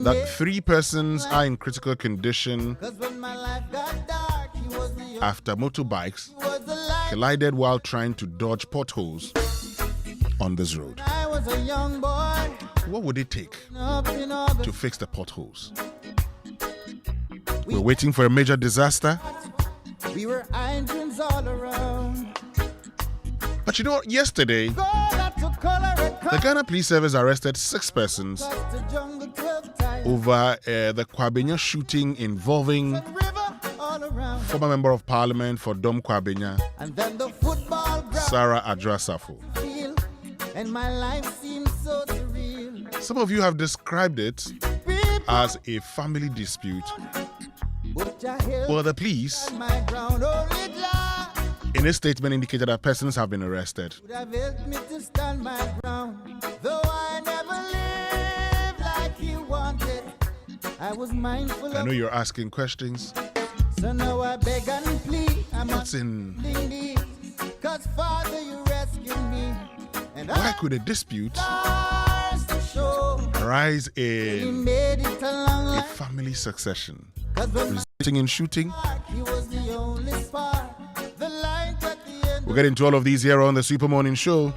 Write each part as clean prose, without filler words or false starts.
that 3 persons are in critical condition after motorbikes collided while trying to dodge potholes on this road. What would it take to fix the potholes? We're waiting for a major disaster. We were engines all around. But you know what? Yesterday, the Ghana Police Service arrested 6 persons over the Quabanya shooting involving former Member of Parliament for Dom Quabanya, Sarah Adwoa Safo. And my life seems so surreal. Some of you have described it as a family dispute. Well, the police, in a statement, indicated that persons have been arrested. I was mindful. I know you're asking questions. So now I beg and plead. What's in? Cause Father, you rescued me. And why could a dispute arise in a family succession, resulting in shooting? We'll get into all of these here on the Super Morning Show.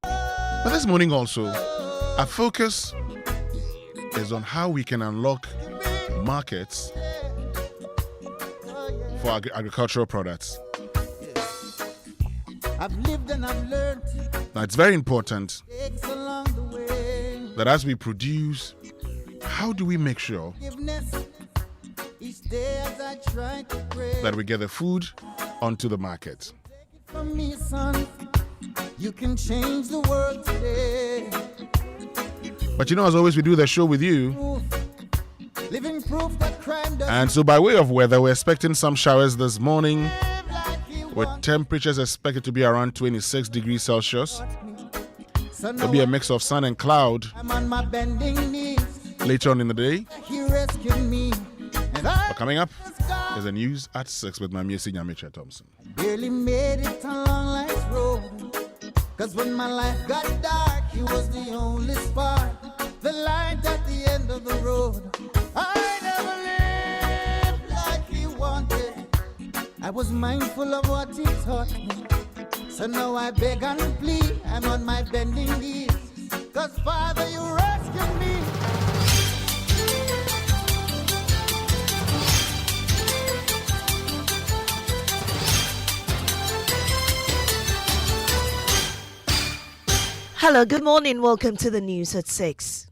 But this morning also, our focus is on how we can unlock markets for agricultural products. I've lived and I've learned. Now, it's very important that as we produce, how do we make sure that we get the food onto the market? From me, son, you can change the world today. But you know, as always, we do the show with you. Living proof that crime doesn't. And so by way of weather, we're expecting some showers this morning, with temperatures expected to be around 26 degrees Celsius. There'll be a mix of sun and cloud later on in the day. But coming up is the news at 6 with my Mesi Nyamiche Thompson. Barely made it along life's road. Cause when my life got dark, he was the only spark, the light at the end of the road. I never lived like he wanted. I was mindful of what he taught me. So now I beg and plead, I'm on my bending knees. Cause Father, you rescued me. Hello, good morning. Welcome to the news at 6.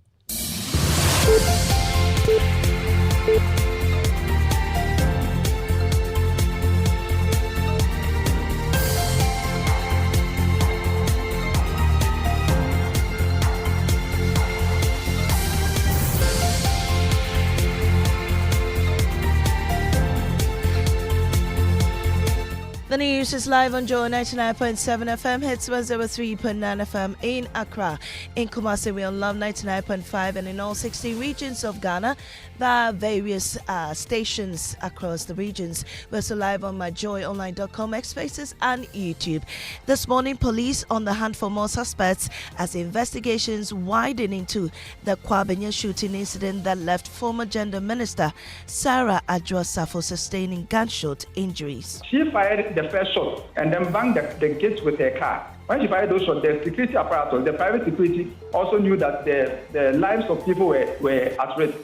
The news is live on Joy 99.7 FM, hits 103.9 FM in Accra. In Kumasi, we're on Love 99.5, and in all 60 regions of Ghana, there are various stations across the regions. We're also live on myjoyonline.com, X Spaces, and YouTube. This morning, police on the hunt for more suspects as investigations widen into the Quabanya shooting incident that left former Gender Minister Sarah Adwoa Safo sustaining gunshot injuries. She fired the first shot and then banged the gate with her car. When she fired those shots, the security apparatus, the private security, also knew that the lives of people were at risk.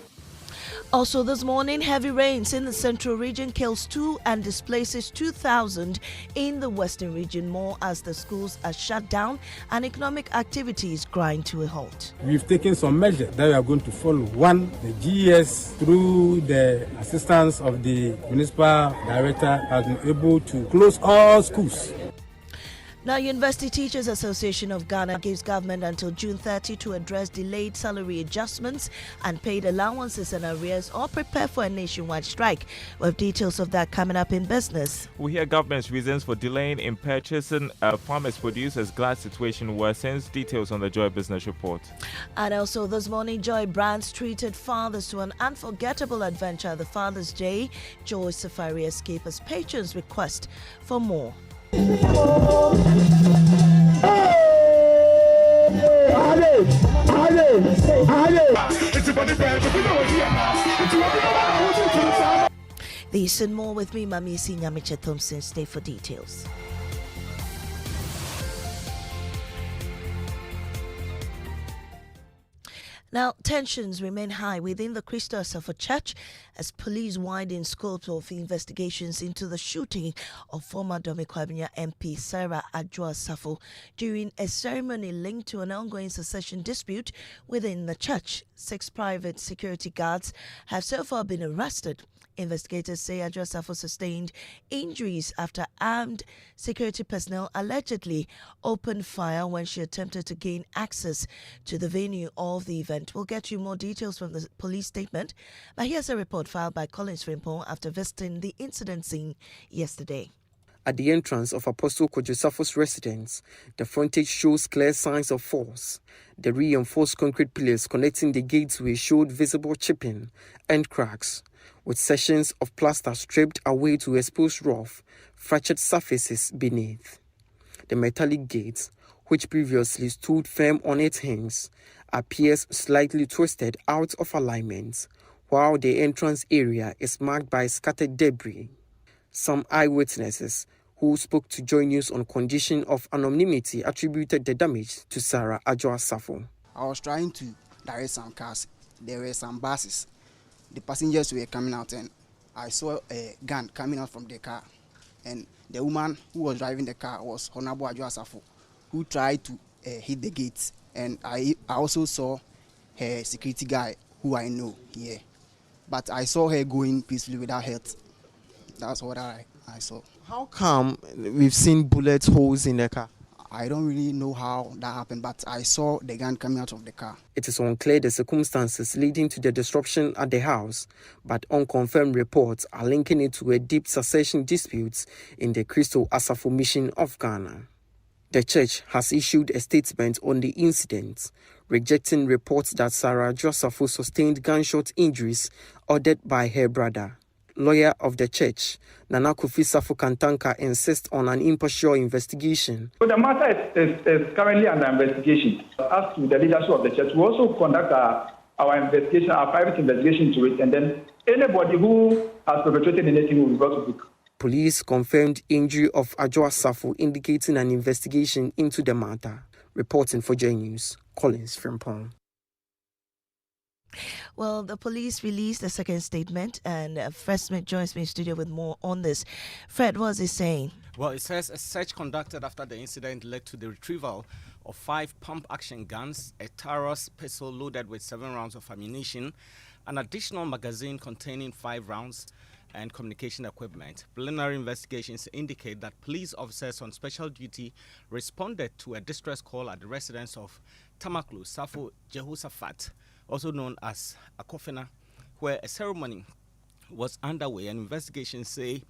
Also this morning, heavy rains in the central region kills 2 and displaces 2,000 in the western region more as the schools are shut down and economic activities grind to a halt. We've taken some measures that we are going to follow. One, the GES, through the assistance of the municipal director, has been able to close all schools. Now, University Teachers Association of Ghana gives government until June 30 to address delayed salary adjustments and paid allowances and arrears or prepare for a nationwide strike. We have details of that coming up in business. We hear government's reasons for delaying in purchasing farmers' produce as glass situation worsens. Details on the Joy Business Report. And also this morning, Joy Brands treated fathers to an unforgettable adventure at the Father's Day Joy Safari Escape as patrons request for more. These and more with me, Mami Sinyamicha Thompson. Stay for details. Now, tensions remain high within the Adwoa Safo Church as police widen scope of investigations into the shooting of former Quabanya MP Sarah Adwoa Safo during a ceremony linked to an ongoing succession dispute within the church. 6 private security guards have so far been arrested. Investigators say Adwoa Safo sustained injuries after armed security personnel allegedly opened fire when she attempted to gain access to the venue of the event. We'll get you more details from the police statement, but here's a report filed by Collins Frimpong after visiting the incident scene yesterday. At the entrance of Apostle Kojo Safo's residence, the frontage shows clear signs of force. The reinforced concrete pillars connecting the gateway showed visible chipping and cracks, with sections of plaster stripped away to expose rough, fractured surfaces beneath. The metallic gate, which previously stood firm on its hinges, appears slightly twisted out of alignment, while the entrance area is marked by scattered debris. Some eyewitnesses who spoke to Joy News on condition of anonymity attributed the damage to Sarah Adwoa Safo. I was trying to direct some cars. There were some buses. The passengers were coming out and I saw a gun coming out from the car. And the woman who was driving the car was Honorable Adwoa Safo, who tried to hit the gates. And I also saw her security guy who I know here. But I saw her going peacefully without hurt. That's what I saw. How come we've seen bullet holes in the car? I don't really know how that happened, but I saw the gun coming out of the car. It is unclear the circumstances leading to the disruption at the house, but unconfirmed reports are linking it to a deep succession dispute in the Adwoa Safo mission of Ghana. The church has issued a statement on the incident, rejecting reports that Sarah Adwoa Safo sustained gunshot injuries ordered by her brother. Lawyer of the church, Nana Kofi Safo Kantanka, insists on an impartial investigation. So the matter is currently under investigation. As to the leadership of the church, we also conduct our investigation, our private investigation to it, and then anybody who has perpetrated anything will be brought to book. Police confirmed injury of Adwoa Safo, indicating an investigation into the matter. Reporting for J News, Collins Frimpong. Well, the police released a second statement, and Fred Smith joins me in studio with more on this. Fred, what is it saying? Well, it says a search conducted after the incident led to the retrieval of 5 pump-action guns, a Taurus pistol loaded with 7 rounds of ammunition, an additional magazine containing 5 rounds, and communication equipment. Preliminary investigations indicate that police officers on special duty responded to a distress call at the residence of Tamaklu Safo Jehoshaphat, also known as Akofena, where a ceremony was underway, and investigations say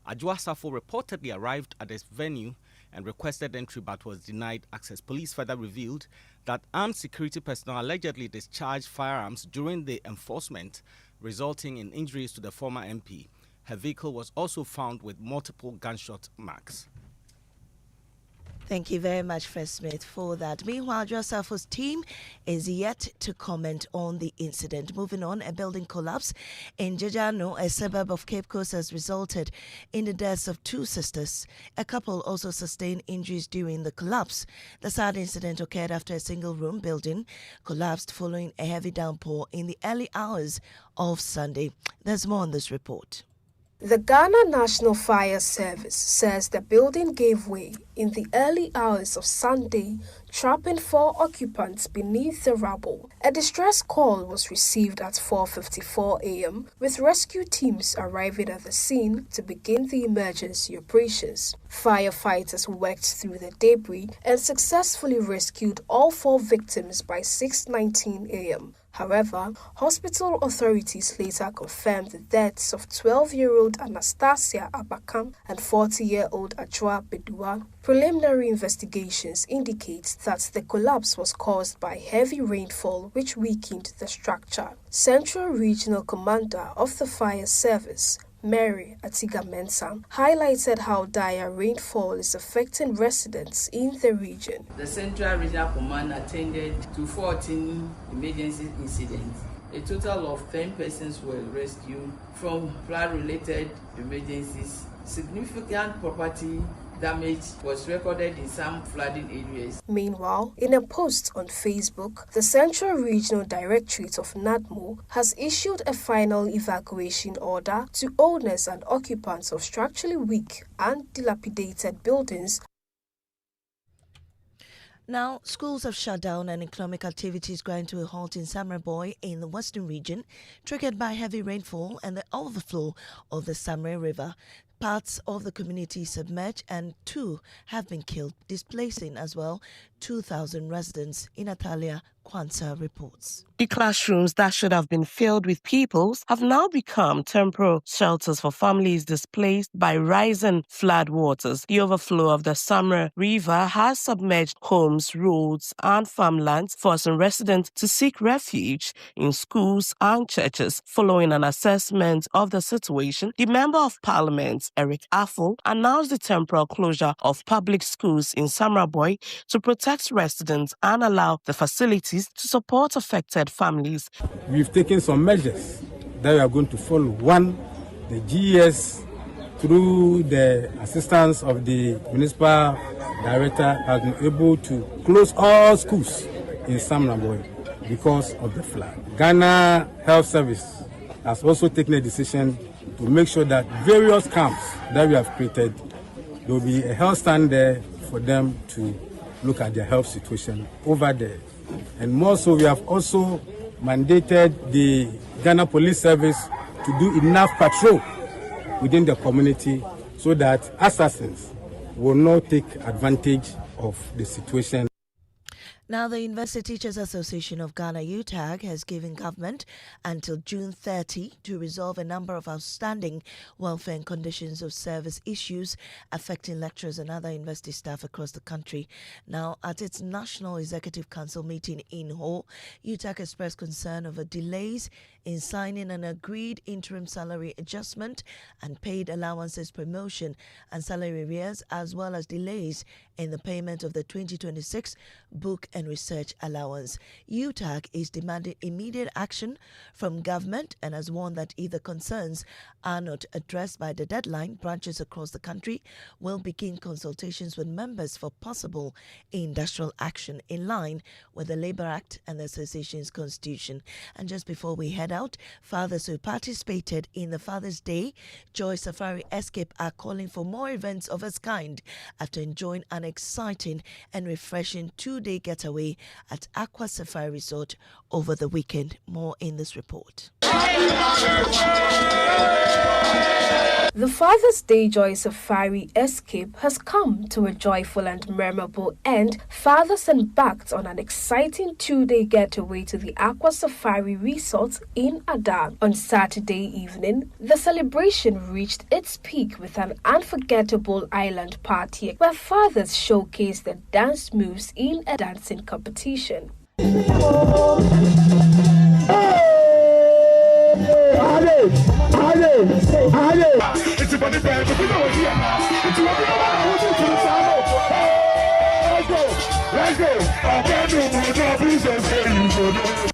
Adwoa Safo reportedly arrived at this venue and requested entry but was denied access. Police further revealed that armed security personnel allegedly discharged firearms during the enforcement, resulting in injuries to the former MP. Her vehicle was also found with multiple gunshot marks. Thank you very much, Fred Smith, for that. Meanwhile, Adwoa Safo's team is yet to comment on the incident. Moving on, a building collapse in Jejano, a suburb of Cape Coast, has resulted in the deaths of 2 sisters. A couple also sustained injuries during the collapse. The sad incident occurred after a single-room building collapsed following a heavy downpour in the early hours of Sunday. There's more on this report. The Ghana National Fire Service says the building gave way in the early hours of Sunday, trapping 4 occupants beneath the rubble. A distress call was received at 4:54 a.m., with rescue teams arriving at the scene to begin the emergency operations. Firefighters worked through the debris and successfully rescued all 4 victims by 6:19 a.m. However, hospital authorities later confirmed the deaths of 12-year-old Anastasia Abakam and 40-year-old Adwoa Bedua. Preliminary investigations indicate that the collapse was caused by heavy rainfall which weakened the structure. Central Regional Commander of the Fire Service, Mary Atiga-Mensah, highlighted how dire rainfall is affecting residents in the region. The Central Regional Command attended to 14 emergency incidents. A total of 10 persons were rescued from flood-related emergencies. Significant property damage was recorded in some flooding areas. Meanwhile, in a post on Facebook, the Central Regional Directorate of NADMO has issued a final evacuation order to owners and occupants of structurally weak and dilapidated buildings. Now, schools have shut down and economic activities grind to a halt in Samreboy in the western region, triggered by heavy rainfall and the overflow of the Samre River. Parts of the community submerged and 2 have been killed, displacing as well 2,000 residents, in Natalia Kwanzaa reports. The classrooms that should have been filled with pupils have now become temporary shelters for families displaced by rising flood waters. The overflow of the Samre River has submerged homes, roads, and farmlands, forcing residents to seek refuge in schools and churches. Following an assessment of the situation, the Member of Parliament, Eric Affo, announced the temporal closure of public schools in Samreboy to protect residents and allow the facilities to support affected families. We've taken some measures that we are going to follow. One, the GES, through the assistance of the municipal director, has been able to close all schools in Samreboy because of the flood. Ghana Health Service has also taken a decision to make sure that various camps that we have created, there will be a health stand there for them to look at their health situation over there. And more so, we have also mandated the Ghana Police Service to do enough patrol within the community so that assassins will not take advantage of the situation. Now, the University Teachers Association of Ghana, UTAG, has given government until June 30 to resolve a number of outstanding welfare and conditions of service issues affecting lecturers and other university staff across the country. Now, at its National Executive Council meeting in Ho, UTAG expressed concern over delays in signing an agreed interim salary adjustment and paid allowances promotion and salary arrears, as well as delays in the payment of the 2026 book and research allowance. UTAG is demanding immediate action from government and has warned that if the concerns are not addressed by the deadline, branches across the country will begin consultations with members for possible industrial action in line with the Labour Act and the association's constitution. And just before we head out, fathers who participated in the Father's Day Joy Safari Escape are calling for more events of its kind after enjoying an exciting and refreshing 2-day getaway at Adwoa Safo Resort over the weekend. More in this report. The Father's Day Joy Safari Escape has come to a joyful and memorable end. Fathers embarked on an exciting 2-day getaway to the Adwoa Safari Resort in Ada. On Saturday evening, the celebration reached its peak with an unforgettable island party where fathers showcased their dance moves in a dancing competition.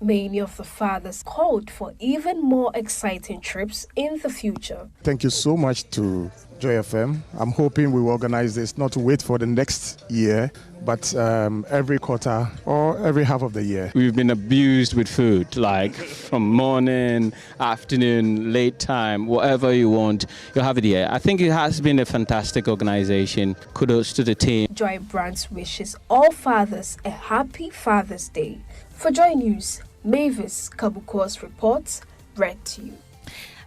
Many of the fathers called for even more exciting trips in the future. Thank you so much to Joy FM. I'm hoping we will organize this not to wait for the next year, but every quarter or every half of the year. We've been abused with food, like from morning, afternoon, late time, whatever you want, you'll have it here. I think it has been a fantastic organization. Kudos to the team. Joy Brands wishes all fathers a happy Father's Day. For Joy News, Mavis Kabukwas reports, read to you.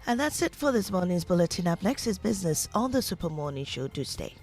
And that's it for this morning's bulletin. Up next is business on the Super Morning Show. Do stay.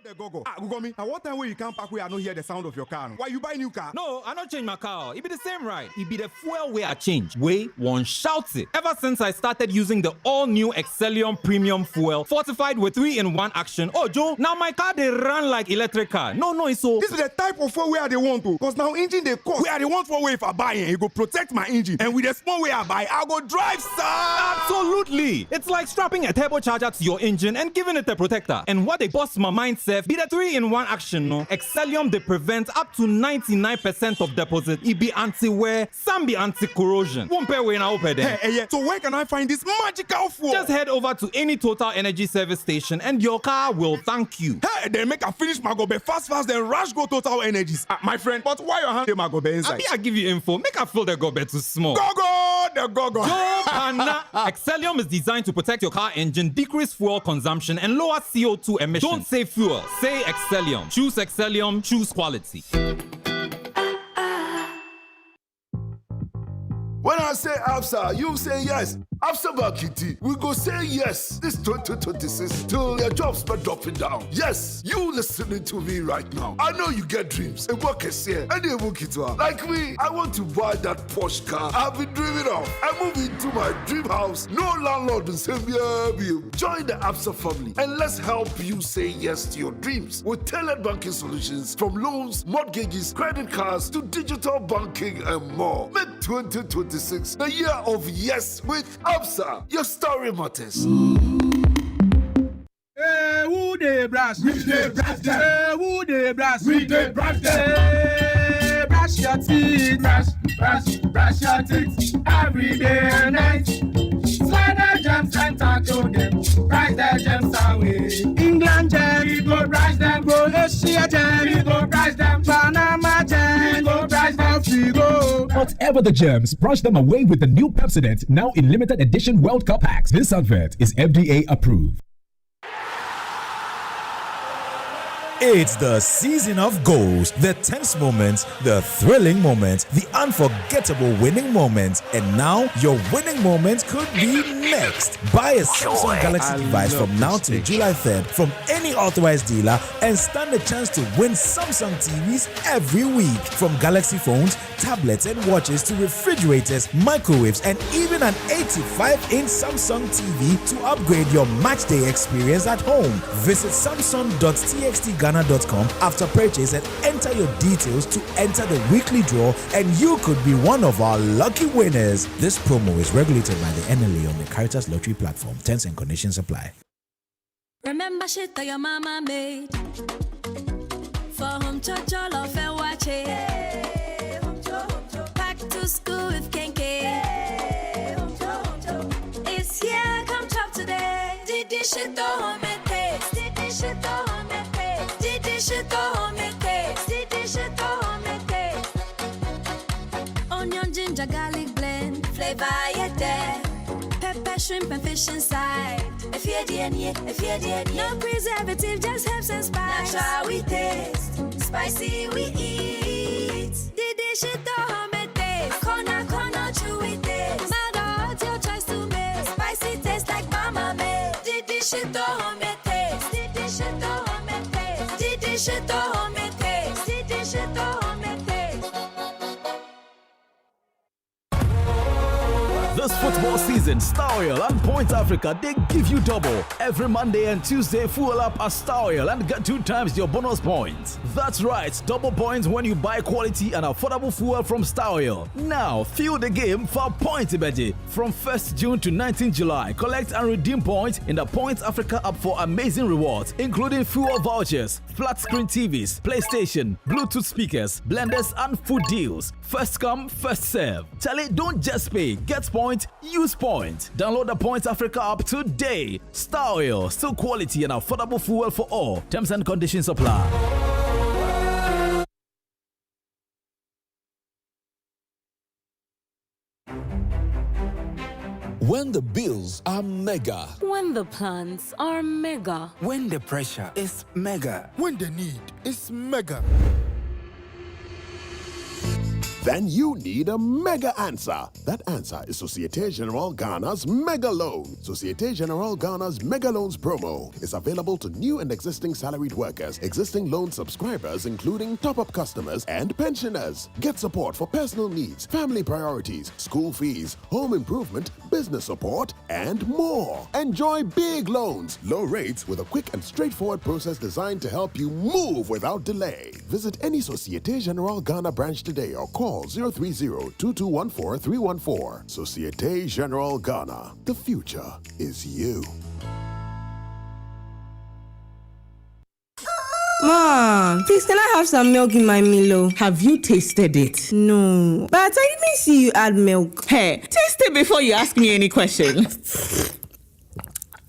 the gogo. Gugomi, now what time when you come back where I don't hear the sound of your car? Why you buy new car? No, I not change my car. It be the same ride. It be the fuel way I change. Way one shouts it. Ever since I started using the all-new Excellium Premium Fuel, fortified with 3-in-1 action. Oh, Joe, now my car they run like electric car. No, it's so. This is the type of fuel where they want to. Because now engine they cost. Where they want for way if I buy it, it go protect my engine. And with the small way I buy, I go drive, sir. Absolutely. It's like strapping a turbocharger to your engine and giving it a protector. And what they bust my mind, Seth, be the 3-in-1 action, no? Excellium, they prevent up to 99% of deposit. It be anti-wear, some be anti-corrosion. Won't pay when I open them. Hey, so where can I find this magical fuel? Just head over to any Total Energy service station and your car will thank you. Hey, then make a finish my gobe fast, then rush go Total Energies. My friend, but why your hand my gobe inside? I give you info. Make a fill the gobe too small. The gogo. Excellium is designed to protect your car engine, decrease fuel consumption, and lower CO2 emissions. Don't say fuel, say Excellium. Choose Excellium, choose quality. When I say ABSA, you say yes. ABSA Bakiti, we go say yes this 2026 till your jobs start dropping down. Yes, you listening to me right now. I know you get dreams. A work is here, and a work it well. Like me, I want to buy that Porsche car I've been dreaming of. I move into my dream house. No landlord will say, join the ABSA family and let's help you say yes to your dreams with tailored banking solutions from loans, mortgages, credit cards to digital banking and more. Make 2026 the year of yes with ABSA. Your story matters. Hey, who they brush? We they brush them. Hey, who they brush? We they brush them. Hey, brush your teeth. Brush your teeth every day and night. Slide the gems and tackle them. Brush the gems away. England gems, we go brush them. Croatia gems, we go brush them. Panama gems, we go brush them. We go. Whatever the germs, brush them away with the new Pepsodent, now in limited edition World Cup packs. This advert is FDA approved. It's the season of goals, the tense moments, the thrilling moments, the unforgettable winning moments, and now your winning moment could be next. Buy a Samsung Galaxy device from now till July 3rd from any authorized dealer and stand a chance to win Samsung TVs every week. From Galaxy phones, tablets, and watches to refrigerators, microwaves, and even an 85-inch Samsung TV to upgrade your matchday experience at home. Visit samsung.txtghana.com after purchase and enter your details to enter the weekly draw, and you could be one of our lucky winners. This promo is regulated by the NLA on the Caritas Lottery platform. Terms and conditions apply. Remember shit that your mama made for home church, all of and watch it. Hey, back to school with Kenke. Hey, it's here, come chop today. Did this shit home and taste? Did this shit home and taste? Did this shit home and taste? Did this shit home and taste? Onion, ginger, garlic blend, flavor you there. Pepper, shrimp, and fish inside. If you're no preservative, just herbs and spice. Natural we taste, spicy we eat. Did this shit home and taste? Corner, chewy taste. Mother, your choice to make. Spicy taste like mama made. Did this shit home and taste? Did this shit home and taste? Did this shit home and taste? Did this shit home and taste? This football season, Star Oil and Point Africa, they give you double. Every Monday and Tuesday, fuel up at Star Oil and get 2 times your bonus points. That's right, double points when you buy quality and affordable fuel from Star Oil. Now, fuel the game for Point Ibeji. From 1st June to 19th July, collect and redeem points in the Point Africa app for amazing rewards, including fuel vouchers, flat screen TVs, PlayStation, Bluetooth speakers, blenders, and food deals. First come, first serve. Charlie, don't just pay. Get point, use point. Download the Point Africa app today. Star Oil, still quality and affordable fuel for all. Terms and conditions apply. When the bills are mega. When the plans are mega. When the pressure is mega. When the need is mega. then you need a mega answer. That answer is Societe Generale Ghana's Mega Loan. Societe Generale Ghana's Mega Loans promo is available to new and existing salaried workers, existing loan subscribers, including top-up customers and pensioners. Get support for personal needs, family priorities, school fees, home improvement, business support, and more. Enjoy big loans, low rates with a quick and straightforward process designed to help you move without delay. Visit any Societe Generale Ghana branch today or call 030-2214-314. Societe Generale Ghana. The future is you. Mom, please can I have some milk in my Milo? Have you tasted it? No, but I didn't see you add milk. Hey, taste it before you ask me any questions.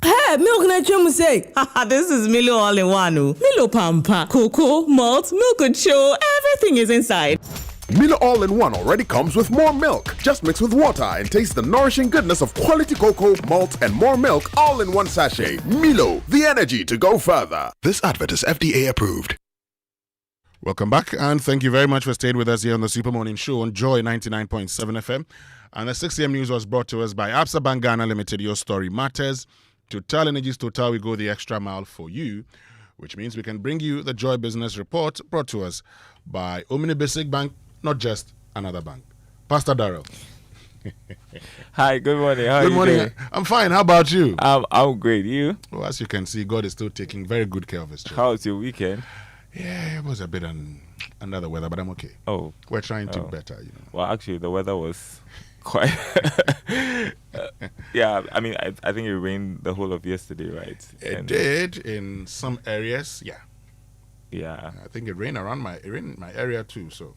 Hey, milk na chemu say. This is Milo all in one. Milo Pampa, cocoa, malt, milk and show, everything is inside. Milo All-in-One already comes with more milk. Just mix with water and taste the nourishing goodness of quality cocoa, malt, and more milk all in one sachet. Milo, the energy to go further. This advert is FDA approved. Welcome back, and thank you very much for staying with us here on the Super Morning Show on Joy 99.7 FM. And the 6 a.m. news was brought to us by Absa Bank Ghana Limited. Your story matters. Total Energies Total, we go the extra mile for you, which means we can bring you the Joy Business Report brought to us by Omni Basic Bank, not just another bank. Pastor Darrell. Hi, good morning. How Good are morning. you doing? I'm fine. How about you? I'm great. You? Well, as you can see, God is still taking very good care of his children. How was your weekend? Yeah, it was a bit under the weather, but I'm okay. Oh. We're trying to better, you know. Well, actually, the weather was quite... yeah, I mean, I think it rained the whole of yesterday, right? It did in some areas, yeah. Yeah. I think it rained around my area too, so...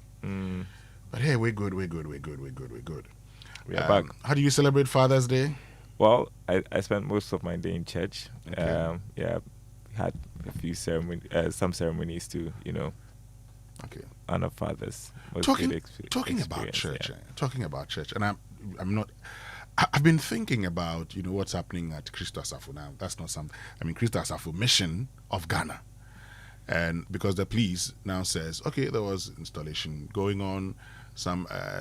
But hey, we're good. We are back. How do you celebrate Father's Day? Well, I spent most of my day in church. Okay. Had a few some ceremonies to, honor fathers. Talking about church, and I've been thinking about what's happening at Christo Safo now. That's not something. I mean, Christo Safo mission of Ghana. And because the police now says, okay, there was installation going on,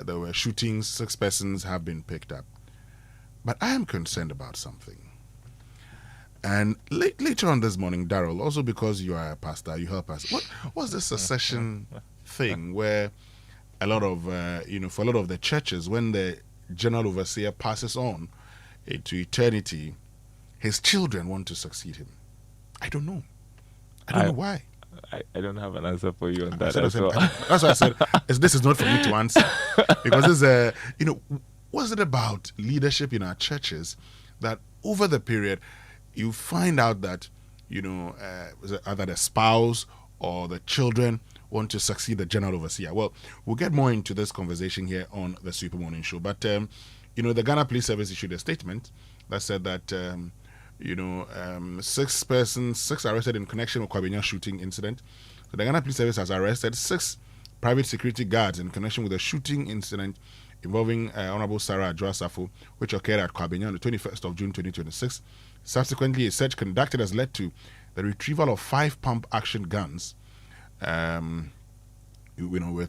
there were shootings, 6 persons have been picked up. But I am concerned about something. And later on this morning, Darrell, also because you are a pastor, you help us. What was this secession thing where a lot of, for a lot of the churches, when the general overseer passes on to eternity, his children want to succeed him? I don't know. I don't know why. I don't have an answer for you on that. That's why I said this is not for me to answer, because it's what's it about leadership in our churches that over the period you find out that either the spouse or the children want to succeed the general overseer. Well, we'll get more into this conversation here on the Super Morning Show. But the Ghana Police Service issued a statement that said that 6 arrested in connection with Quabanya shooting incident. So the Ghana Police Service has arrested 6 private security guards in connection with a shooting incident involving Honorable Sarah Adwoa Safo, which occurred at Quabanya on the 21st of June 2026. Subsequently, a search conducted has led to the retrieval of 5 pump-action guns, with 9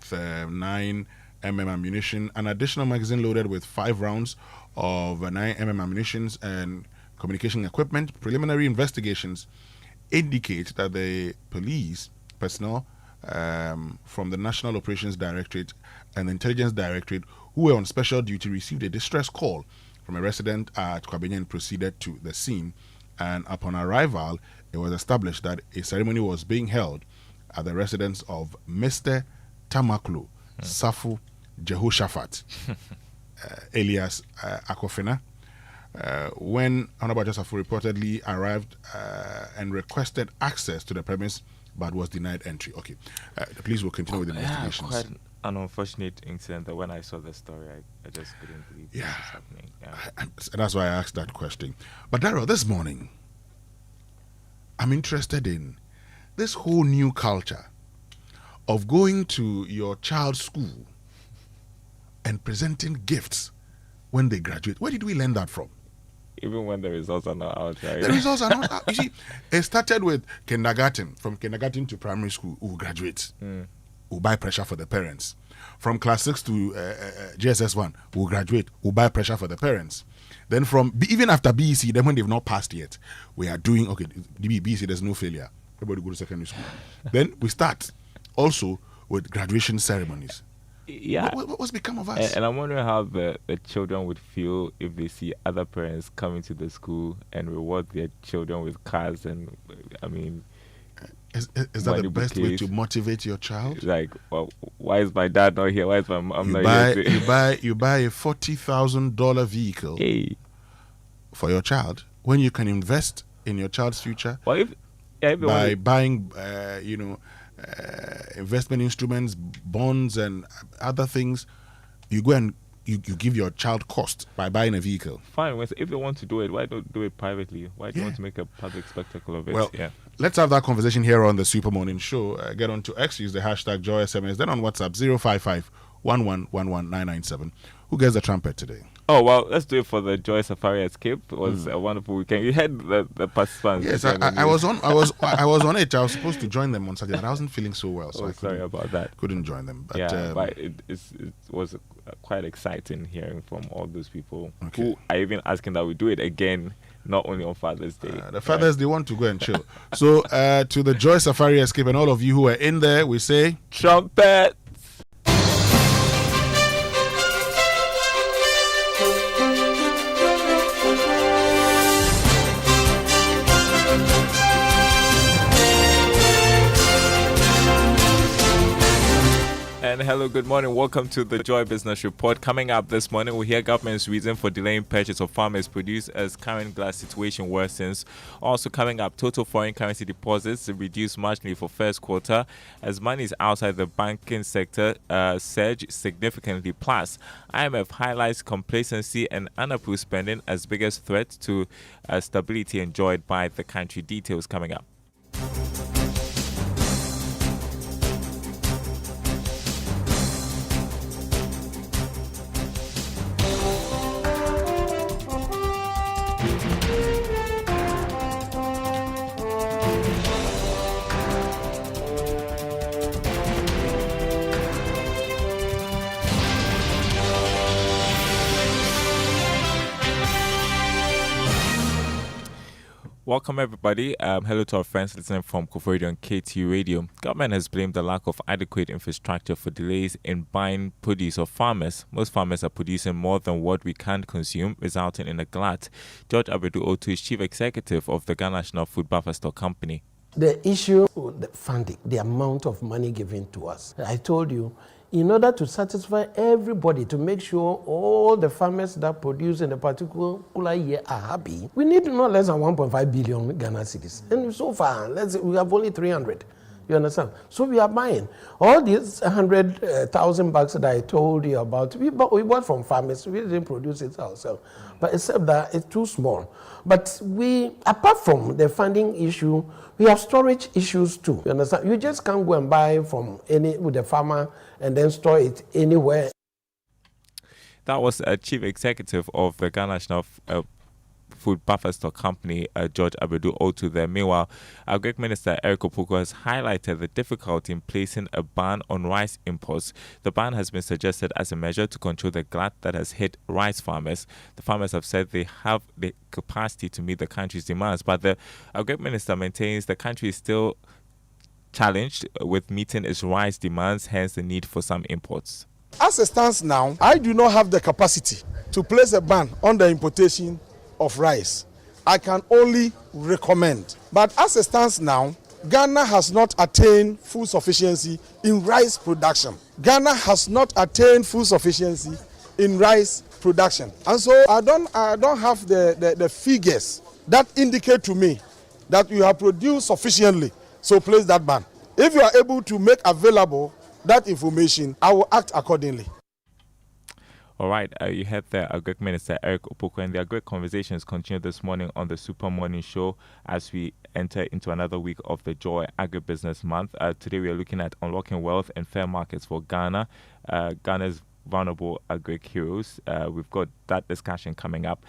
mm ammunition, an additional magazine loaded with 5 rounds of 9 mm ammunition and communication equipment. Preliminary investigations indicate that the police personnel from the National Operations Directorate and the Intelligence Directorate who were on special duty received a distress call from a resident at Quabanya and proceeded to the scene. And upon arrival, it was established that a ceremony was being held at the residence of Mr. Tamaklo Safo Jehoshaphat alias Akofena. When Honorable Adwoa Safo reportedly arrived and requested access to the premise but was denied entry. Okay, the police will continue with the investigations. Quite an unfortunate incident that when I saw the story, I just couldn't believe this was happening. That's why I asked that question. But Darrell, this morning, I'm interested in this whole new culture of going to your child's school and presenting gifts when they graduate. Where did we learn that from? Even when the results are not out, right? The results are not out. You see, it started with kindergarten. From kindergarten to primary school, who graduates. we'll buy pressure for the parents. From class 6 to GSS1, we'll graduate, we'll buy pressure for the parents. Then even after BEC, then when they've not passed yet, we are doing, okay, BEC, there's no failure. Everybody go to secondary school. Then we start also with graduation ceremonies. Yeah. What's become of us? And I'm wondering how the children would feel if they see other parents coming to the school and reward their children with cars and, I mean... Is that the best way to motivate your child? Like, well, why is my dad not here? Why is my mom not here? You buy a $40,000 vehicle for your child when you can invest in your child's future by buying, investment instruments, bonds, and other things. You go and you give your child cost by buying a vehicle. Fine. If they want to do it, why don't do it privately? Why do you want to make a public spectacle of it? Well, let's have that conversation here on the Super Morning Show. Get on to X, use the hashtag JoySMS. Then on WhatsApp, 055-1111-997. Who gets the trumpet today? Oh, well, let's do it for the Joy Safari Escape. It was a wonderful weekend. You had the participants. Yes, I was on it. I was supposed to join them on Saturday, but I wasn't feeling so well, so sorry about that. Couldn't join them. But, but it was quite exciting hearing from all those people who are even asking that we do it again, not only on Father's Day. The fathers, they want to go and chill. So to the Joy Safari Escape and all of you who are in there, we say trumpet. And hello, good morning. Welcome to the Joy Business Report. Coming up this morning, we hear government's reason for delaying purchase of farmers' produce as current glass situation worsens. Also coming up, total foreign currency deposits reduced marginally for first quarter as monies outside the banking sector surge significantly. Plus, IMF highlights complacency and unapproved spending as biggest threat to stability enjoyed by the country. Details coming up. Welcome everybody. Hello to our friends listening from Kojo and KTU Radio. Government has blamed the lack of adequate infrastructure for delays in buying produce of farmers. Most farmers are producing more than what we can consume, resulting in a glut. George Abedu Otu is Chief Executive of the Ghana National Food Buffer Stock Company. The issue with the funding, the amount of money given to us. I told you, in order to satisfy everybody, to make sure all the farmers that produce in a particular year are happy, we need not less than 1.5 billion Ghana cedis. And so far, we have only 300. You understand? So we are buying. All these 100,000 bags that I told you about, we bought from farmers. We didn't produce it ourselves. But except that it's too small. But apart from the funding issue, we have storage issues too. You understand? You just can't go and buy from with the farmer and then store it anywhere. That was a Chief Executive of the Ghana National Food Buffer Stock Company, George Abedu Otu there. Meanwhile, our Great Minister Eric Opoku has highlighted the difficulty in placing a ban on rice imports. The ban has been suggested as a measure to control the glut that has hit rice farmers. The farmers have said they have the capacity to meet the country's demands, but our Great Minister maintains the country is still challenged with meeting its rice demands, hence the need for some imports. As it stands now, I do not have the capacity to place a ban on the importation of rice. I can only recommend. But as it stands now, Ghana has not attained full sufficiency in rice production. Ghana has not attained full sufficiency in rice production. And so I don't have the figures that indicate to me that you have produced sufficiently. So place that ban. If you are able to make available that information, I will act accordingly. All right, you heard the Agric Minister Eric Opoku, and the Agric conversations continue this morning on the Super Morning Show as we enter into another week of the Joy Agribusiness Month. Today we are looking at unlocking wealth and fair markets for Ghana. Ghana's vulnerable agri heroes. We've got that discussion coming up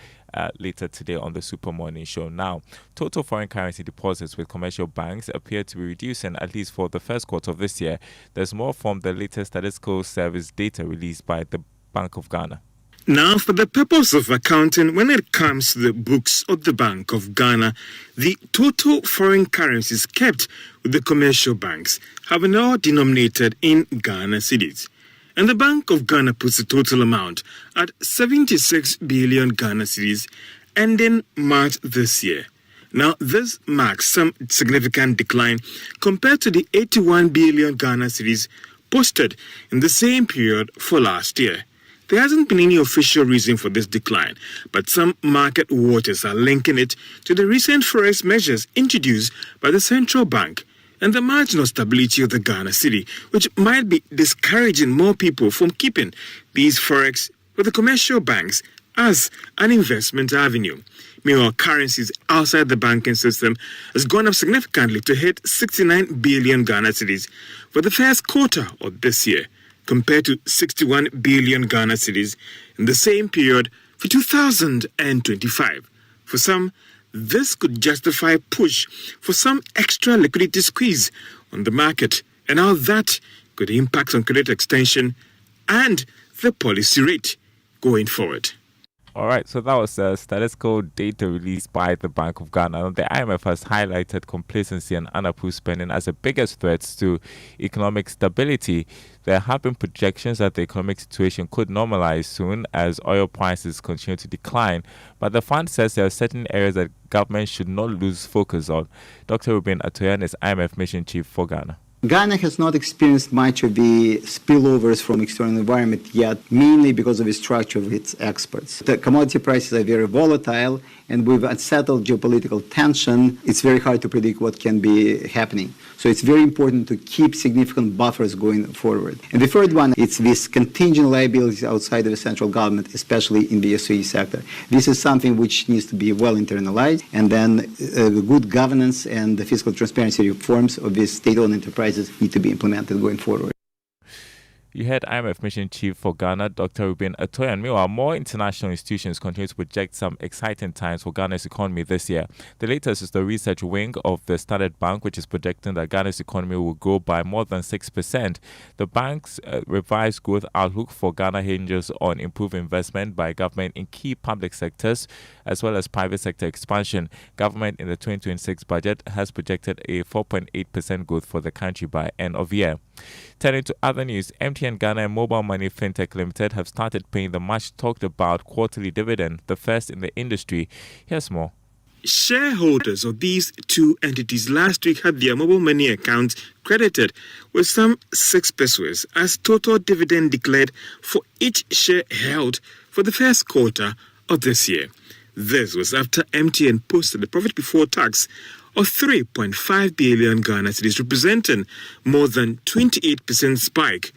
later today on the Super Morning Show. Now, total foreign currency deposits with commercial banks appear to be reducing, at least for the first quarter of this year. There's more from the latest statistical service data released by the Bank of Ghana. Now, for the purpose of accounting, when it comes to the books of the Bank of Ghana, the total foreign currencies kept with the commercial banks have been all denominated in Ghana cedis. And the Bank of Ghana puts the total amount at 76 billion Ghana cedis ending March this year. Now, this marks some significant decline compared to the 81 billion Ghana cedis posted in the same period for last year. There hasn't been any official reason for this decline, but some market watchers are linking it to the recent forex measures introduced by the central bank and the marginal stability of the Ghana cedi, which might be discouraging more people from keeping these forex with the commercial banks as an investment avenue. Meanwhile, currencies outside the banking system has gone up significantly to hit 69 billion Ghana cedis for the first quarter of this year, compared to 61 billion Ghana cedis in the same period for 2025. For some, this could justify a push for some extra liquidity squeeze on the market, and how that could impact on credit extension and the policy rate going forward. All right, so that was statistical data released by the Bank of Ghana. The IMF has highlighted complacency and unapproved spending as the biggest threats to economic stability. There have been projections that the economic situation could normalize soon as oil prices continue to decline, but the fund says there are certain areas that government should not lose focus on. Dr. Ruben Atoyan is IMF Mission Chief for Ghana. Ghana has not experienced much of the spillovers from external environment yet, mainly because of the structure of its exports. The commodity prices are very volatile, and with unsettled geopolitical tension, it's very hard to predict what can be happening. So it's very important to keep significant buffers going forward. And the third one, it's this contingent liabilities outside of the central government, especially in the SOE sector. This is something which needs to be well internalized, and then the good governance and the fiscal transparency reforms of these state-owned enterprises need to be implemented going forward. You heard IMF Mission Chief for Ghana, Dr. Ruben Atoyan. Meanwhile, more international institutions continue to project some exciting times for Ghana's economy this year. The latest is the research wing of the Standard Bank, which is projecting that Ghana's economy will grow by more than 6%. The bank's revised growth outlook for Ghana hinges on improved investment by government in key public sectors, as well as private sector expansion. Government in the 2026 budget has projected a 4.8% growth for the country by end of year. Turning to other news, MTN Ghana and Mobile Money Fintech Limited have started paying the much talked about quarterly dividend, the first in the industry. Here's more. Shareholders of these two entities last week had their mobile money accounts credited with some 6 pesos as total dividend declared for each share held for the first quarter of this year. This was after MTN posted a profit before tax of 3.5 billion Ghana cedis, representing more than 28% spike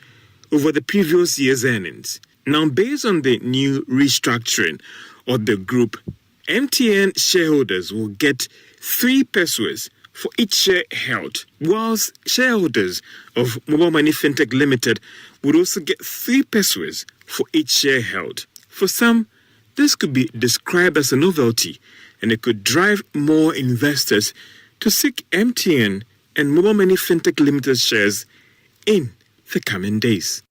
over the previous year's earnings. Now, based on the new restructuring of the group, MTN shareholders will get 3 pesos for each share held, whilst shareholders of Mobile Money Fintech Limited would also get 3 pesos for each share held. For some, this could be described as a novelty, and it could drive more investors to seek MTN and Mobile Money Fintech Limited shares in the coming days.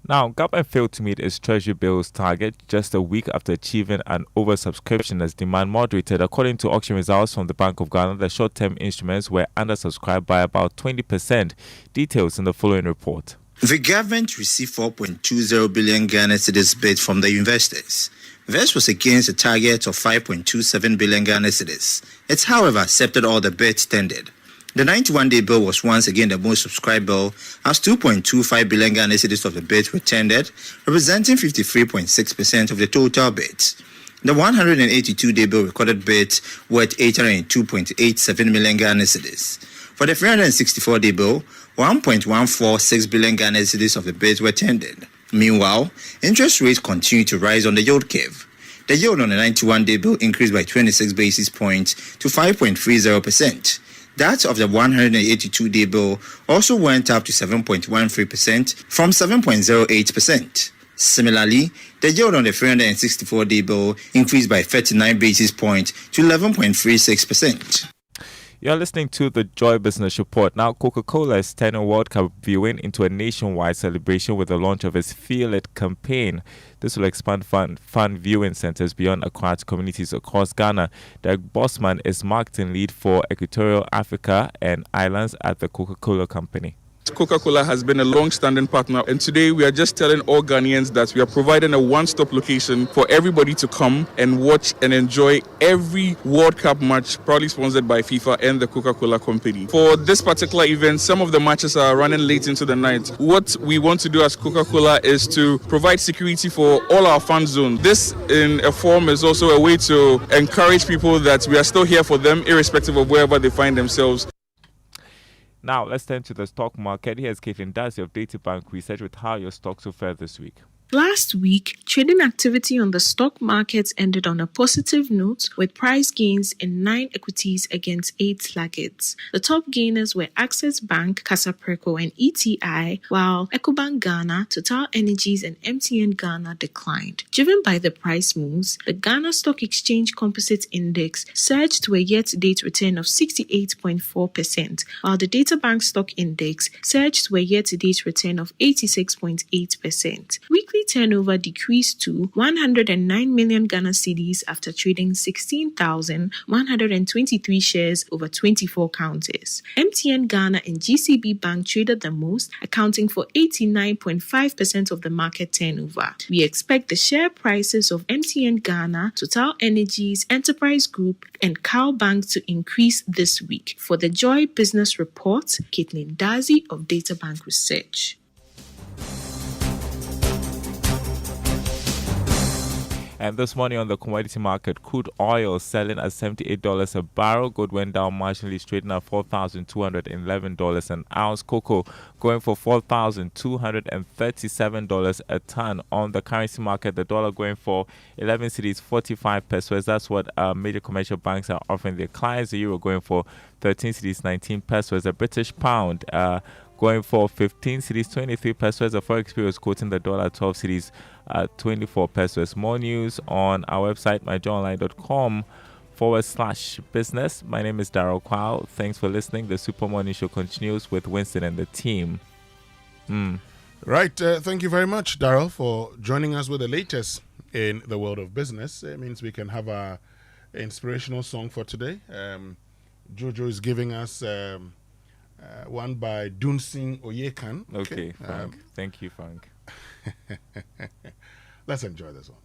Now, government failed to meet its Treasury bills target just a week after achieving an oversubscription as demand moderated. According to auction results from the Bank of Ghana, the short-term instruments were undersubscribed by about 20%. Details in the following report. The government received 4.20 billion Ghana cedis bid from the investors. This was against a target of 5.27 billion Ghana cedis. It, however, accepted all the bids tendered. The 91-day bill was once again the most subscribed bill, as 2.25 billion Ghana cedis of the bids were tendered, representing 53.6% of the total bids. The 182-day bill recorded bids worth 802.87 million Ghana cedis. For the 364-day bill, 1.146 billion Ghana cedis of the bids were tendered. Meanwhile, interest rates continue to rise on the yield curve. The yield on the 91-day bill increased by 26 basis points to 5.30%. That of the 182-day bill also went up to 7.13% from 7.08%. Similarly, the yield on the 364-day bill increased by 39 basis points to 11.36%. You're listening to the Joy Business Report. Now, Coca-Cola is turning World Cup viewing into a nationwide celebration with the launch of its Feel It campaign. This will expand fun viewing centers beyond acquired communities across Ghana. Derek Bosman is marketing lead for Equatorial Africa and Islands at the Coca-Cola Company. Coca-Cola has been a long-standing partner, and today we are just telling all Ghanaians that we are providing a one-stop location for everybody to come and watch and enjoy every World Cup match, proudly sponsored by FIFA and the Coca-Cola Company. For this particular event, some of the matches are running late into the night. What we want to do as Coca-Cola is to provide security for all our fan zones. This, in a form, is also a way to encourage people that we are still here for them, irrespective of wherever they find themselves. Now, let's turn to the stock market. Here's Caitlin Darcy of Data Bank Research with how your stocks will fare this week. Last week, trading activity on the stock markets ended on a positive note with price gains in 9 equities against 8 laggards. The top gainers were Access Bank, Casapreco and ETI, while Ecobank Ghana, Total Energies and MTN Ghana declined. Driven by the price moves, the Ghana Stock Exchange Composite Index surged to a year-to-date return of 68.4%, while the Data Bank Stock Index surged to a year-to-date return of 86.8%. Weekly turnover decreased to 109 million Ghana cedis after trading 16,123 shares over 24 counters. MTN Ghana and GCB Bank traded the most, accounting for 89.5% of the market turnover. We expect the share prices of MTN Ghana, Total Energies, Enterprise Group, and Cal Bank to increase this week. For the Joy Business Report, Caitlin Darcy of Data Bank Research. And this morning on the commodity market, crude oil selling at $78 a barrel. Gold went down marginally, trading at $4,211 an ounce. Cocoa going for $4,237 a ton. On the currency market, the dollar going for 11 cedis, 45 pesos. That's what major commercial banks are offering their clients. The euro going for 13 cedis, 19 pesos. The British pound going for 15 cedis, 23 pesos. The Forex Bureau is quoting the dollar 12 cedis, 24 pesos. More news on our website, myjoyonline.com/business. My name is Darryl Kwao. Thanks for listening. The Super Morning Show continues with Winston and the team. Right. Thank you very much, Darryl, for joining us with the latest in the world of business. It means we can have our inspirational song for today. Jojo is giving us one by Dunsin Oyekan. Okay, Frank. Thank you, Frank. Let's enjoy this one.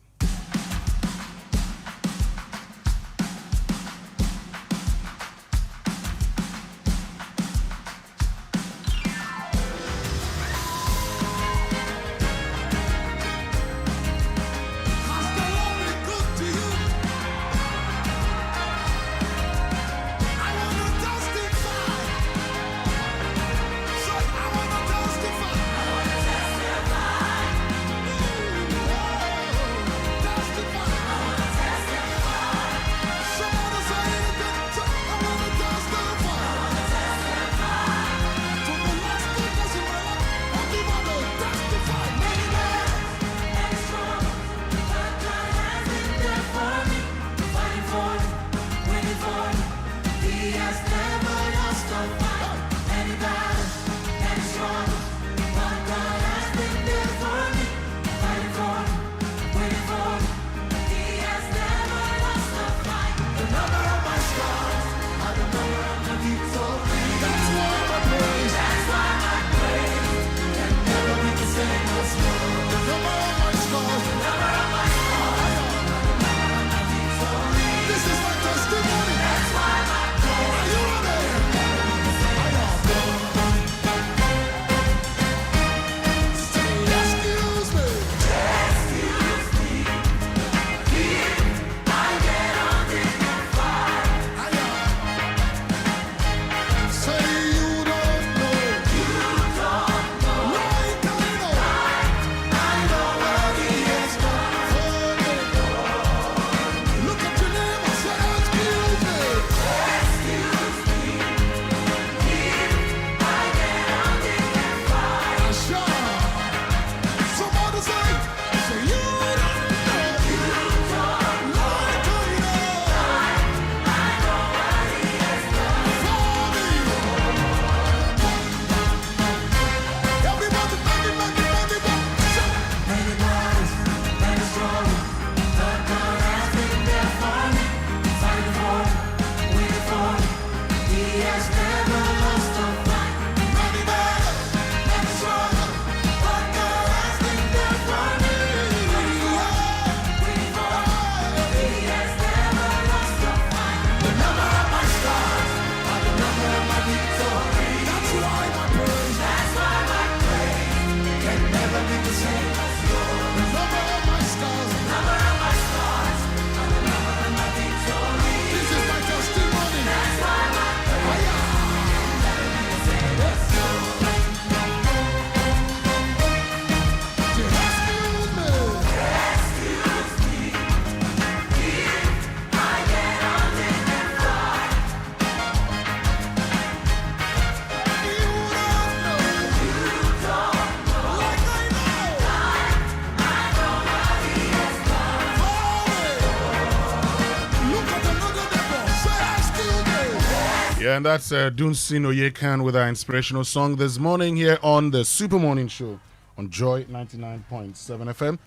And that's Dunsin Oyekan with our inspirational song this morning here on the Super Morning Show on Joy 99.7 FM.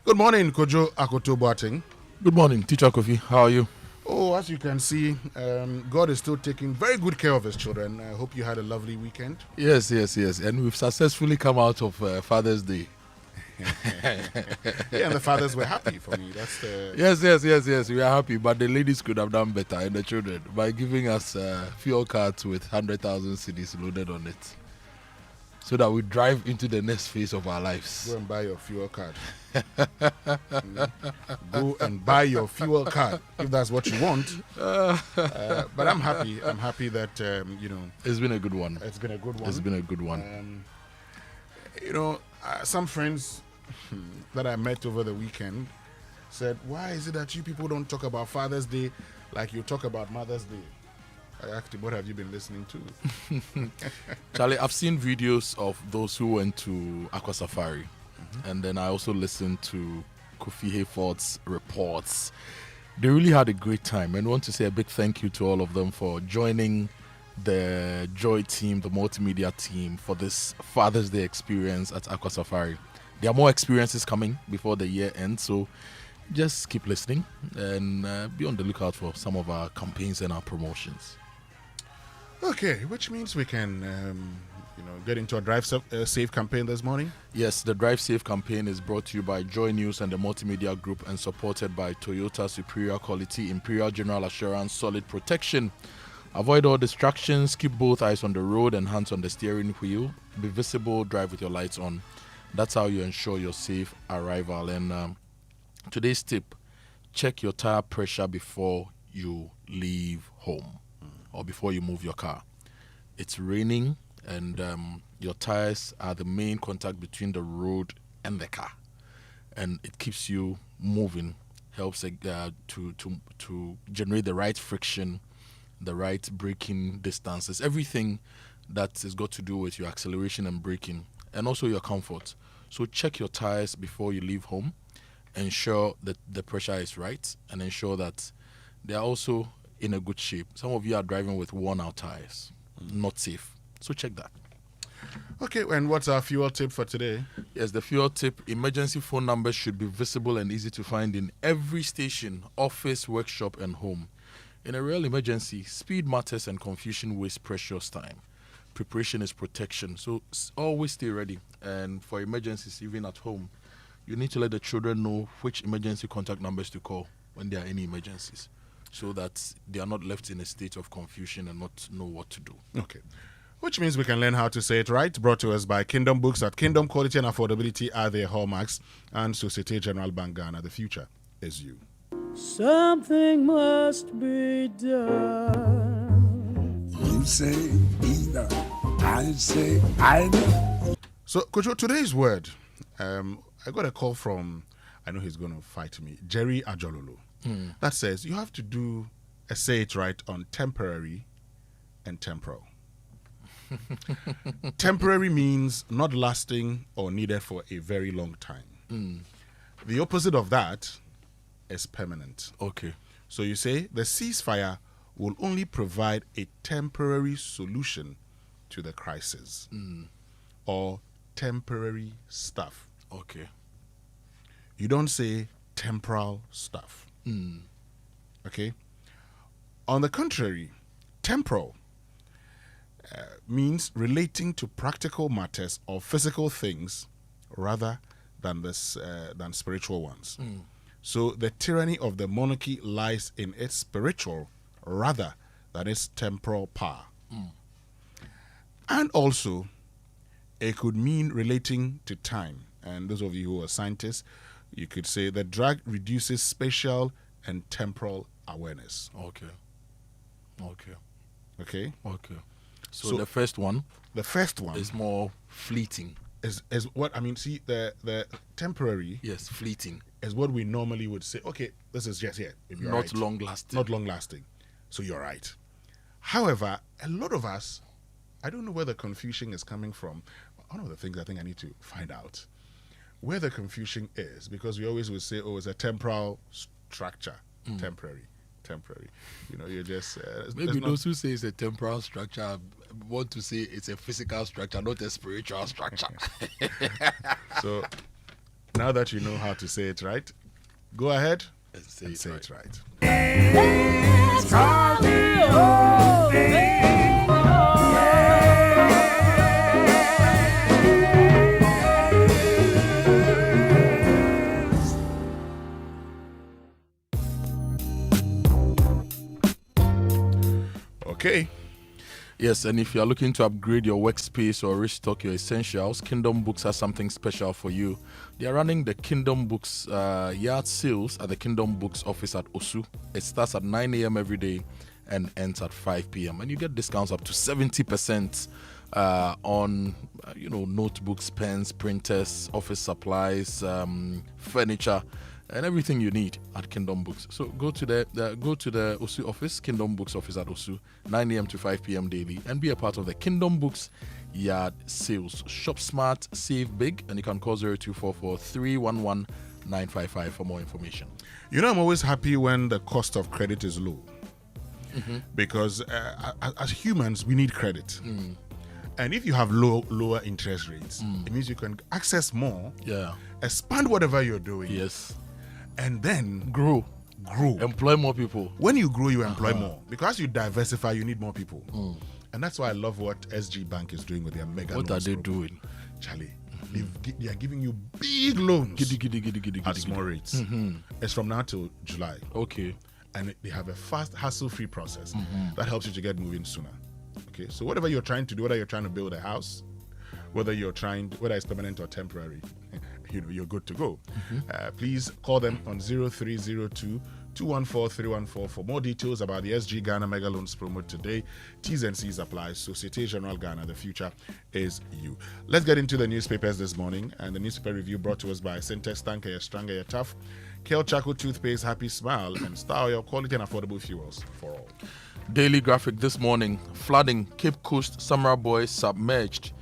Good morning, Kojo, Akoto, Boateng. Good morning, Teacher Kofi. How are you? Oh, as you can see, God is still taking very good care of his children. I hope you had a lovely weekend. Yes. And we've successfully come out of Father's Day. Yeah, and the fathers were happy for me. That's the... Yes. We are happy, but the ladies could have done better, and the children, by giving us fuel cards with 100,000 cedis loaded on it, so that we drive into the next phase of our lives. Go and buy your fuel card. Go and buy your fuel card if that's what you want. But I'm happy. I'm happy that it's been a good one. It's been a good one. It's been a good one. Some friends that I met over the weekend said, "Why is it that you people don't talk about Father's Day like you talk about Mother's Day?" I asked him, "What have you been listening to?" Charlie, I've seen videos of those who went to Aqua Safari, and then I also listened to Kofi Hayford's reports. They really had a great time, and I want to say a big thank you to all of them for joining the Joy team, the multimedia team, for this Father's Day experience at Aqua Safari. There are more experiences coming before the year ends, so just keep listening and be on the lookout for some of our campaigns and our promotions. Okay, which means we can, get into a Drive Safe campaign this morning. Yes, the Drive Safe campaign is brought to you by Joy News and the Multimedia Group and supported by Toyota Superior Quality, Imperial General Assurance, Solid Protection. Avoid all distractions, keep both eyes on the road and hands on the steering wheel. Be visible, drive with your lights on. That's how you ensure your safe arrival. And today's tip, check your tire pressure before you leave home or before you move your car. It's raining and your tires are the main contact between the road and the car. And it keeps you moving, helps to generate the right friction, the right braking distances, everything that has got to do with your acceleration and braking, and also your comfort. So check your tires before you leave home, ensure that the pressure is right, and ensure that they are also in a good shape. Some of you are driving with worn out tires, not safe. So check that. Okay, and what's our fuel tip for today? Yes, the fuel tip, emergency phone numbers should be visible and easy to find in every station, office, workshop, and home. In a real emergency, speed matters and confusion wastes precious time. Preparation is protection, so always stay ready. And for emergencies, even at home, you need to let the children know which emergency contact numbers to call when there are any emergencies, so that they are not left in a state of confusion and not know what to do. Okay. Which means we can learn how to say it right. Brought to us by Kingdom Books. At Kingdom, quality and affordability are their hallmarks. And Societe Generale Bank Ghana, the future is you. Something must be done. You say either, I say either. So, Kojo, today's word, I got a call from, I know he's going to fight me, Jerry Ajololo. That says you have to do a say it right on temporary and temporal. Temporary means not lasting or needed for a very long time. The opposite of that is permanent. Okay. So you say the ceasefire will only provide a temporary solution to the crisis or temporary stuff. Okay. You don't say temporal stuff. Okay. On the contrary, temporal means relating to practical matters or physical things rather than than spiritual ones. So the tyranny of the monarchy lies in its spiritual rather than its temporal power. And also, it could mean relating to time. And those of you who are scientists, you could say the drug reduces spatial and temporal awareness. Okay. So the first one is more fleeting. Is what I mean. See, the temporary, yes, fleeting is what we normally would say. Okay, this is just here. Not long lasting. Not long lasting. So you're right. However, a lot of us, I don't know where the confusion is coming from. One of the things I think I need to find out where the confusion is, because we always would say, oh, it's a temporal structure, temporary. temporary. You know, you're just maybe those who say it's a temporal structure want to say it's a physical structure, not a spiritual structure. So now that you know how to say it right, go ahead and say it right. Okay. Yes, and if you are looking to upgrade your workspace or restock your essentials, Kingdom Books has something special for you. They are running the Kingdom Books yard sales at the Kingdom Books office at Osu. It starts at 9 a.m. every day and ends at 5 p.m. And you get discounts up to 70% on notebooks, pens, printers, office supplies, furniture, and everything you need at Kingdom Books. So go to the Osu office, Kingdom Books office at Osu, 9 a.m. to 5 p.m. daily, and be a part of the Kingdom Books yard sales. Shop smart, save big, and you can call 0244 311 955 for more information. You know, I'm always happy when the cost of credit is low, because as humans, we need credit. And if you have lower interest rates, it means you can access more, expand whatever you're doing. Yes. And then grow. Employ more people. When you grow, you employ more. Because you diversify, you need more people. And that's why I love what SG Bank is doing with their mega loans. What are they doing? Charlie, they are giving you big loans at small rates. It's from now till July. Okay. And they have a fast, hassle-free process that helps you to get moving sooner. Okay, so whatever you're trying to do, whether you're trying to build a house, whether it's permanent or temporary, you're good to go. Please call them on 0302 214 314 for more details about the SG Ghana Mega Loans promo today. T's and C's apply. Societe Generale Ghana, the future is you. Let's get into the newspapers this morning, and the newspaper review brought to us by Syntex Tanker, You're Stronger, You're Tough, Kale Charcoal Toothpaste, Happy Smile, and Star Oil, quality and affordable fuels for all. Daily Graphic this morning, flooding, Cape Coast, Samurai Boy submerged.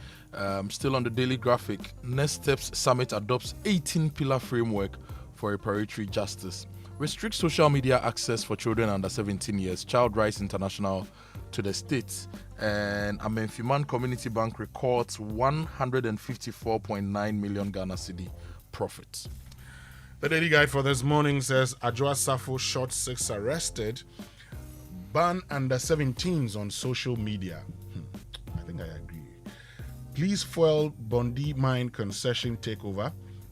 Still on the Daily Graphic, Next Steps Summit adopts 18-pillar framework for reparatory justice. Restricts social media access for children under 17 years. Child Rights International to the states. And Amenfiman Community Bank records 154.9 million Ghana cedi profits. The Daily Guide for this morning says Adwoa Safo shot 6 arrested. Ban under 17s on social media. I think I agree. Please foil Bondi mine concession takeover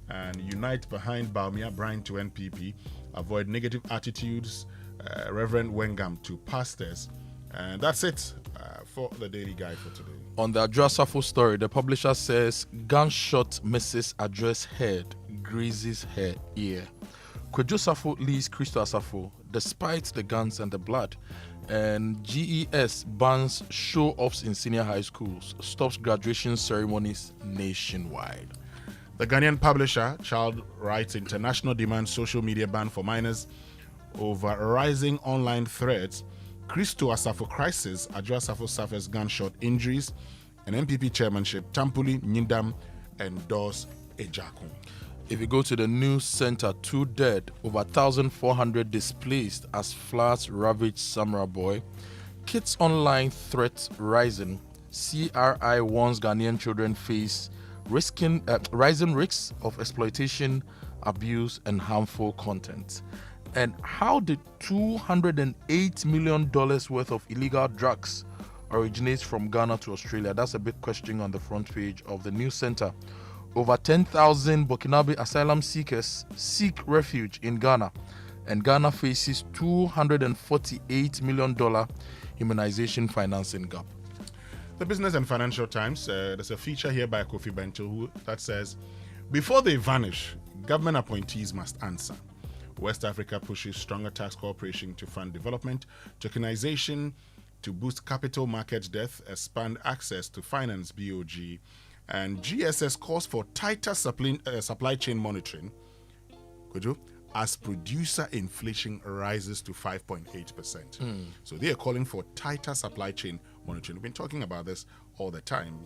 and unite behind Bawumia Brian to NPP. Avoid negative attitudes. Reverend Wengam to pastors. And that's it for the Daily Guide for today. On the Adwoa Safo story, the publisher says gunshot misses address head, grazes her ear. Kojo Safo leads Christo Asafo despite the guns and the blood. And GES bans show-offs in senior high schools, stops graduation ceremonies nationwide. The Ghanaian publisher, Child Rights International, demands social media ban for minors over rising online threats. Christo Asafo crisis, Adwoa Safo suffers gunshot injuries, and MPP chairmanship, Tampuli Nyindam endorse Ejakun. If you go to the news center, 2 dead, over 1,400 displaced as floods ravage Samurai Boy. Kids online threats rising. CRI warns Ghanaian children face rising risks of exploitation, abuse, and harmful content. And how did $208 million worth of illegal drugs originate from Ghana to Australia? That's a big question on the front page of the news center. Over 10,000 Burkinabe asylum seekers seek refuge in Ghana, and Ghana faces $248 million immunization financing gap. The Business and Financial Times, there's a feature here by Kofi Bento that says, before they vanish, government appointees must answer. West Africa pushes stronger tax cooperation to fund development, tokenization to boost capital market depth, expand access to finance BOG, and GSS calls for tighter supply chain monitoring, Kojo, as producer inflation rises to 5.8%. So they are calling for tighter supply chain monitoring. We've been talking about this all the time.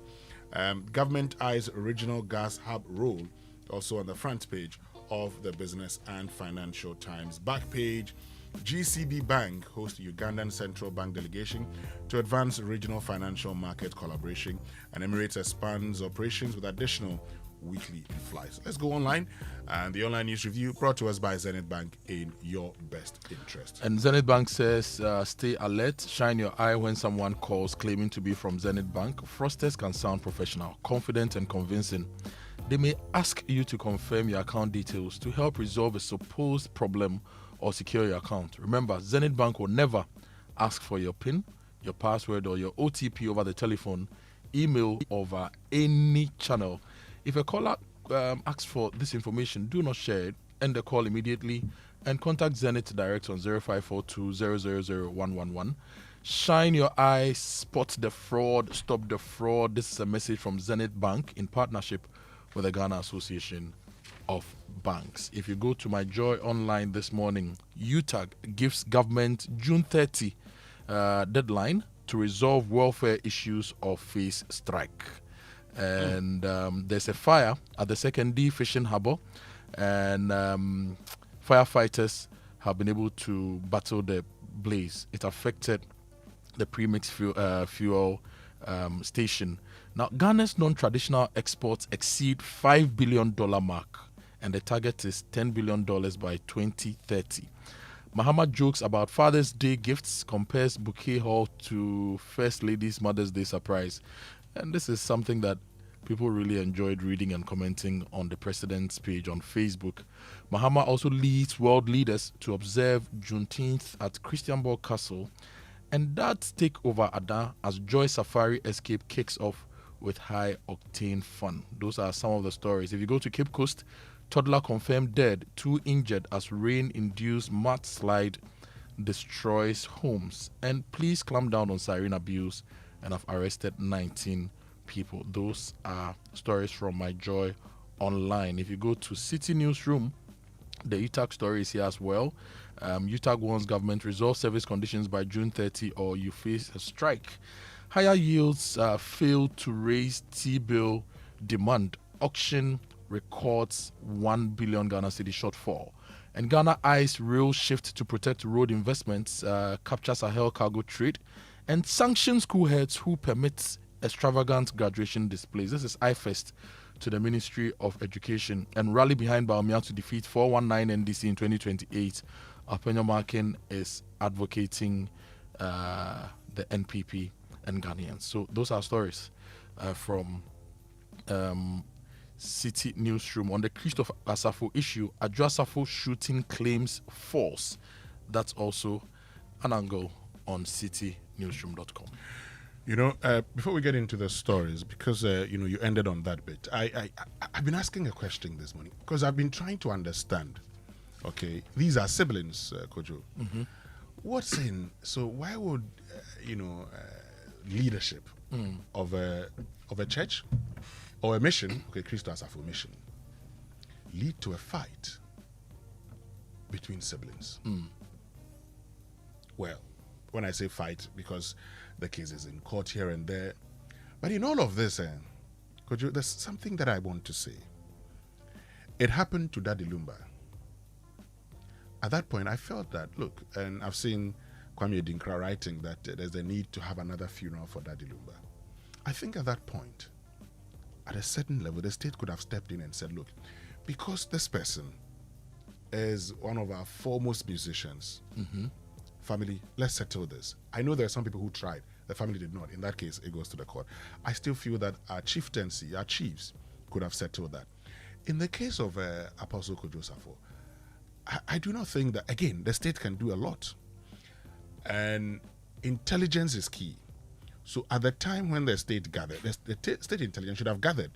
Government eyes regional gas hub role, also on the front page of the Business and Financial Times. Back page, GCB Bank hosts Ugandan Central Bank delegation to advance regional financial market collaboration, and Emirates expands operations with additional weekly flights. Let's go online, and the online news review brought to us by Zenith Bank, in your best interest. And Zenith Bank says, stay alert, shine your eye when someone calls claiming to be from Zenith Bank. Fraudsters can sound professional, confident and convincing. They may ask you to confirm your account details to help resolve a supposed problem or secure your account. Remember, Zenith Bank will never ask for your PIN, your password, or your OTP over the telephone, email, over any channel. If a caller asks for this information, do not share it. End the call immediately and contact Zenith Direct on 0542 000 111. Shine your eye, spot the fraud, stop the fraud. This is a message from Zenith Bank in partnership with the Ghana Association of Banks. If you go to My Joy online this morning, UTAG gives government June 30 deadline to resolve welfare issues of phase strike. And there's a fire at the 2nd D fishing harbour, and firefighters have been able to battle the blaze. It affected the premix fuel station. Now, Ghana's non-traditional exports exceed $5 billion mark, and the target is $10 billion by 2030. Mahama jokes about Father's Day gifts, compares bouquet haul to First Lady's Mother's Day surprise. And this is something that people really enjoyed reading and commenting on the president's page on Facebook. Mahama also leads world leaders to observe Juneteenth at Christianborg Castle, and that's take over Ada as Joy Safari Escape kicks off with high-octane fun. Those are some of the stories. If you go to Cape Coast, toddler confirmed dead, 2 injured as rain-induced mudslide destroys homes. And police clamp down on siren abuse and have arrested 19 people. Those are stories from My Joy online. If you go to City Newsroom, the UTAG story is here as well. UTAG warns government resolve service conditions by June 30 or you face a strike. Higher yields fail to raise T-bill demand. Auction records 1 billion Ghana cedi shortfall. And Ghana eyes real shift to protect road investments, captures Sahel cargo trade, and sanctions school heads who permit extravagant graduation displays. This is IFEST to the Ministry of Education, and rally behind Baumia to defeat 419 NDC in 2028. Apenya Markin is advocating the NPP and Ghanaians. So those are stories from City Newsroom. On the Christopher Safo issue, Adwoa Safo shooting claims false. That's also an angle on citynewsroom.com. You know, before we get into the stories, because you ended on that bit, I've been asking a question this morning because I've been trying to understand. Okay, these are siblings, Kojo. Mm-hmm. What's in? So why would leadership of a church or a mission, okay, Christo Asafo mission, lead to a fight between siblings? Well, when I say fight, because the case is in court here and there, but in all of this, Kojo, there's something that I want to say. It happened to Daddy Lumba. At that point, I felt that, look, and I've seen Kwame Dinkra writing that there's a need to have another funeral for Daddy Lumba. I think at that point, at a certain level, the state could have stepped in and said, look, because this person is one of our foremost musicians, family, let's settle this. I know there are some people who tried. The family did not. In that case, it goes to the court. I still feel that our chieftaincy, our chiefs, could have settled that. In the case of Apostle Kojo Safo, I do not think that, again, the state can do a lot. And intelligence is key. So at the time when the state gathered, the state intelligence should have gathered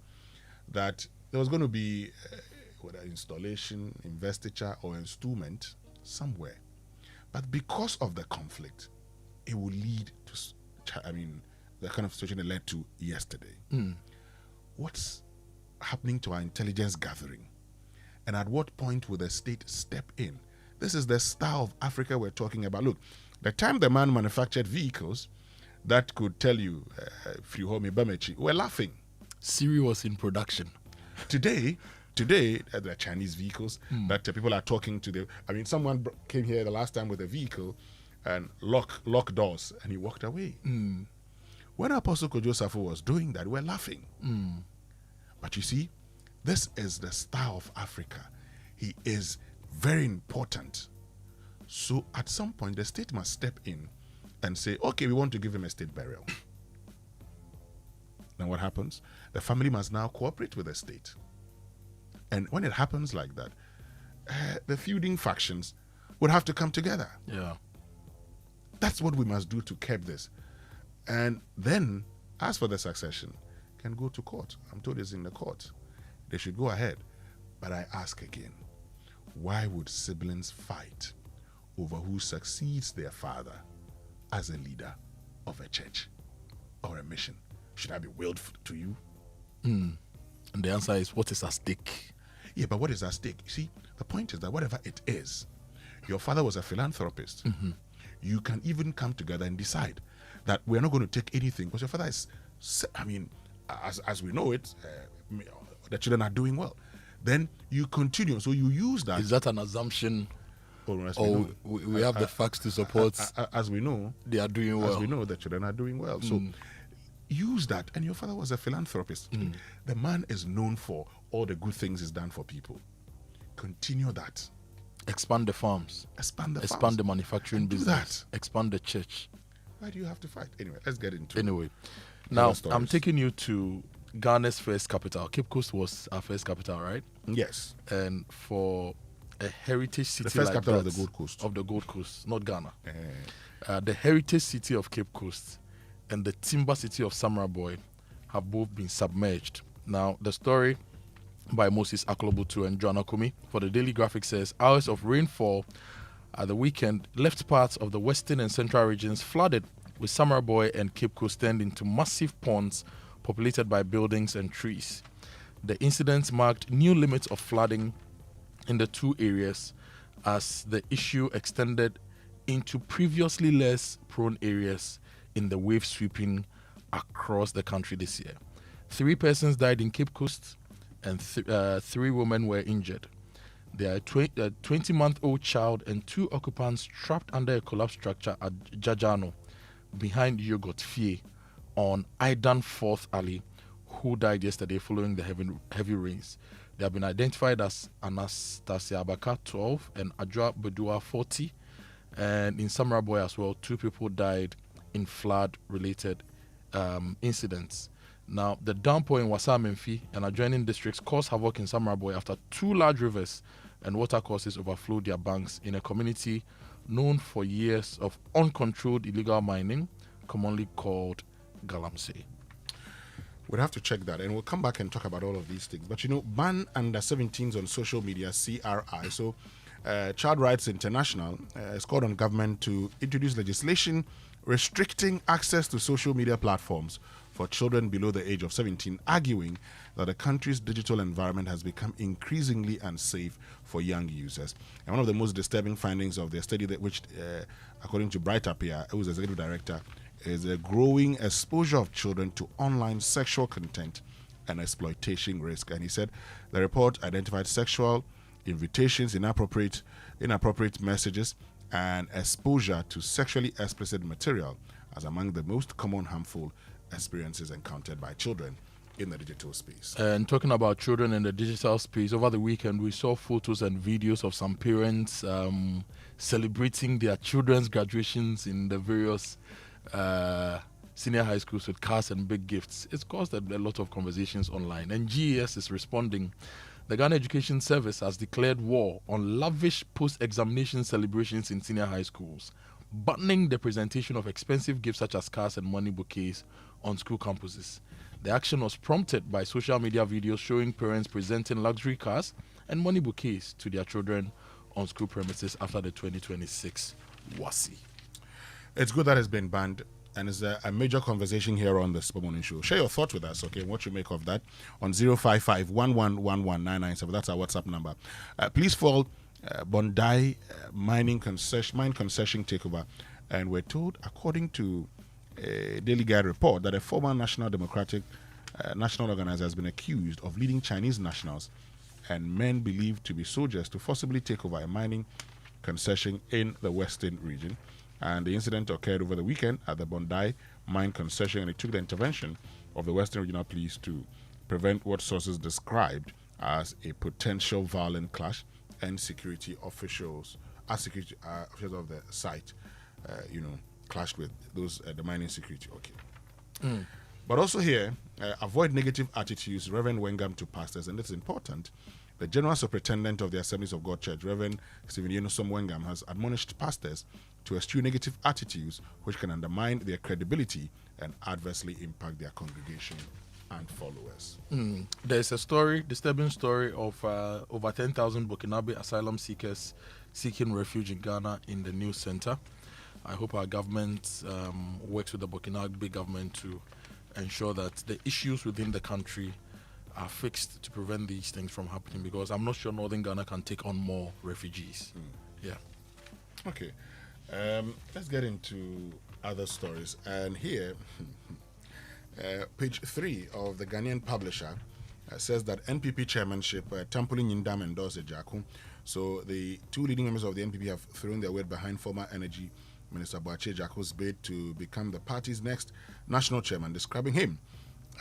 that there was going to be whether installation, investiture, or installment somewhere. But because of the conflict, it will lead to, the kind of situation it led to yesterday. What's happening to our intelligence gathering? And at what point will the state step in? This is the style of Africa we're talking about. Look, the time the man manufactured vehicles that could tell you, we're laughing. Siri was in production. Today, today, there are Chinese vehicles that people are talking to. Someone came here the last time with a vehicle and lock doors, and he walked away. When Apostle Kojo Safo was doing that, we were laughing. But you see, this is the star of Africa. He is very important. So at some point, the state must step in and say, okay, we want to give him a state burial. Then what happens? The family must now cooperate with the state. And when it happens like that, the feuding factions would have to come together. Yeah. That's what we must do to curb this. And then, as for the succession, can go to court. I'm told it's in the court. They should go ahead. But I ask again, why would siblings fight over who succeeds their father as a leader of a church or a mission? Should I be willed to you? And the answer is, what is at stake? Yeah, but what is at stake? You see, the point is that whatever it is, your father was a philanthropist. You can even come together and decide that we're not going to take anything because your father is, as we know it, the children are doing well. Then you continue. So you use that. Is that an assumption? We have the facts to support. As we know, they are doing well. As we know, the children are doing well. So use that. And your father was a philanthropist. The man is known for all the good things he's done for people. Continue that. Expand the farms. Expand the manufacturing business. Expand the church. Why do you have to fight? Anyway, let's get into it. Anyway, now I'm taking you to Ghana's first capital. Cape Coast was our first capital, right? Yes. And for a heritage city, the first like capital that, of the Gold Coast. Of the Gold Coast, not Ghana. The heritage city of Cape Coast and the timber city of Samaraboy have both been submerged. Now, the story by Moses Aklobutu and Joanna Kumi for the Daily Graphic says hours of rainfall at the weekend left parts of the western and central regions flooded, with Samaraboy and Cape Coast turned into massive ponds populated by buildings and trees. The incident marked new limits of flooding in the two areas as the issue extended into previously less prone areas in the wave sweeping across the country this year. 3 persons died in Cape Coast and 3 women were injured. There are a 20-month-old child and 2 occupants trapped under a collapsed structure at Jajano behind Yogurt Fie on Aidan 4th Alley, who died yesterday following the heavy rains. They have been identified as Anastasia Abaka 12 and Adwoa Safo 40. And in Samaraboy as well, 2 people died in flood-related incidents. Now, the downpour in Wasa Memfi and adjoining districts caused havoc in Samaraboy after 2 large rivers and watercourses overflowed their banks in a community known for years of uncontrolled illegal mining, commonly called Galamsey. We'll have to check that, and we'll come back and talk about all of these things. But ban under 17s on social media, CRI. So, Child Rights International has called on government to introduce legislation restricting access to social media platforms for children below the age of 17, arguing that the country's digital environment has become increasingly unsafe for young users. And one of the most disturbing findings of their study, which, according to Bright Apia, who is the executive director, is a growing exposure of children to online sexual content and exploitation risk. And he said the report identified sexual invitations, inappropriate messages, and exposure to sexually explicit material as among the most common harmful experiences encountered by children in the digital space. And talking about children in the digital space, over the weekend we saw photos and videos of some parents celebrating their children's graduations in the various senior high schools with cars and big gifts. It's caused a lot of conversations online, and GES is responding. The Ghana Education Service has declared war on lavish post-examination celebrations in senior high schools, banning the presentation of expensive gifts such as cars and money bouquets on school campuses. The action was prompted by social media videos showing parents presenting luxury cars and money bouquets to their children on school premises after the 2026 WASSCE. It's good that it's been banned, and it's a major conversation here on the Super Morning Show. Share your thoughts with us, okay, what you make of that on 055-1111-997. That's our WhatsApp number. Please follow Bondi mine concession takeover, and we're told, according to a Daily Guide report, that a former National Democratic national organizer has been accused of leading Chinese nationals and men believed to be soldiers to forcibly take over a mining concession in the Western region. And the incident occurred over the weekend at the Bondi mine concession, and it took the intervention of the Western Regional Police to prevent what sources described as a potential violent clash, and security officials of the site, clashed with those the mining security. Okay. But also here, avoid negative attitudes, Reverend Wengam, to pastors, and this is important. The General Superintendent of the Assemblies of God Church, Reverend Stephen Yenosom Wengam, has admonished pastors to eschew negative attitudes which can undermine their credibility and adversely impact their congregation and followers. There's a disturbing story of over 10,000 Burkinabe asylum seekers seeking refuge in Ghana in the news center. I hope our government works with the Burkinabe government to ensure that the issues within the country are fixed to prevent these things from happening, because I'm not sure Northern Ghana can take on more refugees. Yeah. Okay. Let's get into other stories. And here, page 3 of the Ghanaian Publisher says that NPP chairmanship, Tampoli Nyindam endorsed Jaku. So the two leading members of the NPP have thrown their weight behind former Energy Minister Boateng Jaku's bid to become the party's next national chairman, describing him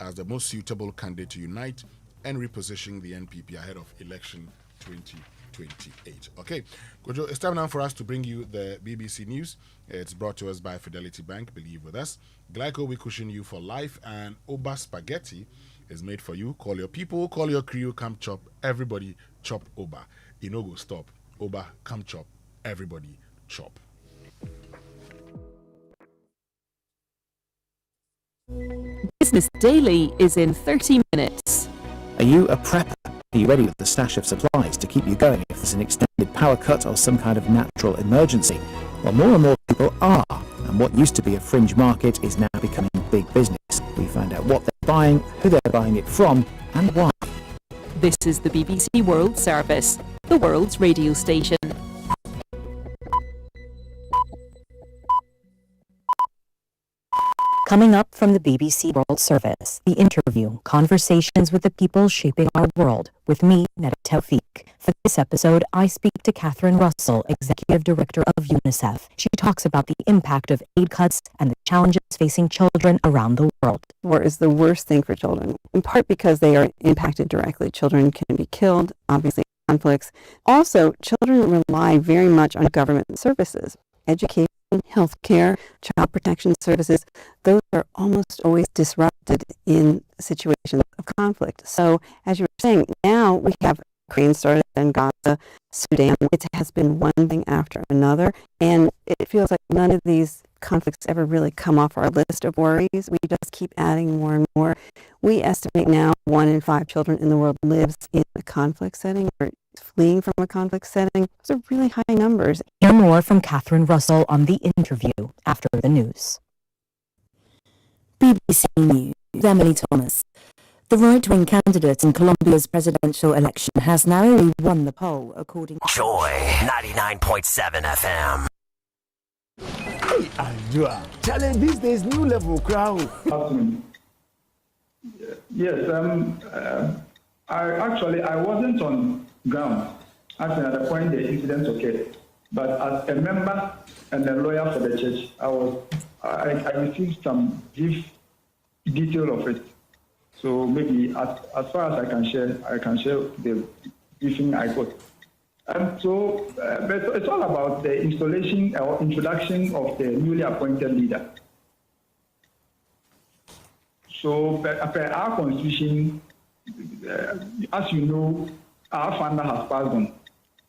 as the most suitable candidate to unite and reposition the NPP ahead of election 2028. Okay, Kojo, it's time now for us to bring you the BBC News. It's brought to us by Fidelity Bank. Believe with us. Glyco, we cushion you for life, and Oba Spaghetti is made for you. Call your people, call your crew, come chop. Everybody chop Oba. Inogo stop. Oba, come chop. Everybody chop. Business Daily is in 30 minutes. Are you a prepper? Are you ready with the stash of supplies to keep you going if there's an extended power cut or some kind of natural emergency? Well, more and more people are, and what used to be a fringe market is now becoming big business. We find out what they're buying, who they're buying it from, and why. This is the BBC World Service, the world's radio station. Coming up from the BBC World Service, the interview, Conversations with the People Shaping Our World, with me, Neda Tawfiq. For this episode, I speak to Catherine Russell, Executive Director of UNICEF. She talks about the impact of aid cuts and the challenges facing children around the world. War is the worst thing for children, in part because they are impacted directly. Children can be killed, obviously, conflicts. Also, children rely very much on government services, education, healthcare, child protection services. Those are almost always disrupted in situations of conflict. So, as you were saying, now we have Ukraine started, and Gaza, Sudan. It has been one thing after another, and it feels like none of these conflicts ever really come off our list of worries. We just keep adding more and more. We estimate now 1 in 5 children in the world lives in a conflict setting or fleeing from a conflict setting. Those are really high numbers. Hear more from Catherine Russell on the interview after the news. BBC News, Emily Thomas. The right-wing candidate in Colombia's presidential election has narrowly won the poll, according to Joy 99.7 FM. Hey, Adwoa, challenge these days, new level crowd. Yes, I wasn't on ground actually at the point the incident occurred, but as a member and a lawyer for the church, I received some brief detail of it. So maybe as far as I can share the briefing I got. But it's all about the installation or introduction of the newly appointed leader. So, per our constitution, as you know, our founder has passed on,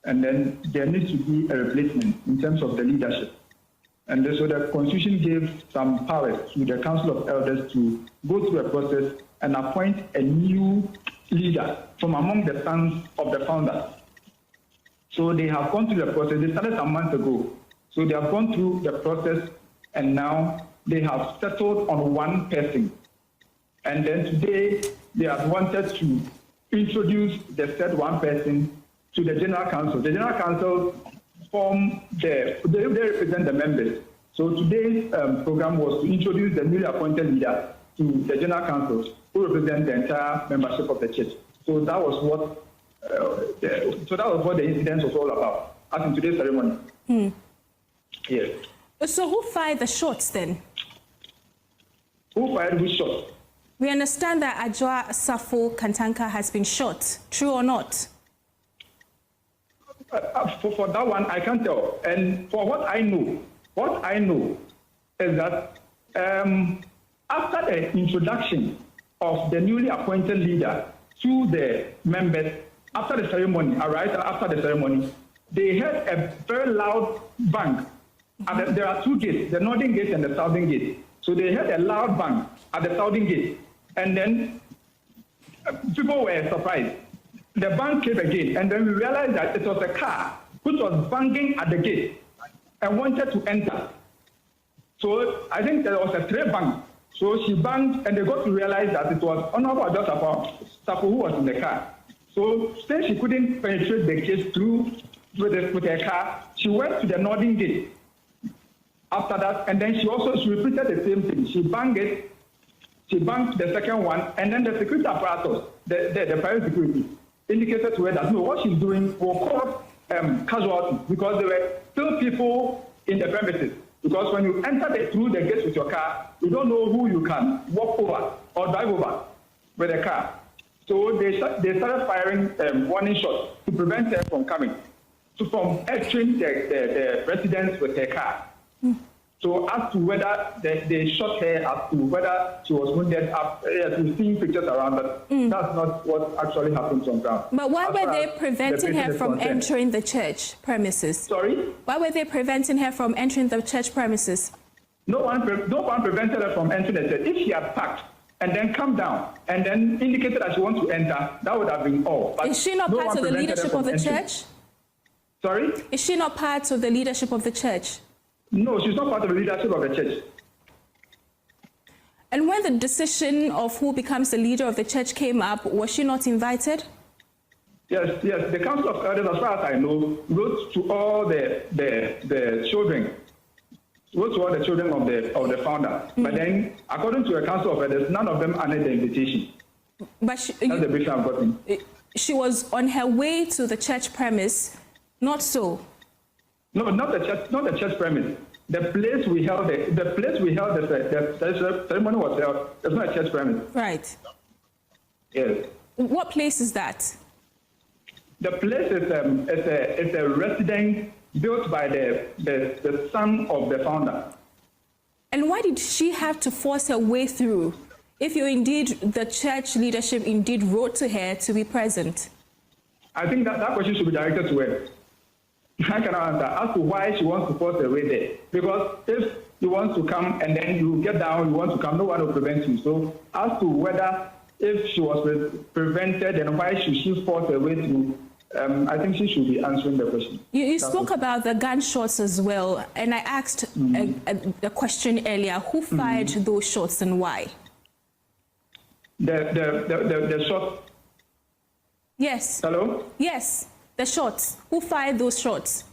and then there needs to be a replacement in terms of the leadership. And so the constitution gave some powers to the Council of Elders to go through a process and appoint a new leader from among the sons of the founder. So they have gone through the process. They started a month ago. So they have gone through the process, and now they have settled on one person. And then today, they have wanted to introduce the said one person to the General Council. The General Council they represent the members. So today's program was to introduce the newly appointed leader to the General Council, who represent the entire membership of the church. So that was what So that was what the incident was all about, as in today's ceremony. Yes. So who fired the shots then? Who fired which shot? We understand that Adwoa Safo Kantanka has been shot. True or not? For that one, I can't tell. And for what I know is that after the introduction of the newly appointed leader to the members, after the ceremony, after the ceremony, they heard a very loud bang. And there are two gates, the northern gate and the southern gate. So they heard a loud bang at the southern gate. And then people were surprised. The bang came again, and then we realized that it was a car which was banging at the gate and wanted to enter. So I think there was a stray bang. So she banged, and they got to realize that it was Honorable Adwoa Safo who was in the car. So since she couldn't penetrate the gate through with her car, she went to the northern gate. After that, and then she repeated the same thing. She banged it. She banged the second one, and then the security apparatus, the private security, indicated to her that no, what she's doing will cause casualties because there were still people in the premises. Because when you enter through the gates with your car, you don't know who you can walk over or drive over with a car. So they started firing warning shots to prevent her from coming, from entering the residence with her car. So as to whether they shot her, as to whether she was wounded, we've seen pictures around that. That's not what actually happened on ground. But why were they preventing her from entering the church premises? Sorry? Why were they preventing her from entering the church premises? No one prevented her from entering the church. If she had parked and then come down and then indicated that she wants to enter, that would have been all. But is she not part of the leadership of the church? Sorry? Is she not part of the leadership of the church? No, she's not part of the leadership of the church. And when the decision of who becomes the leader of the church came up, was she not invited? Yes. The Council of Elders, as far as I know, wrote to all the children, of the founder. But then, according to the Council of Elders, none of them honored the invitation. But that's the brief I've gotten. She was on her way to the church premise, not so. No, not the church premise. The place we held the ceremony was held. It's not a church premise. Right. Yes. What place is that? The place is a residence built by the son of the founder. And why did she have to force her way through? If the church leadership indeed wrote to her to be present. I think that question should be directed to her. I cannot answer as to why she wants to force her way there. Because if you want to come and then you get down, you want to come, no one will prevent you. So as to whether if she was prevented and why should she force her way through, I think she should be answering the question. You spoke about the gunshots as well, and I asked a question earlier. Who fired those shots and why? The shot. Yes. Hello? Yes. The shots. Who fired those shots?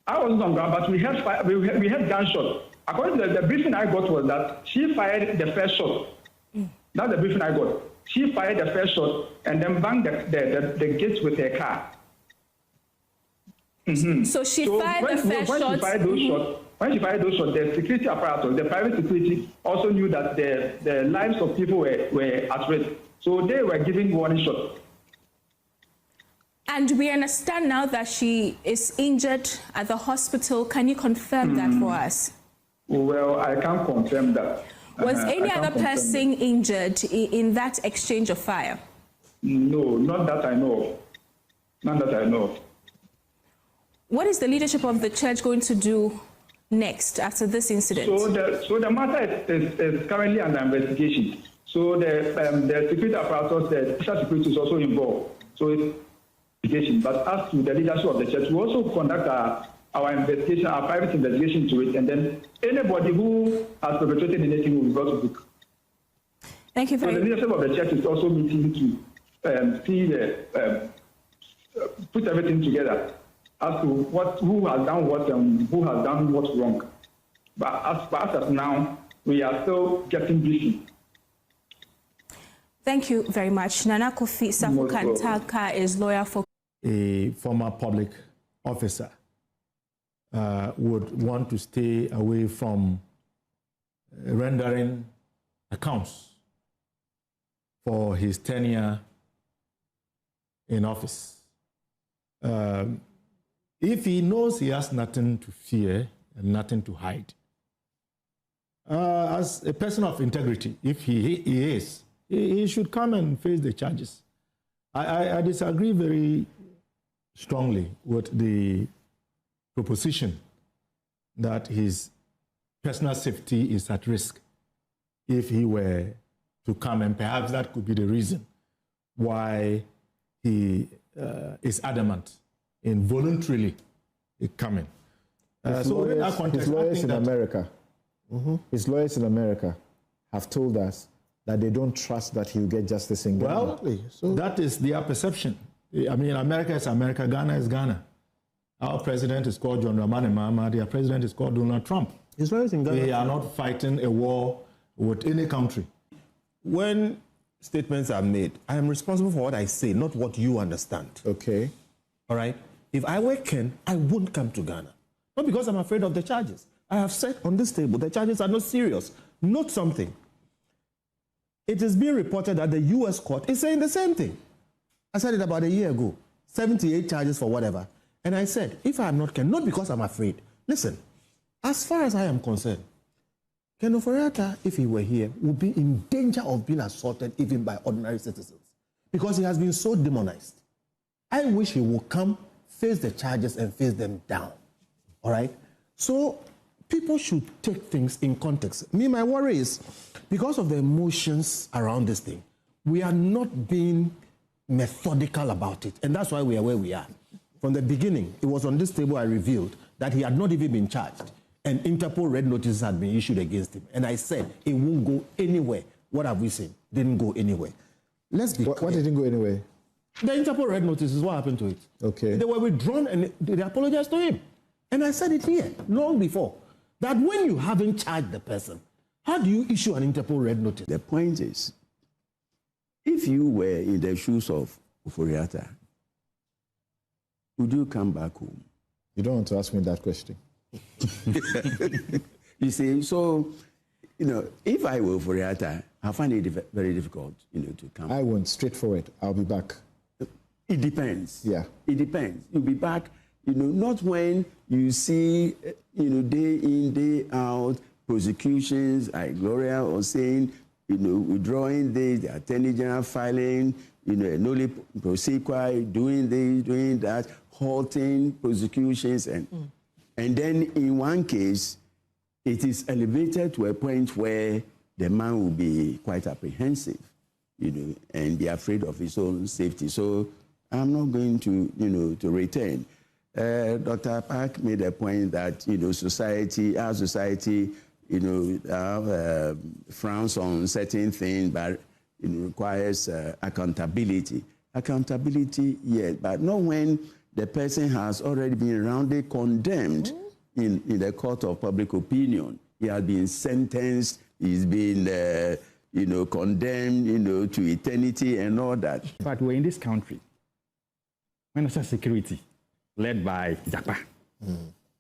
I wasn't on ground, but we had gunshots. According to the briefing I got was that she fired the first shot. That's the briefing I got. She fired the first shot and then banged the gates with her car. So she fired the first shot. When she fired those shots, the security apparatus, the private security, also knew that the lives of people were at risk. So they were giving warning shots. And we understand now that she is injured at the hospital. Can you confirm that for us? Well, I can't confirm that. Was any other person injured in that exchange of fire? No, not that I know of. Not that I know of. What is the leadership of the church going to do next after this incident? So the matter is currently under investigation. So the security apparatus, the social security is also involved. So it's investigation. But as to the leadership of the church, we also conduct our investigation, our private investigation to it, and then anybody who has perpetrated anything will be brought to book. Thank you very much. So the leadership of the church is also meeting to put everything together as to who has done what and who has done what's wrong. But as far as now, we are still getting busy. Thank you very much. Nana Kofi Safo Kantaka is lawyer for... A former public officer would want to stay away from rendering accounts for his tenure in office. If he knows he has nothing to fear and nothing to hide, as a person of integrity, if he is, he should come and face the charges. I disagree very strongly with the proposition that his personal safety is at risk if he were to come, and perhaps that could be the reason why he is adamant in voluntarily coming. So in that context, his lawyers in America, his lawyers in America have told us that they don't trust that he'll get justice in Ghana. Well, that is their perception. I mean, America is America, Ghana is Ghana. Our president is called John Dramani Mahama, their president is called Donald Trump. His lawyers in Ghana. They are not fighting a war with any country. When statements are made, I am responsible for what I say, not what you understand. Okay. All right? If I were Ken, I wouldn't come to Ghana. Not because I'm afraid of the charges. I have said on this table, the charges are not serious. Note something. It is being reported that the U.S. court is saying the same thing. I said it about a year ago. 78 charges for whatever. And I said, if I am not Ken, not because I'm afraid. Listen, as far as I am concerned, Ken Ofori-Atta, if he were here, would be in danger of being assaulted even by ordinary citizens because he has been so demonized. I wish he would come, face the charges, and face them down. All right? So people should take things in context. Me, my worry is because of the emotions around this thing, we are not being methodical about it. And that's why we are where we are. From the beginning, it was on this table I revealed that he had not even been charged. And Interpol red notices had been issued against him. And I said, it won't go anywhere. What have we seen? Didn't go anywhere. Let's be clear. What didn't go anywhere? The Interpol red notices, what happened to it? Okay. They were withdrawn and they apologized to him. And I said it here long before, that when you haven't charged the person, how do you issue an Interpol red notice? The point is, if you were in the shoes of Ofori-Atta, would you come back home? You don't want to ask me that question. You see, so, if I were Ofori-Atta, I find it very difficult, to come. I won't. Straightforward. I'll be back. It depends. Yeah. It depends. You'll be back, not when you see, day in, day out, prosecutions like Gloria was saying, withdrawing this, the Attorney General filing, nolli prosequi, doing this, doing that, halting prosecutions. And then in one case, it is elevated to a point where the man will be quite apprehensive, and be afraid of his own safety. So I'm not going to, to return. Dr. Park made a point that, our society, frowns on certain things, but it requires accountability. Accountability, yes, but not when the person has already been roundly condemned in the court of public opinion. He has been sentenced, he's been, condemned, to eternity and all that. But we're in this country, Minister Security, led by Japa,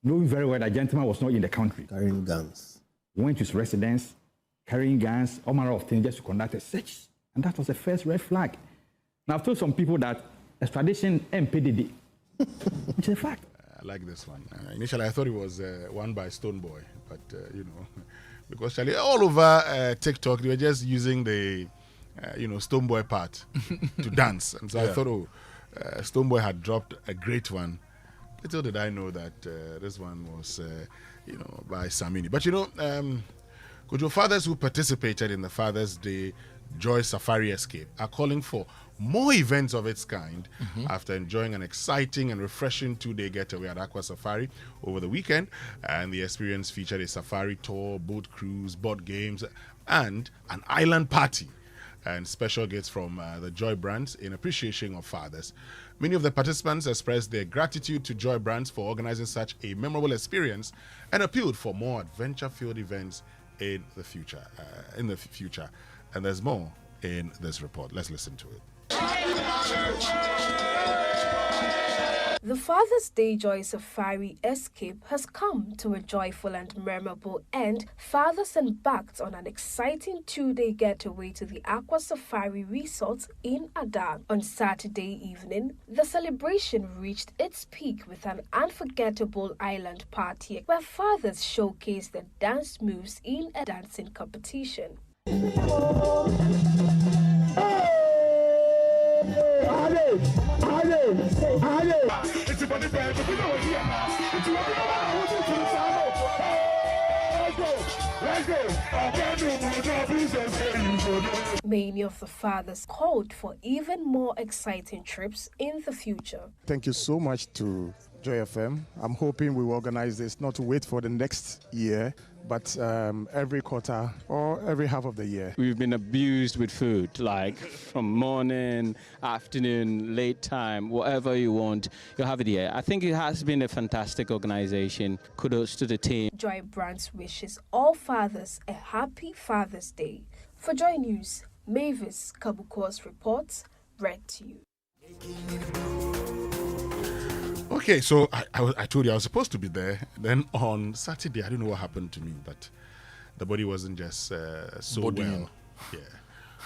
knowing very well that gentleman was not in the country. Carrying guns. He went to his residence, carrying guns, all manner of things, just to conduct a search. And that was the first red flag. Now, I've told some people that extradition MPDD, which is a fact. I like this one. Initially, I thought it was one by Stoneboy, but, because Charlie, all over TikTok, they were just using the, Stoneboy part to dance. And so I thought, Stoneboy had dropped a great one. Little did I know that this one was, by Samini. But, Kojo, fathers who participated in the Father's Day Joy Safari Escape are calling for more events of its kind after enjoying an exciting and refreshing 2-day getaway at Aqua Safari over the weekend. And the experience featured a safari tour, boat cruise, board games, and an island party, and special gifts from the Joy Brands in appreciation of fathers. Many of the participants expressed their gratitude to Joy Brands for organizing such a memorable experience and appealed for more adventure-filled events in the future. And there's more in this report. Let's listen to it. The Father's Day Joy Safari Escape has come to a joyful and memorable end. Fathers embarked on an exciting 2-day getaway to the Adwoa Safari Resort in Ada. On Saturday evening, the celebration reached its peak with an unforgettable island party where fathers showcased their dance moves in a dancing competition. Many of the fathers called for even more exciting trips in the future. Thank you so much to Joy FM. I'm hoping we will organize this not to wait for the next year, but every quarter or every half of the year. We've been abused with food, like from morning, afternoon, late time, whatever you want, you'll have it here. I think it has been a fantastic organization. Kudos to the team. Joy Brands wishes all fathers a happy Father's Day. For Joy News, Mavis Kabukos reports, read to you. Okay, so I told you I was supposed to be there. Then on Saturday, I don't know what happened to me, but the body wasn't just so well. Yeah,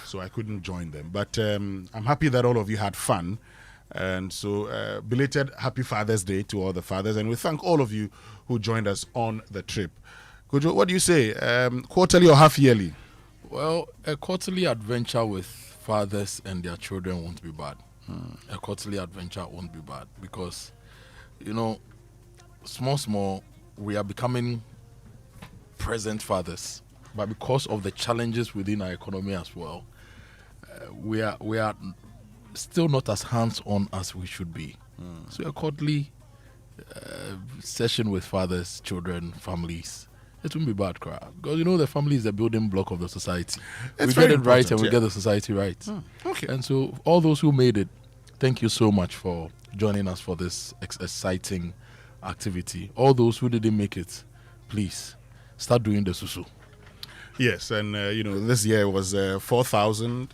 so I couldn't join them. But I'm happy that all of you had fun. And so belated Happy Father's Day to all the fathers. And we thank all of you who joined us on the trip. Kojo, what do you say? Quarterly or half yearly? Well, a quarterly adventure with fathers and their children won't be bad. A quarterly adventure won't be bad because, you know, small, we are becoming present fathers. But because of the challenges within our economy as well, we are still not as hands-on as we should be. So a quarterly session with fathers, children, families, it won't be bad, crap. Because, you know, the family is the building block of the society. We get it right and we get the society right. Okay. And so all those who made it, thank you so much for joining us for this exciting activity. All those who didn't make it, please start doing the susu. Yes, and you know, this year was 4,000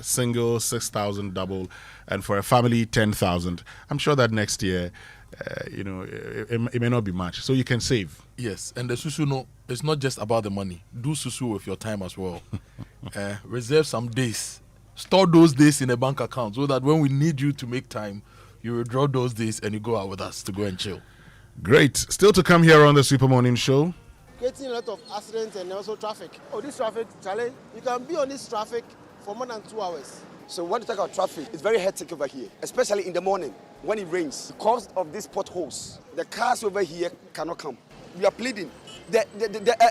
single, 6,000 double, and for a family 10,000. I'm sure that next year, you know, it may not be much, so you can save. Yes, and the susu, no, it's not just about the money. Do susu with your time as well. Reserve some days. Store those days in a bank account so that when we need you to make time, you withdraw those days and you go out with us to go and chill. Great. Still to come here on the Super Morning Show. Getting a lot of accidents and also traffic. Oh, this traffic, Charlie, you can be on this traffic for more than 2 hours. So when you talk about traffic, it's very hectic over here, especially in the morning when it rains. Because of these potholes, the cars over here cannot come. We are pleading. The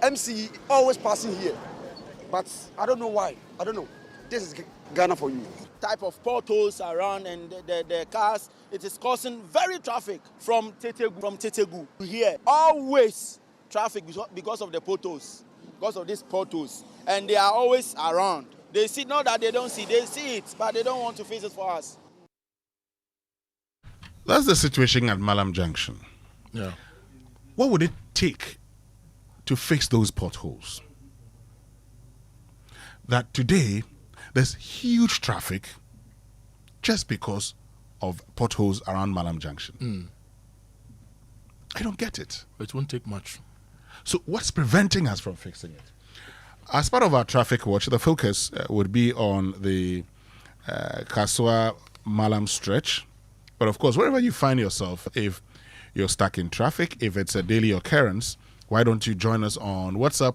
MC always passing here, but I don't know why. I don't know. This is Ghana for you. Type of potholes around and the cars, it is causing very traffic from Tetegu here. Always traffic because of the potholes, because of these potholes. And they are always around. They see, not that they don't see, they see it, but they don't want to face it for us. That's the situation at Malam Junction. Yeah. What would it take to fix those potholes? That today, there's huge traffic just because of potholes around Malam Junction. I don't get it. It won't take much. So what's preventing us from fixing it? As part of our traffic watch, the focus would be on the Kaswa Malam stretch. But of course, wherever you find yourself, if you're stuck in traffic, if it's a daily occurrence, why don't you join us on WhatsApp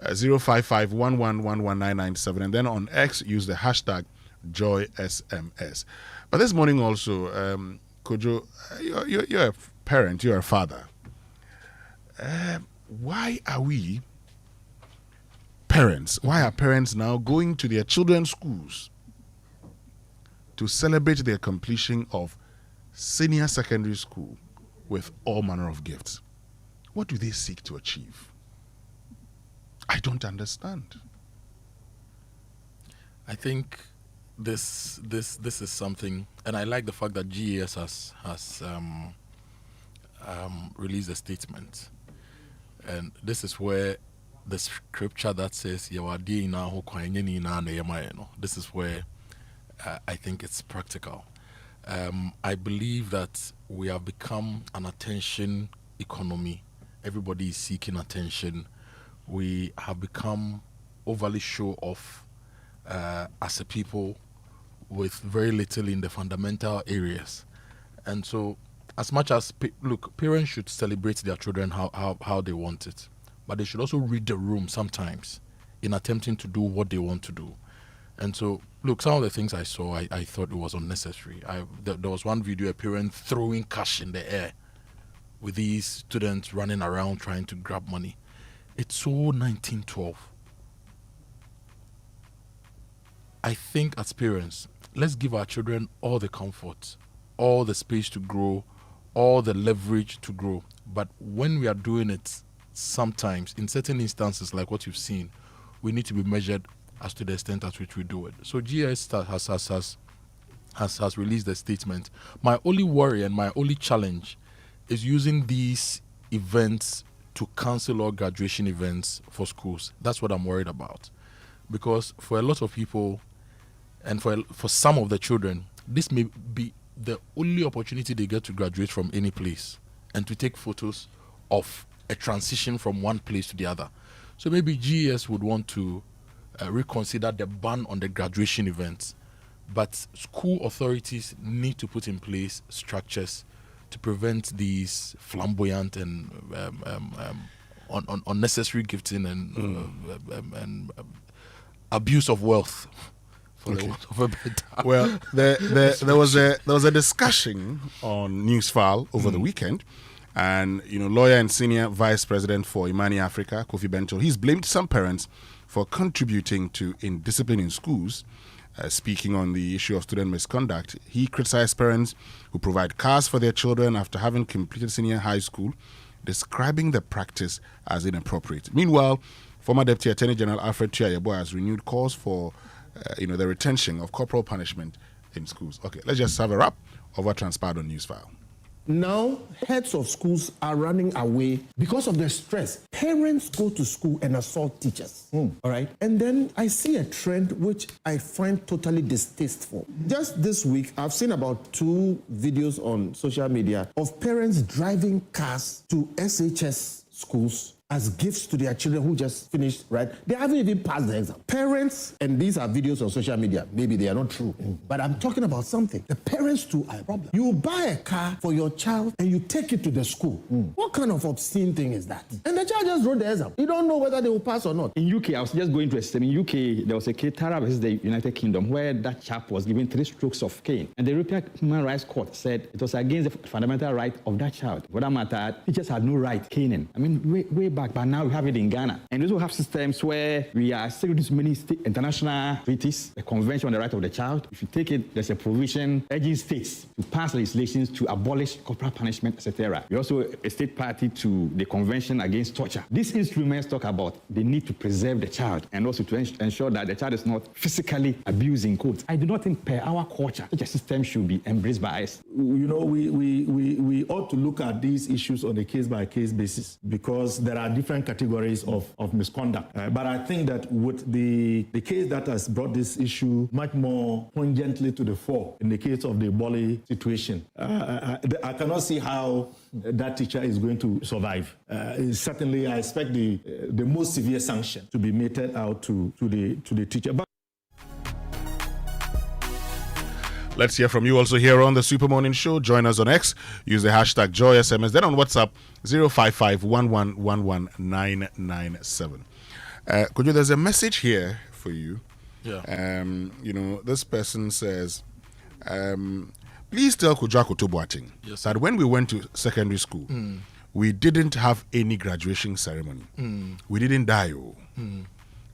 055-1111-997, and then on X use the hashtag JoySMS. But this morning also, Kojo, you're a parent, you're a father. Why are we parents? Why are parents now going to their children's schools to celebrate their completion of senior secondary school with all manner of gifts? What do they seek to achieve? I don't understand. I think this is something, and I like the fact that GES has released a statement, and this is where the scripture that says, this is where I think it's practical. I believe that we have become an attention economy. Everybody is seeking attention. We have become overly show off as a people with very little in the fundamental areas. And so, as much as, parents should celebrate their children how they want it, but they should also read the room sometimes in attempting to do what they want to do. And so, some of the things I saw, I thought it was unnecessary. There was one video, a parent throwing cash in the air with these students running around trying to grab money. It's so 1912. I think as parents, let's give our children all the comfort, all the space to grow, all the leverage to grow. But when we are doing it, sometimes, in certain instances like what you've seen, we need to be measured as to the extent at which we do it. So GS has released a statement. My only worry and my only challenge is using these events to cancel all graduation events for schools. That's what I'm worried about. Because for a lot of people, and for some of the children, this may be the only opportunity they get to graduate from any place and to take photos of a transition from one place to the other. So maybe GES would want to reconsider the ban on the graduation events, but school authorities need to put in place structures to prevent these flamboyant and unnecessary gifting and abuse of wealth. For the want of a better. Well, there was a discussion on Newsfile over the weekend. And, lawyer and senior vice president for Imani Africa, Kofi Bento, he's blamed some parents for contributing to indiscipline in schools. Speaking on the issue of student misconduct, he criticized parents who provide cars for their children after having completed senior high school, describing the practice as inappropriate. Meanwhile, former Deputy Attorney General Alfred Adwoa has renewed calls for the retention of corporal punishment in schools. Okay, let's just have a wrap of what transpired on Newsfile. Now, heads of schools are running away because of the stress. Parents go to school and assault teachers. All right? And then I see a trend which I find totally distasteful. Just this week, I've seen about 2 videos on social media of parents driving cars to SHS schools as gifts to their children who just finished, right? They haven't even passed the exam. Parents, and these are videos on social media, maybe they are not true, but I'm talking about something. The parents too are a problem. You buy a car for your child and you take it to the school. What kind of obscene thing is that? And the child just wrote the exam. You don't know whether they will pass or not. In UK, I was just going to a system. In UK, there was a case, Tara versus the United Kingdom, where that chap was given 3 strokes of cane. And the European Human Rights Court said it was against the fundamental right of that child. For that matter, teachers had no right caning. I mean, way back, but now we have it in Ghana. And we also have systems where we are segregating so many international treaties, the Convention on the Right of the Child. If you take it, there's a provision urging states to pass legislations to abolish corporal punishment, etc. We're also a state party to the Convention Against Torture. These instruments talk about the need to preserve the child and also to ensure that the child is not physically abusing quotes. I do not think per our culture, such a system should be embraced by us. We ought to look at these issues on a case-by-case basis because there are different categories of misconduct. But I think that with the case that has brought this issue much more poignantly to the fore in the case of the Boli situation, I cannot see how that teacher is going to survive. Certainly, I expect the most severe sanction to be meted out to the teacher. But let's hear from you also here on the Super Morning Show. Join us on X. Use the hashtag JoySMS. Then on WhatsApp, 055-1111-997. Kojo, there's a message here for you. Yeah. This person says, please tell Kojo Akoto Boateng that when we went to secondary school, we didn't have any graduation ceremony. We didn't die.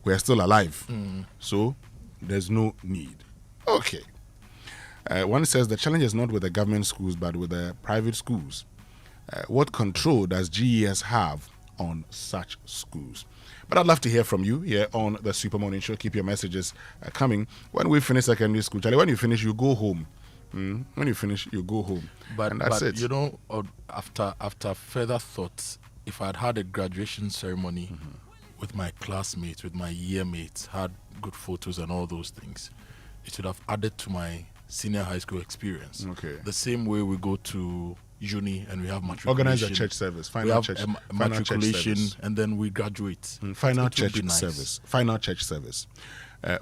We're still alive. So there's no need. Okay. One says the challenge is not with the government schools, but with the private schools. What control does GES have on such schools? But I'd love to hear from you here on the Super Morning Show. Keep your messages coming. When we finish secondary school, Charlie, when you finish, you go home. When you finish, you go home. And that's it. After further thoughts, if I had a graduation ceremony with my classmates, with my year mates, had good photos and all those things. It should have added to my senior high school experience. Okay. The same way we go to uni and we have matriculation. Organize a church service. Final church, matriculation, church and then we graduate. Final church service. Final church service.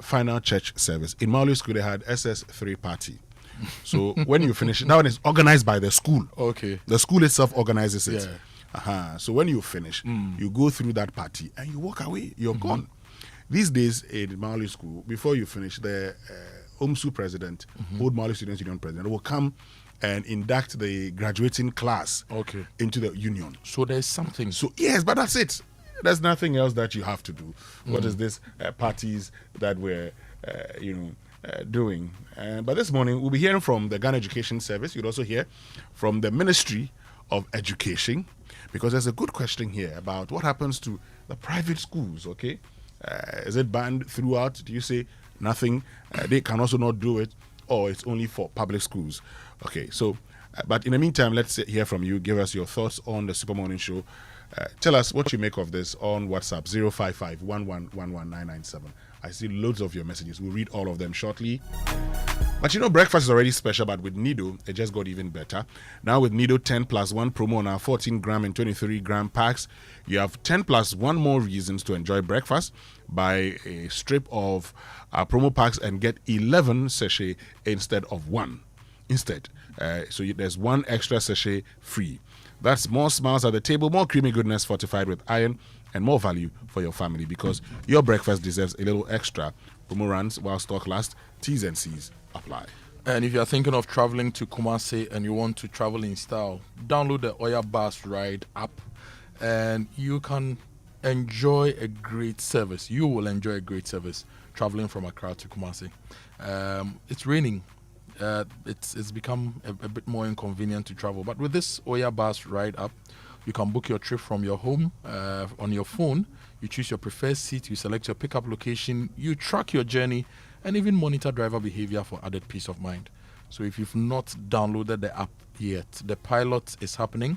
Final church service. In Mauli School, they had SS3 party. So when you finish, now it's organized by the school. Okay. The school itself organizes it. Yeah. So when you finish, you go through that party and you walk away. You're gone. These days in Mauli School, before you finish, the OMSU president, Old Mauli Students Union president, will come and induct the graduating class into the union. So there's something. So yes, but that's it. There's nothing else that you have to do. What is this parties that we're, doing? But this morning, we'll be hearing from the Ghana Education Service. You'll also hear from the Ministry of Education, because there's a good question here about what happens to the private schools, okay? Is it banned throughout? Do you say nothing? They can also not do it, or it's only for public schools? Okay, so, but in the meantime, let's hear from you. Give us your thoughts on the Super Morning Show. Tell us what you make of this on WhatsApp, 055-1111-997. I see loads of your messages. We'll read all of them shortly. But breakfast is already special, but with Nido, it just got even better. Now with Nido 10 plus 1 promo on our 14 gram and 23 gram packs, you have 10 plus 1 more reasons to enjoy breakfast. Buy a strip of our promo packs and get 11 sachet instead of 1. So there's 1 extra sachet free. That's more smiles at the table, more creamy goodness fortified with iron, and more value for your family, because your breakfast deserves a little extra. Promo runs while stock lasts. T's and C's apply. And if you're thinking of traveling to Kumasi and you want to travel in style, download the Oya Bus Ride app and you can enjoy a great service. You will enjoy a great service traveling from Accra to Kumasi. It's raining. It's become a bit more inconvenient to travel. But with this Oya Bus Ride app, you can book your trip from your home on your phone. You choose your preferred seat, you select your pickup location, you track your journey, and even monitor driver behavior for added peace of mind. So if you've not downloaded the app yet, the pilot is happening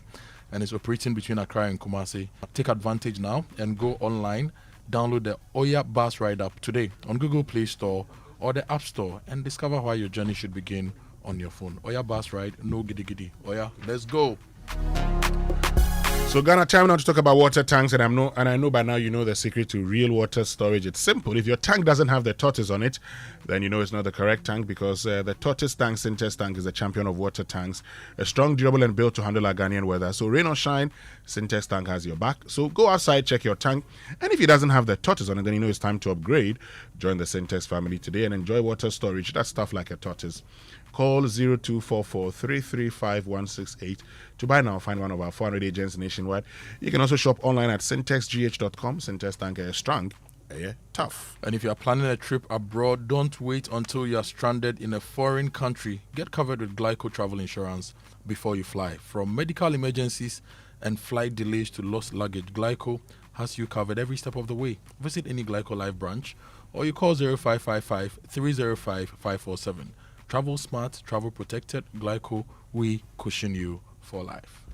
and it's operating between Accra and Kumasi. Take advantage now and go online, download the Oya Bus Ride app today on Google Play Store or the App Store and discover why your journey should begin on your phone. Oya Bus Ride, no giddy giddy. Oya, let's go. So Ghana, time now to talk about water tanks, and I know by now you know the secret to real water storage. It's simple. If your tank doesn't have the tortoise on it, then you know it's not the correct tank, because the tortoise tank, Syntex tank, is the champion of water tanks. A strong, durable, and built to handle our Ghanaian weather. So rain or shine, Syntex tank has your back. So go outside, check your tank, and if it doesn't have the tortoise on it, then you know it's time to upgrade. Join the Syntex family today and enjoy water storage. That's stuff like a tortoise. Call 0244-335-168 to buy now. Find one of our 400 agents nationwide. You can also shop online at syntexgh.com. Syntex tank is strong, tough. And if you are planning a trip abroad, don't wait until you are stranded in a foreign country. Get covered with Glyco travel insurance before you fly. From medical emergencies and flight delays to lost luggage, Glyco has you covered every step of the way. Visit any Glyco Live branch or you call 0555-305-547. Travel smart, travel protected. Glyco, we cushion you for life.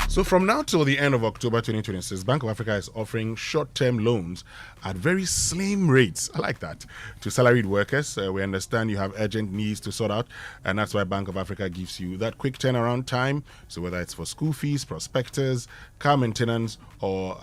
So from now till the end of October 2026, Bank of Africa is offering short-term loans at very slim rates. I like that. To salaried workers, we understand you have urgent needs to sort out, and that's why Bank of Africa gives you that quick turnaround time. So whether it's for school fees, prospectors, car maintenance, or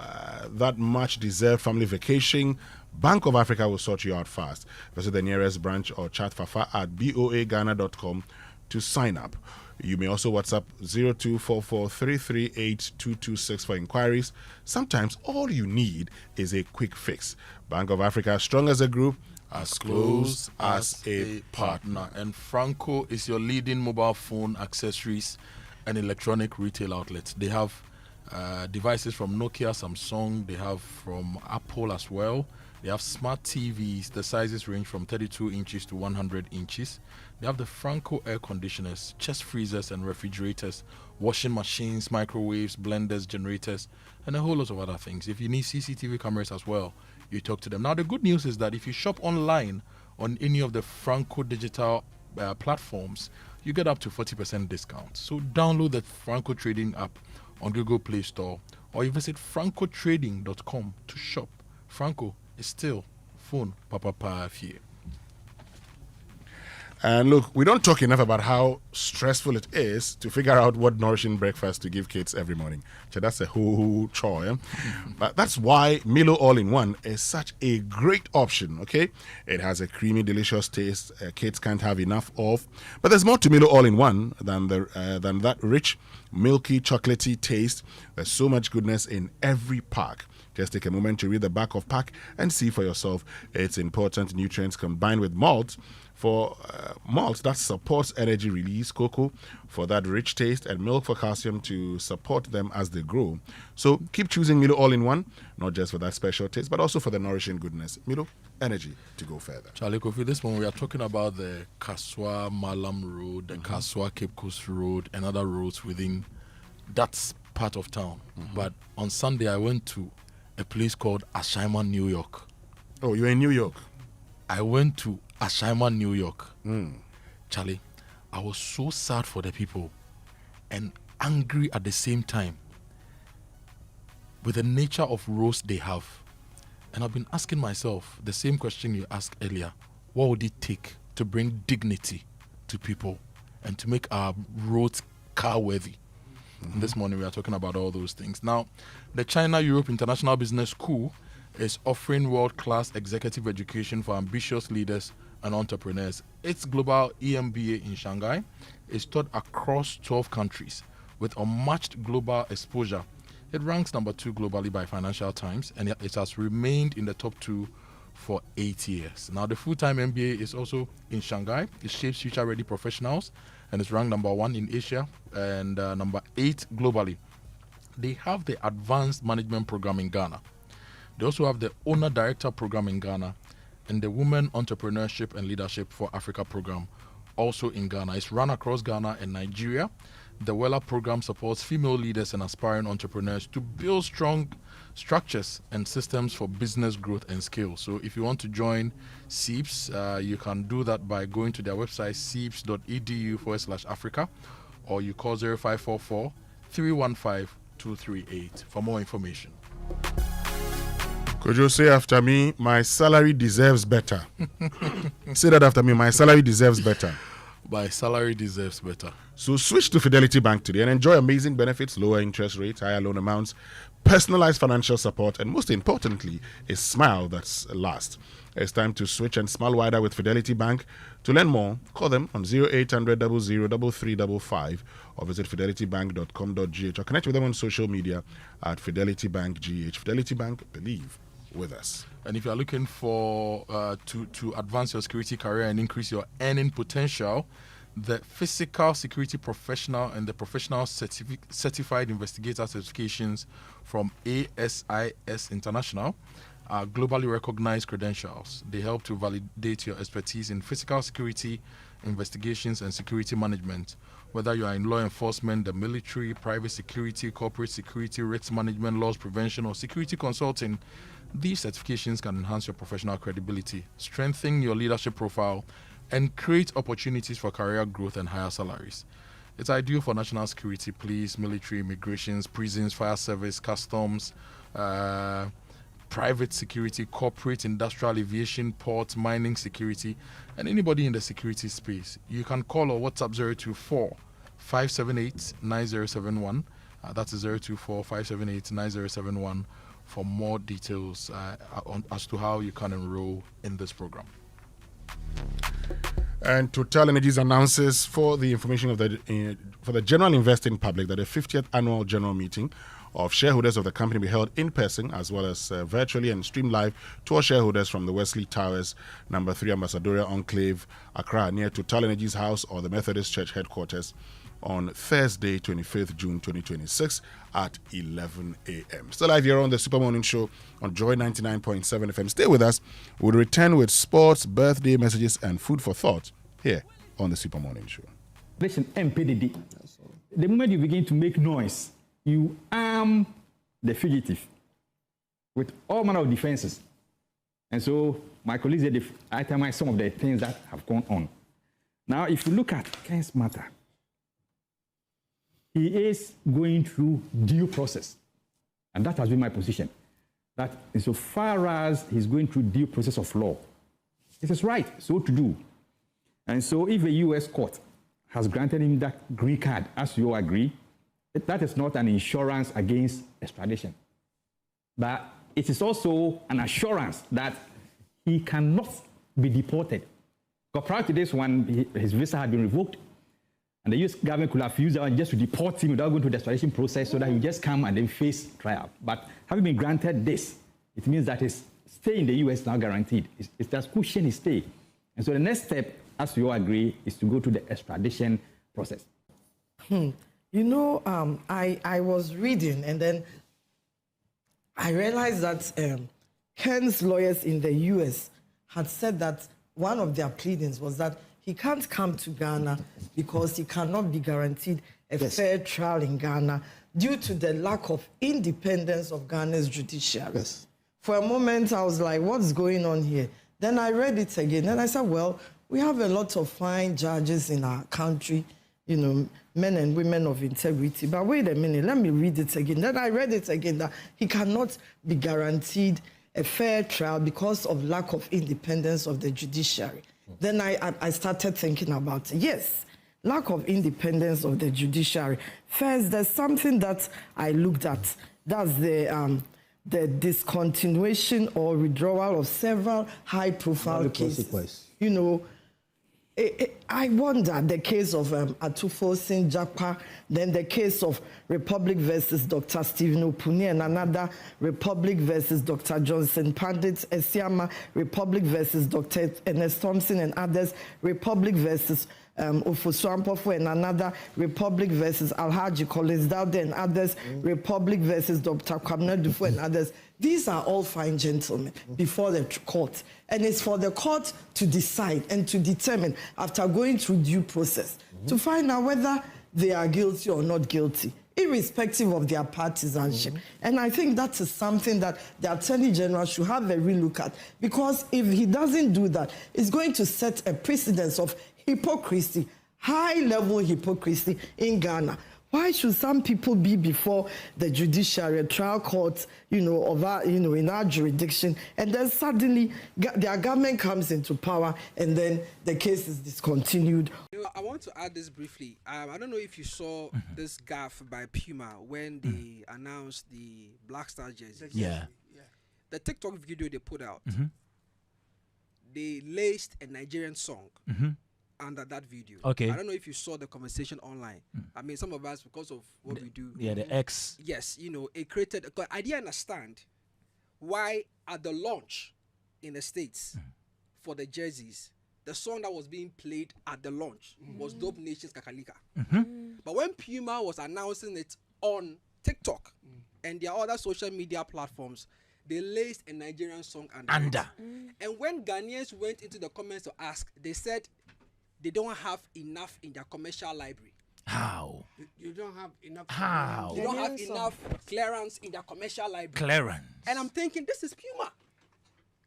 that much-deserved family vacation, Bank of Africa will sort you out fast. Visit the nearest branch or chat Fafa at boaghana.com to sign up. You may also WhatsApp 0244-338-226 for inquiries. Sometimes all you need is a quick fix. Bank of Africa, strong as a group, as close as a partner. And Franco is your leading mobile phone accessories and electronic retail outlet. They have devices from Nokia, Samsung. They have from Apple as well. They have smart TVs. The sizes range from 32 inches to 100 inches. They have the Franco air conditioners, chest freezers and refrigerators, washing machines, microwaves, blenders, generators, and a whole lot of other things. If you need CCTV cameras as well, you talk to them. Now, the good news is that if you shop online on any of the Franco digital platforms, you get up to 40% discount. So download the Franco trading app on Google Play Store or you visit francotrading.com to shop. Franco is still phone papa here. And look, we don't talk enough about how stressful it is to figure out what nourishing breakfast to give kids every morning. So that's a whole chore. Yeah? But that's why Milo All-in-One is such a great option, okay? It has a creamy, delicious taste kids can't have enough of. But there's more to Milo All-in-One than that rich, milky, chocolatey taste. There's so much goodness in every pack. Just take a moment to read the back of pack and see for yourself its important nutrients combined with malt. For malt that supports energy release, cocoa for that rich taste, and milk for calcium to support them as they grow. So keep choosing Milo All-in-One, not just for that special taste, but also for the nourishing goodness. Milo, energy to go further. Charlie Kofi, this one we are talking about the Kaswa Malam Road, the Kaswa Cape Coast Road, and other roads within that part of town. But on Sunday, I went to a place called Ashaiman, New York. Oh, you're in New York? I went to Ashaiman, New York. Charlie, I was so sad for the people and angry at the same time with the nature of roads they have. And I've been asking myself the same question you asked earlier. What would it take to bring dignity to people and to make our roads car-worthy? This morning we are talking about all those things. Now, the China-Europe International Business School is offering world-class executive education for ambitious leaders and entrepreneurs. Its global EMBA in Shanghai is taught across 12 countries with unmatched global exposure. It ranks number 2 globally by Financial Times, and it has remained in the top 2 for 8 years. Now, the full-time MBA is also in Shanghai. It shapes future-ready professionals, and it's ranked number 1 in Asia and number 8 globally. They have the Advanced Management Program in Ghana. They also have the Owner-Director Program in Ghana and the Women Entrepreneurship and Leadership for Africa Program also in Ghana. It's run across Ghana and Nigeria. The WELA program supports female leaders and aspiring entrepreneurs to build strong structures and systems for business growth and scale. So if you want to join SEEPS, you can do that by going to their website, seeps.edu/Africa, or you call 0544 315 238 for more information. Kojo, say after me, my salary deserves better. Say that after me, my salary deserves better. My salary deserves better. So switch to Fidelity Bank today and enjoy amazing benefits, lower interest rates, higher loan amounts, personalized financial support, and most importantly, a smile that's lasts. It's time to switch and smile wider with Fidelity Bank. To learn more, call them on 0800 00 3355 or visit fidelitybank.com.gh or connect with them on social media at Fidelity Bank GH. Fidelity Bank, believe with us. And if you're looking for to advance your security career and increase your earning potential, the Physical Security Professional and the Professional Certified Investigator certifications from ASIS International are globally recognized credentials. They help to validate your expertise in physical security, investigations, and security management. Whether you are in law enforcement, the military, private security, corporate security, risk management, loss prevention, or security consulting, these certifications can enhance your professional credibility, strengthen your leadership profile, and create opportunities for career growth and higher salaries. It's ideal for national security, police, military, immigrations, prisons, fire service, customs, private security, corporate, industrial, aviation, ports, mining security, and anybody in the security space. You can call or WhatsApp 024 578 9071. That's 024 578 9071 for more details as to how you can enroll in this program. And Total Energies announces for the information of for the general investing public that the 50th annual general meeting of shareholders of the company will be held in person as well as virtually and streamed live to all shareholders from the Wesley Towers, number 3 Ambassadorial Enclave, Accra, near Total Energies House or the Methodist Church headquarters on Thursday, 25th June 2026 at 11 a.m. Still live here on the Super Morning Show on Joy 99.7 FM. Stay with us. We'll return with sports, birthday messages, and food for thought here on the Super Morning Show. Listen, MPDD. The moment you begin to make noise, you arm the fugitive with all manner of defenses. And so my colleagues had itemized some of the things that have gone on. Now, if you look at Ken's matter, he is going through due process. And that has been my position. That insofar as he's going through due process of law, it is right so to do. And so if a U.S. court has granted him that green card, as you all agree, that is not an insurance against extradition. But it is also an assurance that he cannot be deported. Because prior to this one, his visa had been revoked, and the U.S. government could have used that one just to deport him without going through the extradition process so that he would just come and then face trial. But having been granted this, it means that his stay in the U.S. is now guaranteed. It has cushioned his stay. And so the next step, as we all agree, is to go to the extradition process. You know, I was reading, and then I realized that Ken's lawyers in the U.S. had said that one of their pleadings was that he can't come to Ghana because he cannot be guaranteed a fair trial in Ghana due to the lack of independence of Ghana's judiciary. Yes. For a moment, I was like, what's going on here? Then I read it again, and I said, well, we have a lot of fine judges in our country, you know, men and women of integrity. But wait a minute, let me read it again. Then I read it again, that he cannot be guaranteed a fair trial because of lack of independence of the judiciary. Then I started thinking about it. Yes, lack of independence of the judiciary. First, there's something that I looked at. That's the discontinuation or withdrawal of several high-profile cases. You know, I wonder the case of Atufo Japa, then the case of Republic versus Dr. Stephen Opuni, and another Republic versus Dr. Johnson Pandit Esiama, Republic versus Dr. Ernest Thompson and others, Republic versus Ofosuampofo and another, Republic versus Alhaji Collins Dowd and others, Republic versus Dr. Kwabena Dufo and others. These are all fine gentlemen before the court. And it's for the court to decide and to determine, after going through due process, to find out whether they are guilty or not guilty, irrespective of their partisanship. And I think that is something that the Attorney General should have a real look at. Because if he doesn't do that, it's going to set a precedence of hypocrisy, high-level hypocrisy in Ghana. Why should some people be before the judiciary, trial courts, in our jurisdiction, and then suddenly their government comes into power, and then the case is discontinued? I want to add this briefly. I don't know if you saw this gaffe by Puma when they announced the Black Star jersey. Yeah. The TikTok video they put out, they laced a Nigerian song under that video. Okay. I don't know if you saw the conversation online. I mean, some of us, because of what we do. Yeah, the X. Yes, it created. I didn't understand why at the launch in the States for the jerseys, the song that was being played at the launch was Dope Nation's Kakalika. But when Puma was announcing it on TikTok and their other social media platforms, they laced a Nigerian song under. And when Ghanaians went into the comments to ask, they said they don't have enough in their commercial library. How? You don't have enough. How? You don't have enough clearance in their commercial library. Clearance. And I'm thinking, this is Puma.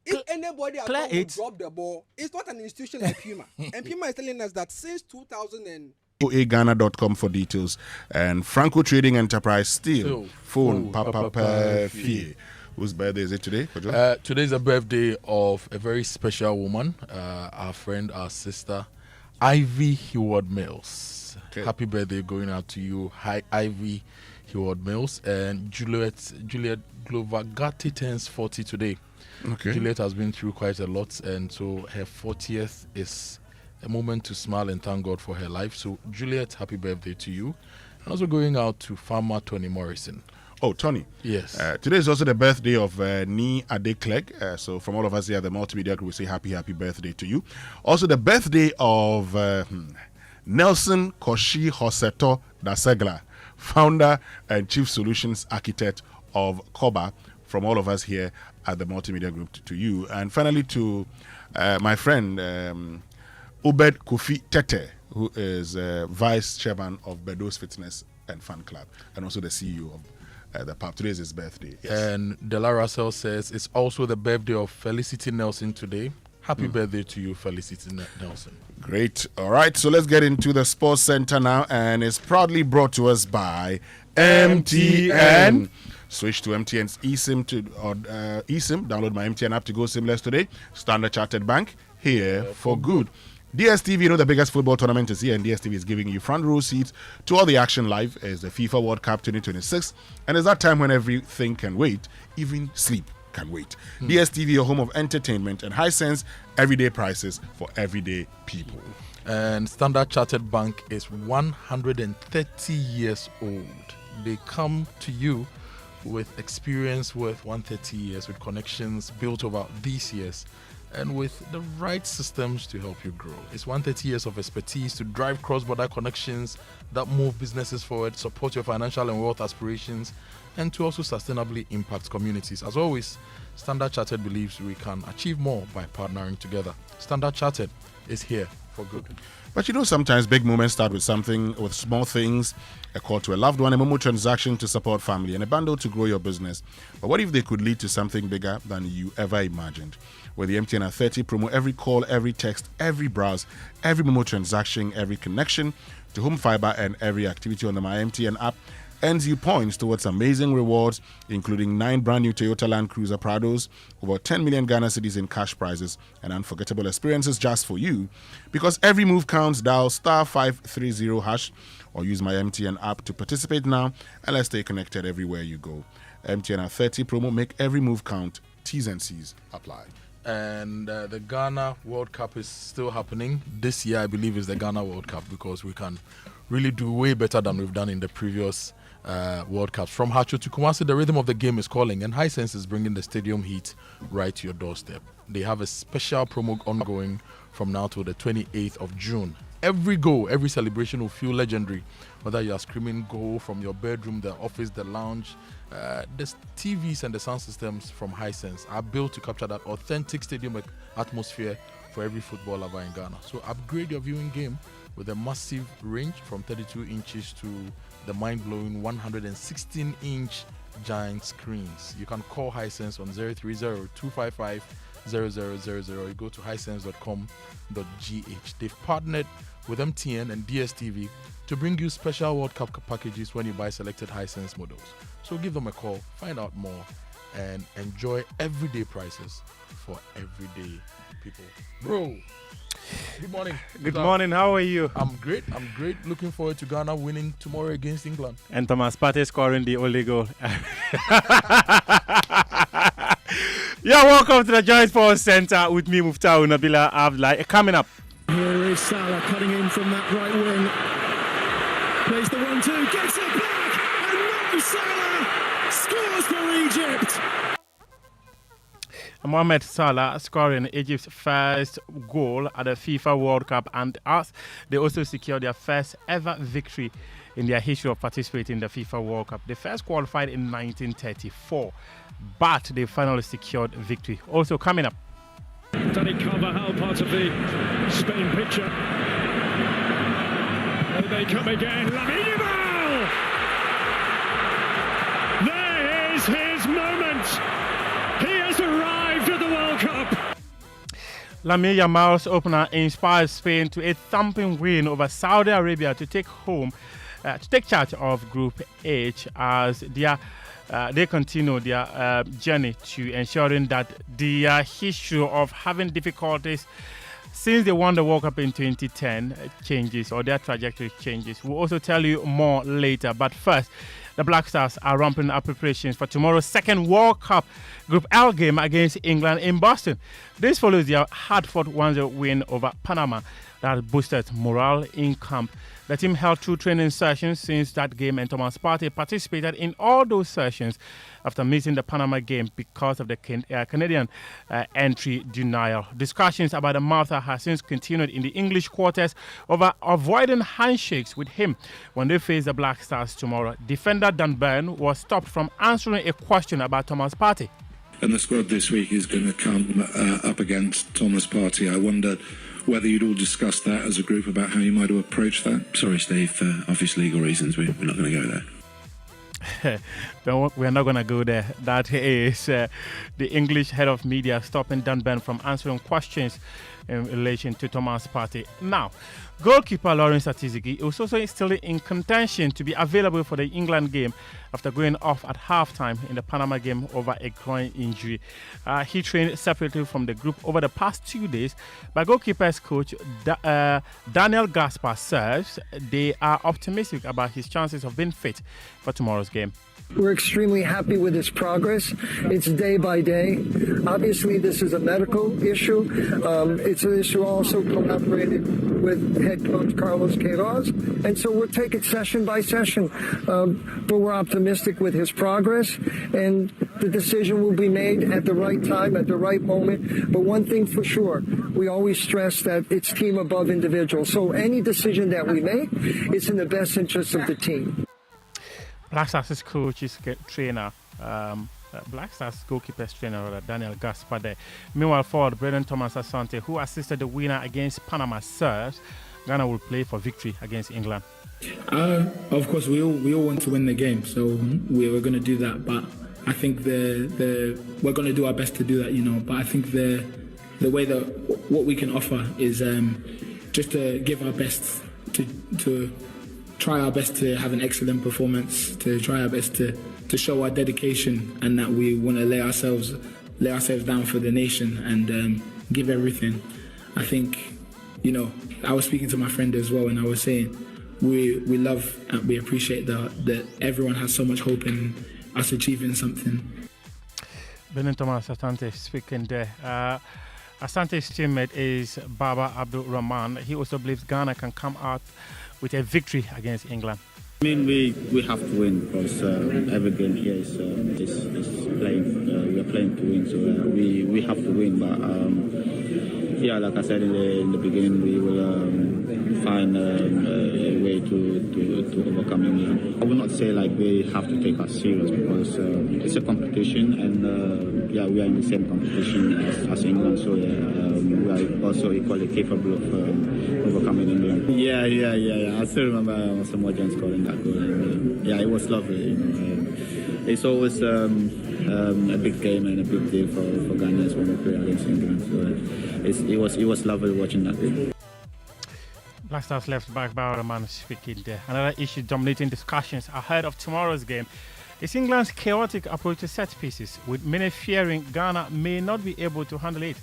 If anybody at all would drop the ball, it's not an institution like Puma. And Puma is telling us that since 2000 and oaghana.com for details. And Franco Trading Enterprise Steel. Phone Papa Fie. Whose birthday is it today? Today is the birthday of a very special woman, our friend, our sister, Ivy Heward Mills. Okay. Happy birthday going out to you. Hi, Ivy Heward Mills. And Juliet Glovagati turns 40 today. Okay. Juliet has been through quite a lot, and so her 40th is a moment to smile and thank God for her life. So, Juliet, happy birthday to you. And also going out to farmer Tony Morrison. Oh, Tony. Yes. Today is also the birthday of Ni Adekleg. So from all of us here at the Multimedia Group, we say happy birthday to you. Also the birthday of Nelson Koshi Hoseto Dasegla, founder and chief solutions architect of Koba. From all of us here at the Multimedia Group to you. And finally to my friend Ubed Kofi Tete, who is vice chairman of Bedos Fitness and Fun Club, and also the CEO of the pub. Today is his birthday. Yes. And Della Russell says it's also the birthday of Felicity Nelson today. Happy birthday to you, Felicity Nelson. Great. All right, so let's get into the Sports Center now, and it's proudly brought to us by MTN. Switch to MTN's eSIM eSIM. Download my MTN app to go SIMless today. Standard Chartered Bank, here for good. DSTV, you know the biggest football tournament is here, and DSTV is giving you front row seats to all the action live as the FIFA World Cup 2026. And it's that time when everything can wait, even sleep can wait. DSTV, your home of entertainment and high-sense everyday prices for everyday people. And Standard Chartered Bank is 130 years old. They come to you with experience worth 130 years, with connections built over these years, and with the right systems to help you grow. It's 130 years of expertise to drive cross-border connections that move businesses forward, support your financial and wealth aspirations, and to also sustainably impact communities. As always, Standard Chartered believes we can achieve more by partnering together. Standard Chartered is here for good. But you know, sometimes big moments start with something, with small things, a call to a loved one, a Momo transaction to support family, and a bundle to grow your business. But what if they could lead to something bigger than you ever imagined? With the MTN at 30 promo, every call, every text, every browse, every Momo transaction, every connection to home fiber, and every activity on the My MTN app earns you points towards amazing rewards, including 9 brand new Toyota Land Cruiser Prados, over 10 million Ghana cedis in cash prizes, and unforgettable experiences just for you. Because every move counts, dial *530# or use My MTN app to participate now, and let's stay connected everywhere you go. MTN at 30 promo, make every move count. T's and C's apply. And the Ghana World Cup is still happening. This year, I believe, is the Ghana World Cup because we can really do way better than we've done in the previous World Cups. From Hacho to Kumasi, the rhythm of the game is calling, and Hisense is bringing the stadium heat right to your doorstep. They have a special promo ongoing from now till the 28th of June. Every goal, every celebration will feel legendary. Whether you are screaming goal from your bedroom, the office, the lounge, the TVs and the sound systems from Hisense are built to capture that authentic stadium atmosphere for every football lover in Ghana. So upgrade your viewing game with a massive range from 32 inches to the mind-blowing 116-inch giant screens. You can call Hisense on 030-255-0000 or you go to hisense.com.gh. They've partnered with MTN and DSTV to bring you special World Cup packages when you buy selected Hisense models. So give them a call, find out more, and enjoy everyday prices for everyday people. Bro, good morning. Good morning. How are you? I'm great. Looking forward to Ghana winning tomorrow against England. And Thomas Partey scoring the only goal. Yeah, welcome to the Joy Sports Center with me, Muftau Nabila Abdullah. Coming up. Here is Salah cutting in from that right wing. Plays the 1-2, gets it back, and Mo Salah scores for Egypt. Mohamed Salah scoring Egypt's first goal at the FIFA World Cup, and they also secured their first ever victory in their history of participating in the FIFA World Cup. They first qualified in 1934, but they finally secured victory. Also coming up. Danny Carvajal, part of the Spain picture. There they come again. Lamine Yamal! There is his moment. He has arrived at the World Cup. Lamine Yamal's opener inspired Spain to a thumping win over Saudi Arabia to take charge of Group H as they continue their journey to ensuring that the issue of having difficulties since they won the World Cup in 2010 changes, or their trajectory changes. We'll also tell you more later. But first, the Black Stars are ramping up preparations for tomorrow's second World Cup Group L game against England in Boston. This follows their hard-fought 1-0 win over Panama that boosted morale in camp. The team held 2 training sessions since that game, and Thomas Partey participated in all those sessions after missing the Panama game because of the Canadian entry denial. Discussions about the matter have since continued in the English quarters over avoiding handshakes with him when they face the Black Stars tomorrow. Defender Dan Burn was stopped from answering a question about Thomas Partey. And the squad this week is going to come up against Thomas Partey. I wondered whether you'd all discussed that as a group about how you might have approached that. Sorry, Steve, for obvious legal reasons, we're not going to go there. We're not going to go there. That is the English head of media stopping Dan Burn from answering questions in relation to Thomas Partey. Now, goalkeeper Lawrence Atizigi is also still in contention to be available for the England game after going off at halftime in the Panama game over a groin injury. He trained separately from the group over the past 2 days. But goalkeepers coach Daniel Gaspar says they are optimistic about his chances of being fit for tomorrow's game. We're extremely happy with his progress. It's day by day. Obviously, this is a medical issue. It's an issue also collaborated with head coach Carlos Queiroz. And so we'll take it session by session. But we're optimistic with his progress. And the decision will be made at the right time, at the right moment. But one thing for sure, we always stress that it's team above individual. So any decision that we make, it's in the best interest of the team. Black Stars coach's trainer, Black Stars goalkeeper's trainer, Daniel Gaspar there. Meanwhile, forward Brendan Thomas Asante, who assisted the winner against Panama, serves Ghana will play for victory against England. Of course, we all want to win the game, so we're going to do that. But I think we're going to do our best to do that, you know. But I think the way that what we can offer is just to give our best to try our best to have an excellent performance, to try our best to show our dedication and that we want to lay ourselves down for the nation and give everything. I think, you know, I was speaking to my friend as well and I was saying we love and we appreciate that everyone has so much hope in us achieving something. Brendan Thomas Asante speaking there. Asante's teammate is Baba Abdul Rahman. He also believes Ghana can come out with a victory against England. I mean, we have to win because every game here is playing. We are playing to win, so we have to win. But yeah, like I said in the beginning, we will find a way to overcome England. I will not say like they have to take us serious because it's a competition, and yeah, we are in the same competition as England. So we are also equally capable of overcoming England. Yeah. I still remember Amoah scoring that goal. And, yeah, it was lovely. You know, it's always a big game and a big deal for Ghanaians when we play against England. So it was lovely watching that game. Black Stars left back Bauerman speaking there. Another issue dominating discussions ahead of tomorrow's game is England's chaotic approach to set pieces, with many fearing Ghana may not be able to handle it.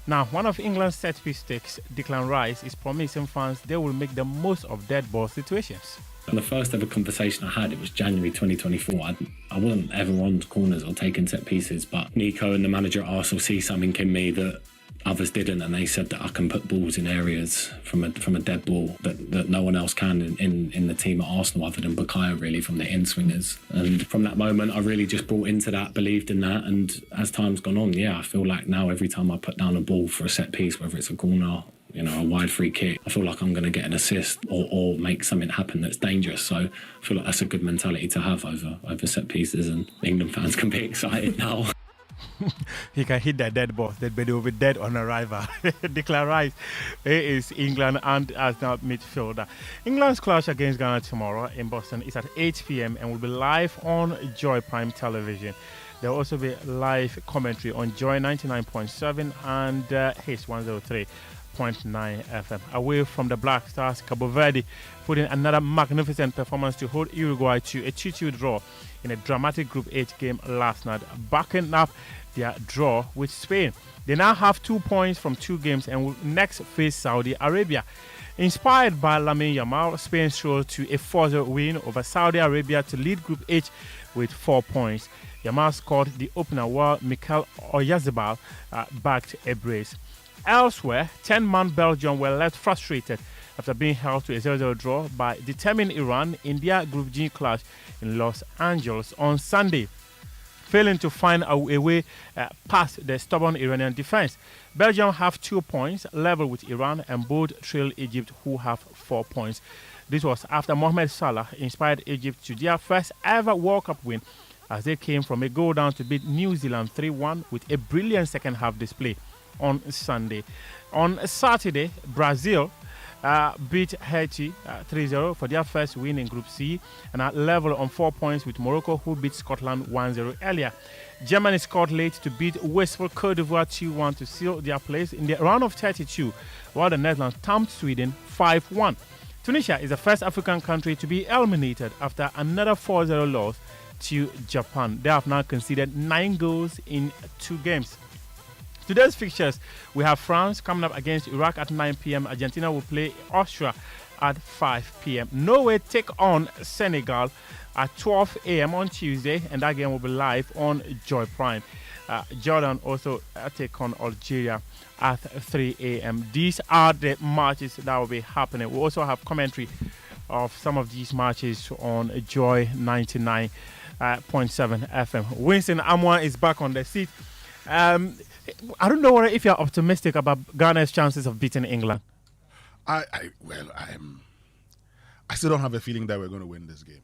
Now, one of England's set-piece sticks, Declan Rice, is promising fans they will make the most of dead ball situations. The first ever conversation I had, it was January 2024. I wasn't ever on corners or taking set pieces, but Nico and the manager at Arsenal see something in me that others didn't, and they said that I can put balls in areas from a dead ball that no one else can in the team at Arsenal other than Bukayo, really, from the in-swingers. And from that moment, I really just bought into that, believed in that, and as time's gone on, yeah, I feel like now every time I put down a ball for a set piece, whether it's a corner, you know, a wide free kick, I feel like I'm going to get an assist or make something happen that's dangerous. So I feel like that's a good mentality to have over set pieces, and England fans can be excited now. He can hit that dead ball, but he will be dead on arrival. Declan Rice is England and Arsenal midfielder. England's clash against Ghana tomorrow in Boston is at 8 p.m. and will be live on Joy Prime Television. There will also be live commentary on Joy 99.7 and Hits 103.9 FM. Away from the Black Stars, Cabo Verde put in another magnificent performance to hold Uruguay to a 2-2 draw in a dramatic Group H game last night, backing up their draw with Spain. They now have 2 points from 2 games and will next face Saudi Arabia. Inspired by Lamine Yamal, Spain strolled to a 4-0 win over Saudi Arabia to lead Group H with 4 points. Yamal scored the opener while Mikel Oyarzabal backed a brace. Elsewhere, 10-man Belgium were left frustrated after being held to a 0-0 draw by determined Iran in their Group G clash in Los Angeles on Sunday, failing to find a way past the stubborn Iranian defense. Belgium have 2 points, level with Iran, and both trail Egypt, who have 4 points. This was after Mohamed Salah inspired Egypt to their first ever World Cup win as they came from a goal down to beat New Zealand 3-1 with a brilliant second half display on Sunday. On Saturday, Brazil beat Haiti 3-0 for their first win in Group C and are level on 4 points with Morocco, who beat Scotland 1-0 earlier. Germany scored late to beat wasteful Cote d'Ivoire 2-1 to seal their place in the round of 32, while the Netherlands thumped Sweden 5-1. Tunisia is the first African country to be eliminated after another 4-0 loss to Japan. They have now conceded 9 goals in 2 games. Today's fixtures, we have France coming up against Iraq at 9 p.m. Argentina will play Austria at 5 p.m. Norway take on Senegal at 12 a.m. on Tuesday, and that game will be live on Joy Prime. Jordan also take on Algeria at 3 a.m. These are the matches that will be happening. We also have commentary of some of these matches on Joy 99.7 FM. Winston Amoah is back on the seat. I don't know if you're optimistic about Ghana's chances of beating England. I still don't have a feeling that we're going to win this game.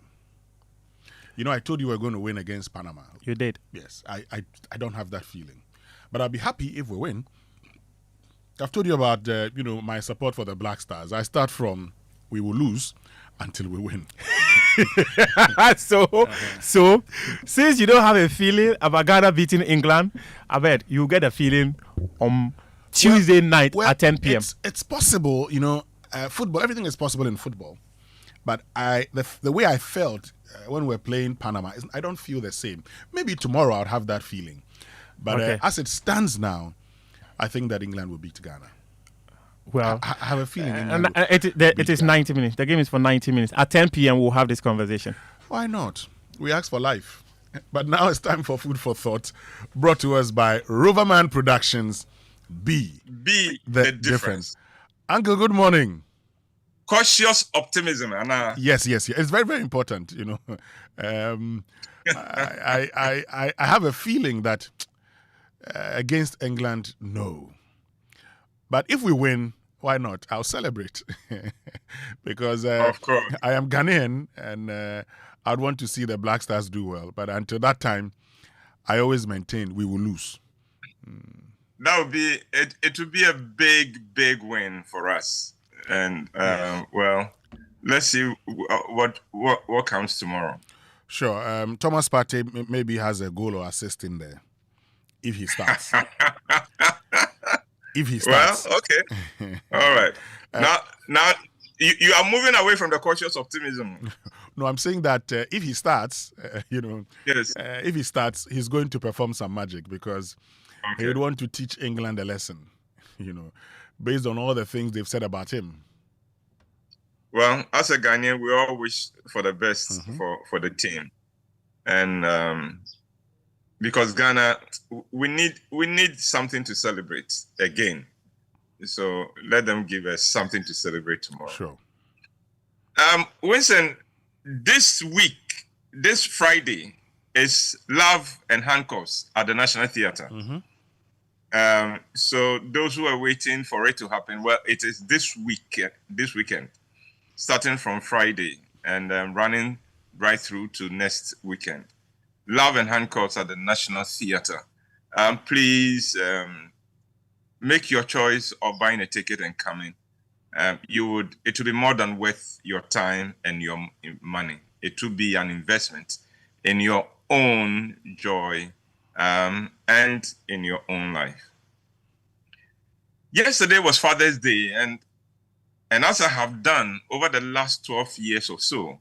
You know, I told you we're going to win against Panama. You did. Yes, I don't have that feeling, but I'll be happy if we win. I've told you about my support for the Black Stars. I start from we will lose until we win. So since you don't have a feeling about Ghana beating England, I bet you get a feeling on Tuesday night at 10 p.m. It's possible, football. Everything is possible in football, but the way I felt when we're playing Panama, I don't feel the same. Maybe tomorrow I'll have that feeling, but as it stands now, I think that England will beat Ghana. Well, I have a feeling. It is 90 minutes. The game is for 90 minutes. At 10 p.m. we'll have this conversation. Why not? We asked for life. But now it's time for Food for Thought, brought to us by Roverman Productions. Be the difference. Uncle, good morning. Cautious optimism, Anna. Yes. It's very, very important. I have a feeling that against England, no. But if we win, why not? I'll celebrate because of course. I am Ghanaian and I'd want to see the Black Stars do well. But until that time, I always maintain we will lose. That would be it. It would be a big win for us. And let's see what comes tomorrow. Sure. Thomas Partey maybe has a goal or assist in there if he starts. If he starts. Well, okay. All right. Now you are moving away from the cautious optimism. No, I'm saying that if he starts, yes. If he starts, he's going to perform some magic because he would want to teach England a lesson, based on all the things they've said about him. Well, as a Ghanaian, we all wish for the best for the team. And because Ghana, we need something to celebrate again. So let them give us something to celebrate tomorrow. Sure. Winston, this Friday is Love and Handcuffs at the National Theatre. So those who are waiting for it to happen, well, it is this weekend, starting from Friday and running right through to next weekend. Love and Handcuffs at the National Theatre. Please make your choice of buying a ticket and coming. It would be more than worth your time and your money. It will be an investment in your own joy and in your own life. Yesterday was Father's Day, and as I have done over the last 12 years or so,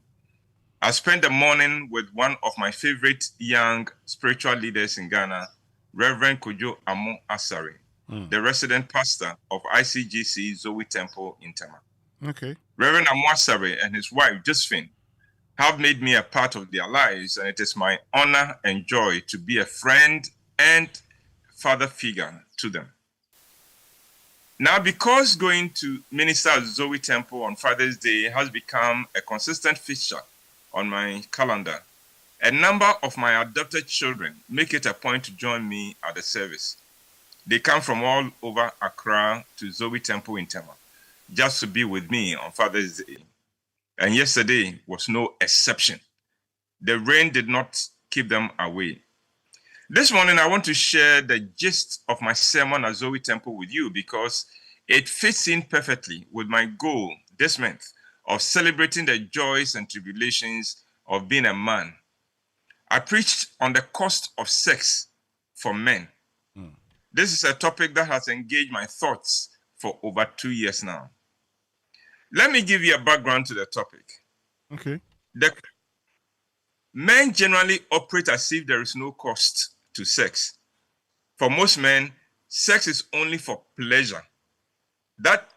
I spent the morning with one of my favorite young spiritual leaders in Ghana, Reverend Kojo Amoah, the resident pastor of ICGC Zoe Temple in Tema. Okay. Reverend Amoah and his wife, Josephine, have made me a part of their lives, and it is my honor and joy to be a friend and father figure to them. Now, because going to minister at Zoe Temple on Father's Day has become a consistent feature on my calendar, a number of my adopted children make it a point to join me at the service. They come from all over Accra to Zoe Temple in Tema just to be with me on Father's Day. And yesterday was no exception. The rain did not keep them away. This morning, I want to share the gist of my sermon at Zoe Temple with you because it fits in perfectly with my goal this month of celebrating the joys and tribulations of being a man. I preached on the cost of sex for men. This is a topic that has engaged my thoughts for over 2 years now. Let me give you a background to the topic. Okay. Men generally operate as if there is no cost to sex. For most men, sex is only for pleasure. That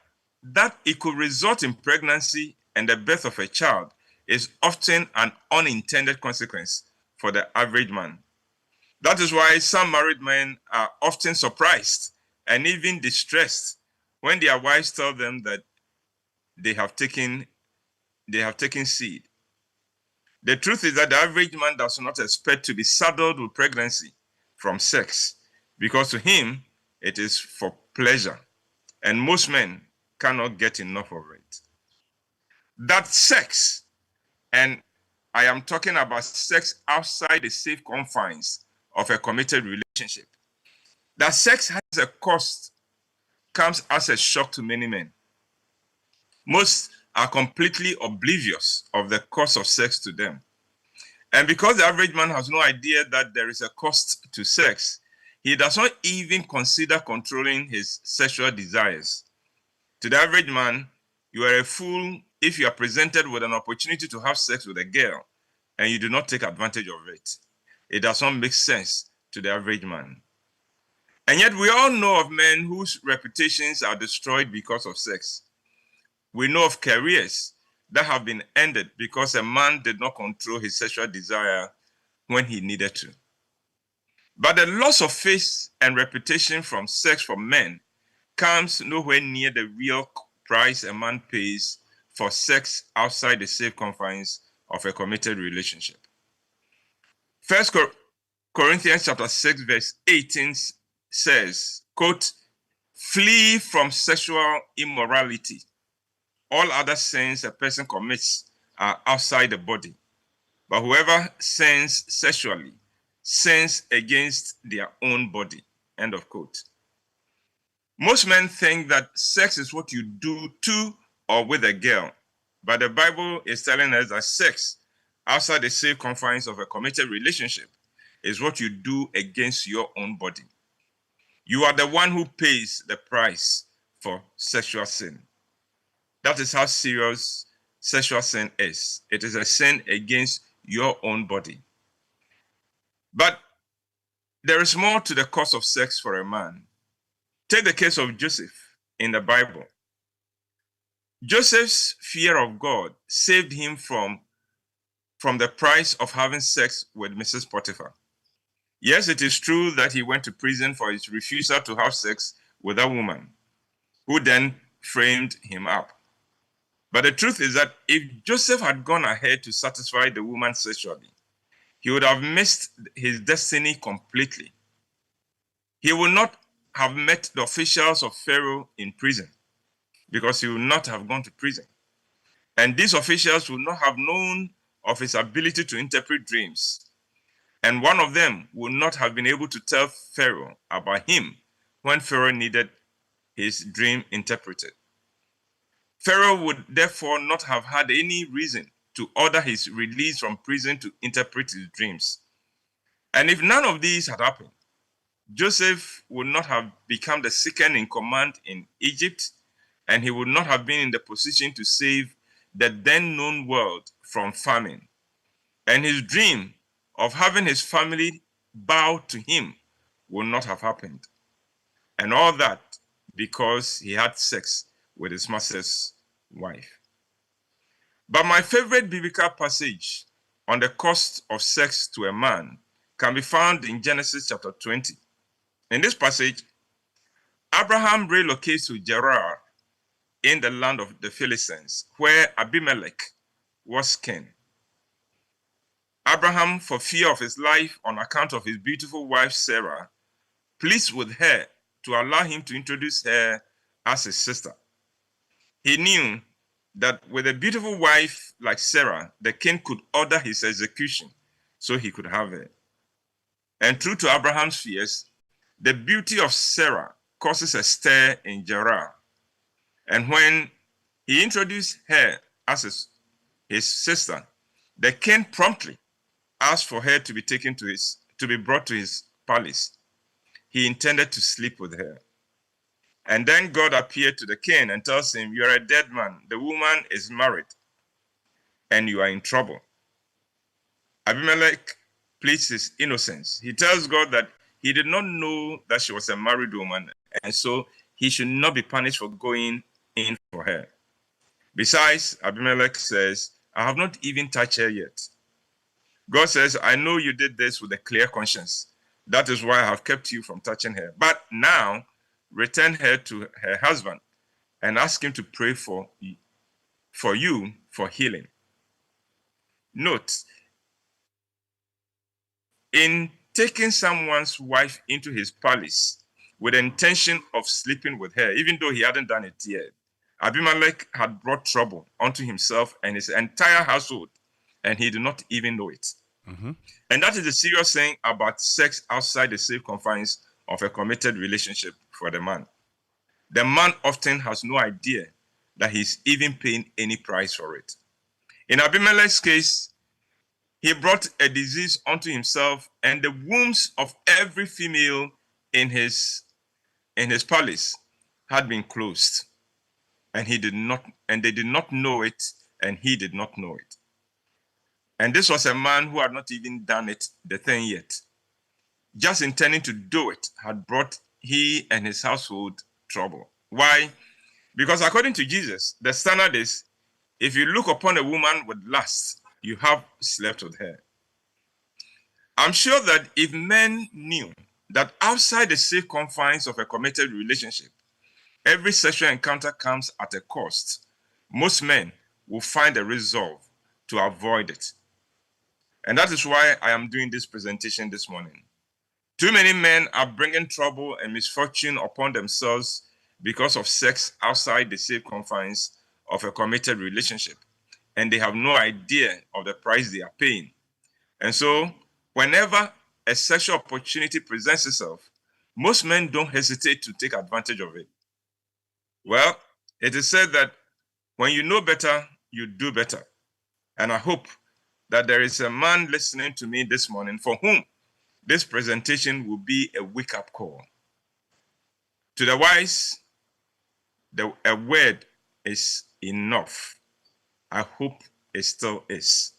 it could result in pregnancy and the birth of a child is often an unintended consequence for the average man. That is why some married men are often surprised and even distressed when their wives tell them that they have taken seed. The truth is that the average man does not expect to be saddled with pregnancy from sex, because to him it is for pleasure, and most men cannot get enough of it. That sex, and I am talking about sex outside the safe confines of a committed relationship, that sex has a cost comes as a shock to many men. Most are completely oblivious of the cost of sex to them. And because the average man has no idea that there is a cost to sex, he does not even consider controlling his sexual desires. To the average man, you are a fool if you are presented with an opportunity to have sex with a girl and you do not take advantage of it. It does not make sense to the average man. And yet we all know of men whose reputations are destroyed because of sex. We know of careers that have been ended because a man did not control his sexual desire when he needed to. But the loss of face and reputation from sex for men comes nowhere near the real price a man pays for sex outside the safe confines of a committed relationship. 1 Corinthians chapter 6 verse 18 says, quote, "Flee from sexual immorality. All other sins a person commits are outside the body, but whoever sins sexually sins against their own body." End of quote. Most men think that sex is what you do to or with a girl, but the Bible is telling us that sex outside the safe confines of a committed relationship is what you do against your own body. You are the one who pays the price for sexual sin. That is how serious sexual sin is. It is a sin against your own body. But there is more to the cost of sex for a man. Take the case of Joseph in the Bible. Joseph's fear of God saved him from the price of having sex with Mrs. Potiphar. Yes, it is true that he went to prison for his refusal to have sex with a woman, who then framed him up. But the truth is that if Joseph had gone ahead to satisfy the woman sexually, he would have missed his destiny completely. He would not have met the officials of Pharaoh in prison, because he would not have gone to prison. And these officials would not have known of his ability to interpret dreams. And one of them would not have been able to tell Pharaoh about him when Pharaoh needed his dream interpreted. Pharaoh would therefore not have had any reason to order his release from prison to interpret his dreams. And if none of these had happened, Joseph would not have become the second in command in Egypt, and he would not have been in the position to save the then known world from famine. And his dream of having his family bow to him would not have happened. And all that because he had sex with his master's wife. But my favorite biblical passage on the cost of sex to a man can be found in Genesis chapter 20. In this passage, Abraham relocates to Gerar in the land of the Philistines, where Abimelech was king. Abraham, for fear of his life on account of his beautiful wife Sarah, pleads with her to allow him to introduce her as his sister. He knew that with a beautiful wife like Sarah, the king could order his execution so he could have her. And true to Abraham's fears, the beauty of Sarah causes a stir in Gerar. And when he introduced her as his sister, the king promptly asked for her to be brought to his palace. He intended to sleep with her. And then God appeared to the king and tells him, "You are a dead man. The woman is married, and you are in trouble." Abimelech pleads his innocence. He tells God that he did not know that she was a married woman, and so he should not be punished for going in for her. Besides, Abimelech says, I have not even touched her yet. God says, I know you did this with a clear conscience. That is why I have kept you from touching her. But now, return her to her husband and ask him to pray for you for healing. Note, in taking someone's wife into his palace with the intention of sleeping with her, even though he hadn't done it yet, Abimelech had brought trouble onto himself and his entire household, and he did not even know it. Mm-hmm. And that is the serious thing about sex outside the safe confines of a committed relationship for the man. The man often has no idea that he's even paying any price for it. In Abimelech's case, he brought a disease onto himself, and the wombs of every female in his palace had been closed. And they did not know it, and he did not know it. And this was a man who had not even done the thing yet. Just intending to do it had brought he and his household trouble. Why? Because according to Jesus, the standard is, if you look upon a woman with lust, you have slept with her. I'm sure that if men knew that outside the safe confines of a committed relationship, every sexual encounter comes at a cost, most men will find a resolve to avoid it. And that is why I am doing this presentation this morning. Too many men are bringing trouble and misfortune upon themselves because of sex outside the safe confines of a committed relationship, and they have no idea of the price they are paying. And so, whenever a sexual opportunity presents itself, most men don't hesitate to take advantage of it. Well, it is said that when you know better, you do better. And I hope that there is a man listening to me this morning for whom this presentation will be a wake-up call. To the wise, a word is enough. I hope it still is.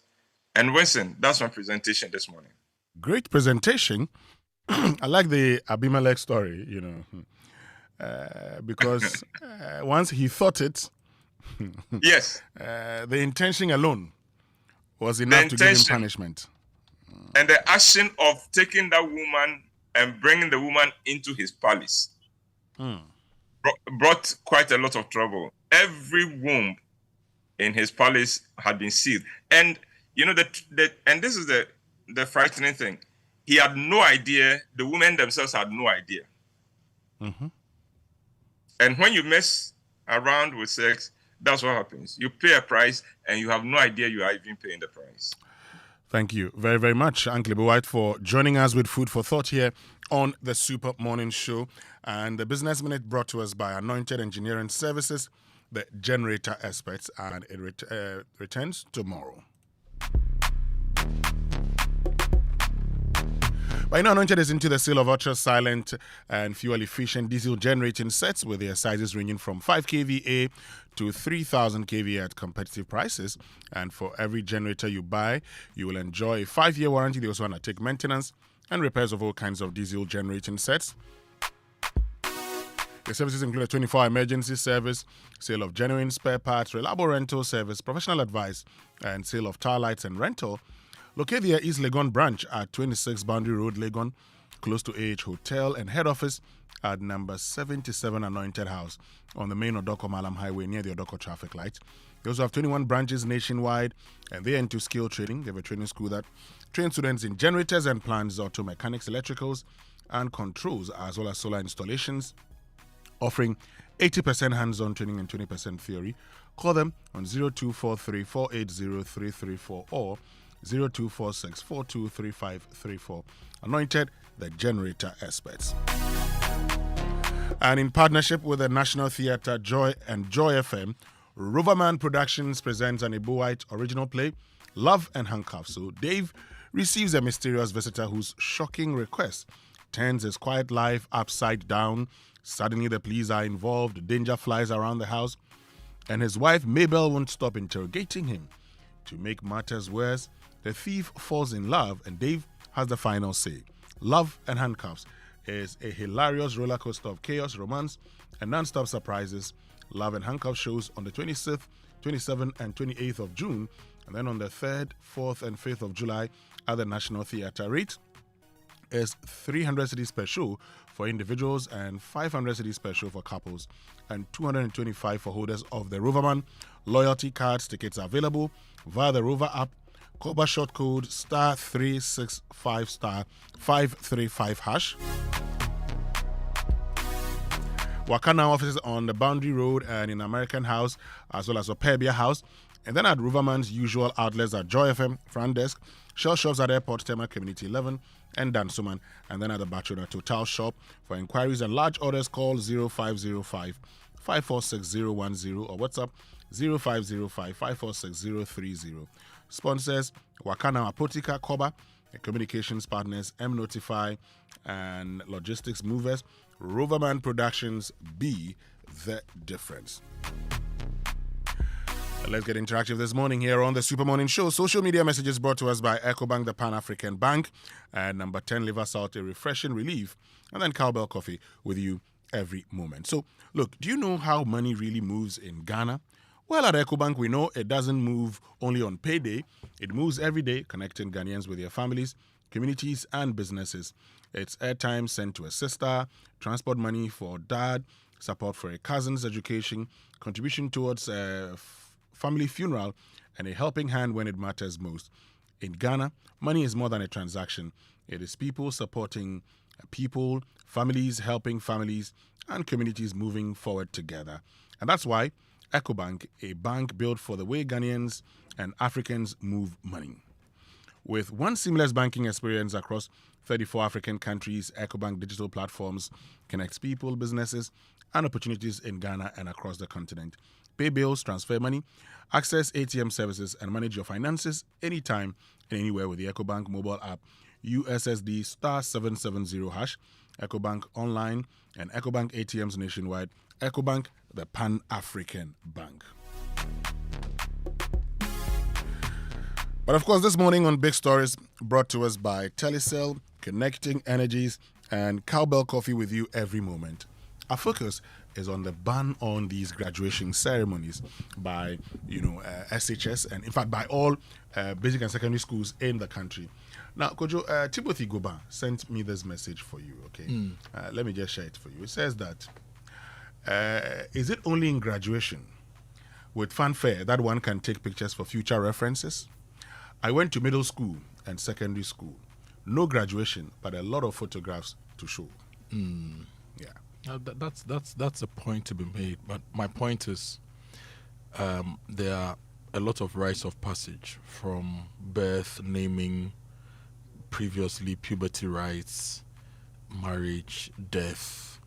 And Winston, that's my presentation this morning. Great presentation. I like the Abimelech story, because once he thought it, yes, the intention alone was enough to give him punishment. And the action of taking that woman and bringing the woman into his palace brought quite a lot of trouble. Every womb in his palace had been sealed. And, and this is the frightening thing. He had no idea. The women themselves had no idea. Mm-hmm. And when you mess around with sex, that's what happens. You pay a price and you have no idea you are even paying the price. Thank you very, very much, Uncle White, for joining us with Food for Thought here on the Super Morning Show. And the Business Minute brought to us by Anointed Engineering Services, the generator experts, and it returns tomorrow. By now, Anointed is into the sale of ultra-silent and fuel-efficient diesel generating sets with their sizes ranging from 5 kVA to 3,000 kVA at competitive prices. And for every generator you buy, you will enjoy a 5-year warranty. They also undertake maintenance and repairs of all kinds of diesel generating sets. The services include a 24-hour emergency service, sale of genuine spare parts, reliable rental service, professional advice, and sale of tower lights and rental. Locate their East Legon branch at 26 Boundary Road, Legon, close to AH Hotel, and head office at number 77 Anointed House on the main Odoko Malam Highway near the Odoko traffic light. They also have 21 branches nationwide, and they are into skill training. They have a training school that trains students in generators and plants, auto mechanics, electricals, and controls, as well as solar installations, offering 80% hands-on training and 20% theory. Call them on 0243 480 334 or 0246 423534. Anointed, the generator experts. And in partnership with the National Theatre Joy and Joy FM, Roverman Productions presents an Ibuite original play, Love and Handcuffs. So Dave receives a mysterious visitor whose shocking request turns his quiet life upside down. Suddenly the police are involved, danger flies around the house, and his wife Mabel won't stop interrogating him. To make matters worse, the thief falls in love and Dave has the final say. Love and Handcuffs is a hilarious roller coaster of chaos, romance, and non-stop surprises. Love and Handcuffs shows on the 26th, 27th, and 28th of June, and then on the 3rd, 4th, and 5th of July at the National Theatre. Rate is 300 cedis per show for individuals and 500 cedis per show for couples, and 225 for holders of the Roverman loyalty cards. Tickets are available via the Rover app. Koba short code *365*535#. Wakana offices on the Boundary Road and in American House, as well as Opebia House. And then at Roverman's usual outlets at Joy FM, Front Desk, Shell Shops at Airport, Tema Community 11, and Dansuman. And then at the Bachona Total Shop. For inquiries and large orders, call 0505 546 010 or WhatsApp 0505 546 030. Sponsors: Wakana Apotica, Koba, Communications Partners, M-Notify, and Logistics Movers. Roverman Productions, be the difference. Let's get interactive this morning here on the Super Morning Show. Social media messages brought to us by EcoBank, the Pan-African Bank, and number 10 Liver Salt, a refreshing relief, and then Cowbell Coffee with you every moment. So, look, do you know how money really moves in Ghana? Well, at EcoBank, we know it doesn't move only on payday. It moves every day, connecting Ghanaians with their families, communities, and businesses. It's airtime sent to a sister, transport money for dad, support for a cousin's education, contribution towards a family funeral, and a helping hand when it matters most. In Ghana, money is more than a transaction. It is people supporting people, families helping families, and communities moving forward together. And that's why EcoBank, a bank built for the way Ghanaians and Africans move money. With one seamless banking experience across 34 African countries, EcoBank digital platforms connect people, businesses, and opportunities in Ghana and across the continent. Pay bills, transfer money, access ATM services, and manage your finances anytime and anywhere with the EcoBank mobile app, USSD *770#, EcoBank online, and EcoBank ATMs nationwide. EcoBank, the Pan-African Bank. But of course, this morning on Big Stories, brought to us by Telecel, Connecting Energies, and Cowbell Coffee with you every moment. Our focus is on the ban on these graduation ceremonies by, SHS, and in fact by all basic and secondary schools in the country. Now, Kojo, Timothy Goba sent me this message for you, okay? Let me just share it for you. It says that, is it only in graduation with fanfare that one can take pictures for future references? I went to middle school and secondary school. No graduation, but a lot of photographs to show. Yeah. That's a point to be made. But my point is, there are a lot of rites of passage, from birth, naming, previously puberty rites, marriage, death,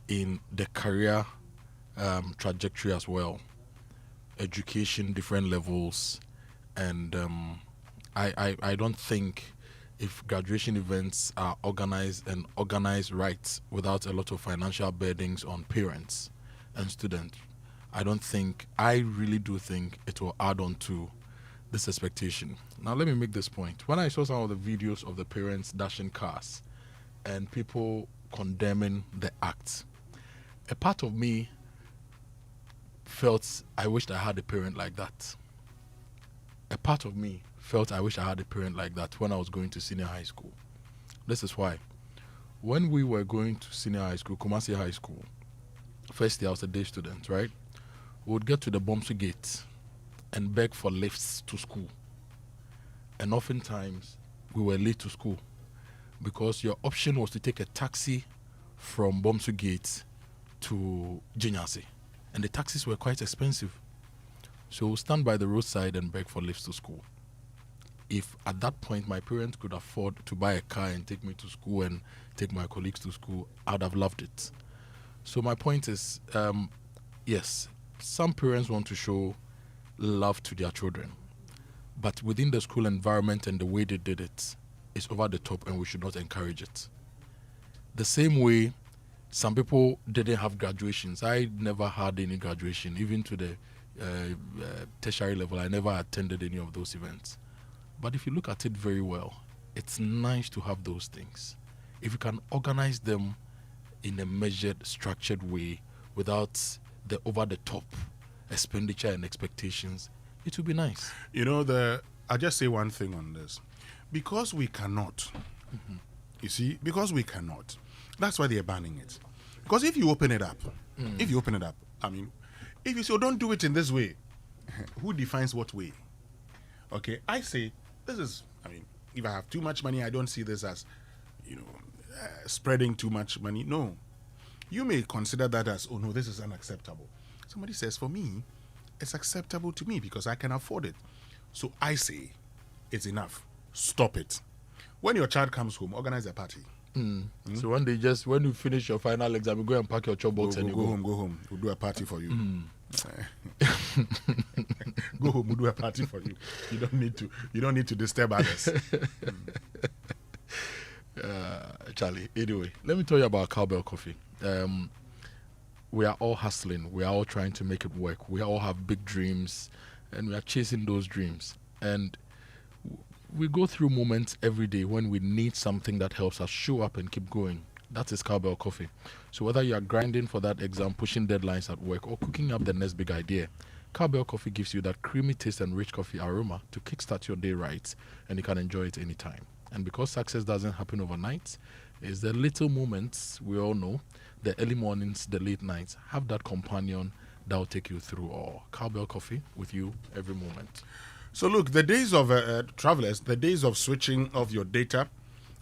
in the career trajectory as well, education, different levels, and I don't think if graduation events are organized right without a lot of financial burdens on parents and students, I really do think it will add on to this expectation. Now let me make this point. When I saw some of the videos of the parents dashing cars and people condemning the act, a part of me felt I wished I had a parent like that. A part of me felt I wish I had a parent like that when I was going to senior high school. This is why. When we were going to senior high school, Kumasi High School, first year I was a day student, right? We would get to the Bomsu Gate and beg for lifts to school. And oftentimes, we were late to school because your option was to take a taxi from Bomsu Gate to Jinyasi. And the taxis were quite expensive. So we'll stand by the roadside and beg for lifts to school. If at that point my parents could afford to buy a car and take me to school and take my colleagues to school, I'd have loved it. So my point is, yes, some parents want to show love to their children, but within the school environment and the way they did it is over the top, and we should not encourage it. The same way some people didn't have graduations. I never had any graduation, even to the tertiary level, I never attended any of those events. But if you look at it very well, it's nice to have those things. If you can organize them in a measured, structured way without the over-the-top expenditure and expectations, it will be nice. You know, I'll just say one thing on this. Because we cannot, you see, because we cannot, that's why they're banning it. Because if you open it up, I mean, if you say, oh, don't do it in this way, who defines what way? Okay, I say, this is, I mean, if I have too much money, I don't see this as, you know, spreading too much money. No. You may consider that as, oh no, this is unacceptable. Somebody says, for me, it's acceptable to me because I can afford it. So I say, it's enough. Stop it. When your child comes home, organize a party. So one day, just when you finish your final exam, you go and pack your chop box and you go home. Go home. We'll do a party for you. Go home. We'll do a party for you. You don't need to disturb others. Charlie. Anyway, let me tell you about Cowbell Coffee. We are all hustling. We are all trying to make it work. We all have big dreams, and we are chasing those dreams. And we go through moments every day when we need something that helps us show up and keep going. That is Cowbell Coffee. So whether you are grinding for that exam, pushing deadlines at work, or cooking up the next big idea, Cowbell Coffee gives you that creamy taste and rich coffee aroma to kickstart your day right, and you can enjoy it anytime. And because success doesn't happen overnight, it's the little moments we all know, the early mornings, the late nights, have that companion that will take you through all. Cowbell Coffee with you every moment. So look, the days of travelers, the days of switching off your data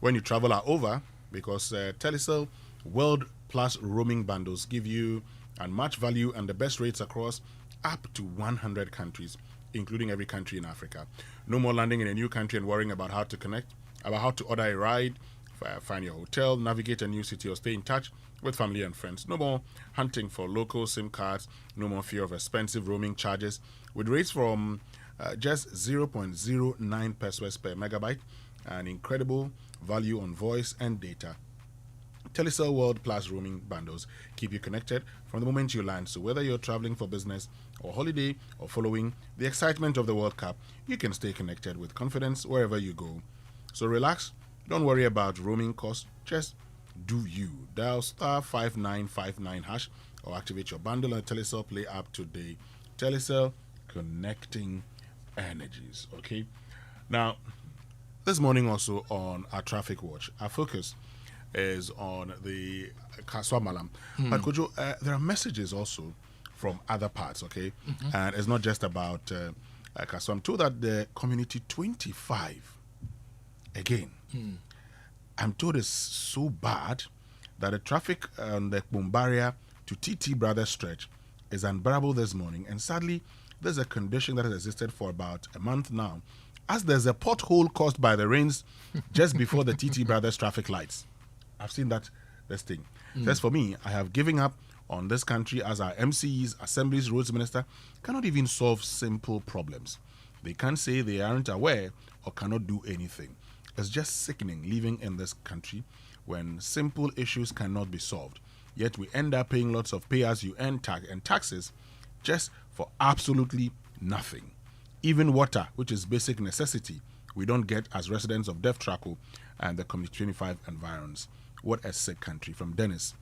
when you travel are over, because Telecel World Plus roaming bundles give you unmatched value and the best rates across up to 100 countries, including every country in Africa. No more landing in a new country and worrying about how to connect, about how to order a ride, find your hotel, navigate a new city, or stay in touch with family and friends. No more hunting for local SIM cards, no more fear of expensive roaming charges. With rates from just 0.09 pesos per megabyte, an incredible value on voice and data. Telecel World Plus roaming bundles keep you connected from the moment you land. So whether you're traveling for business or holiday or following the excitement of the World Cup, you can stay connected with confidence wherever you go. So relax, don't worry about roaming costs, just do you. Dial *5959# or activate your bundle on Telecel Play app today. Telecel, connecting energies. Okay. Now, this morning also on our traffic watch, our focus is on the Kaswa Malam. But Kojo, there are messages also from other parts, okay? And it's not just about Kaswa. I'm told that the community 25, again, I'm told it's so bad that the traffic on the Bombaria to TT Brothers stretch is unbearable this morning. And sadly, there's a condition that has existed for about a month now, as there's a pothole caused by the rains just before the TT Brothers traffic lights. I've seen this thing. As for me, I have given up on this country as our MCs, Assemblies, Roads Minister cannot even solve simple problems. They can't say they aren't aware or cannot do anything. It's just sickening living in this country when simple issues cannot be solved. Yet we end up paying lots of pay-as-you-earn taxes just for absolutely nothing. Even water, which is basic necessity, we don't get as residents of Def Traco and the Community 25 environs. What a sick country. From Dennis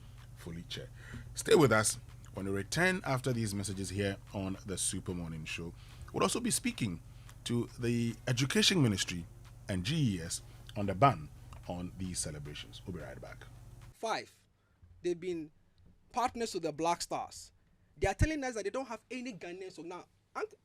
Foliche. Stay with us. When we return after these messages here on the Super Morning Show, we'll also be speaking to the Education Ministry and GES on the ban on these celebrations. We'll be right back. 5, they've been partners with the Black Stars. They are telling us that they don't have any Ghanaian song. Now,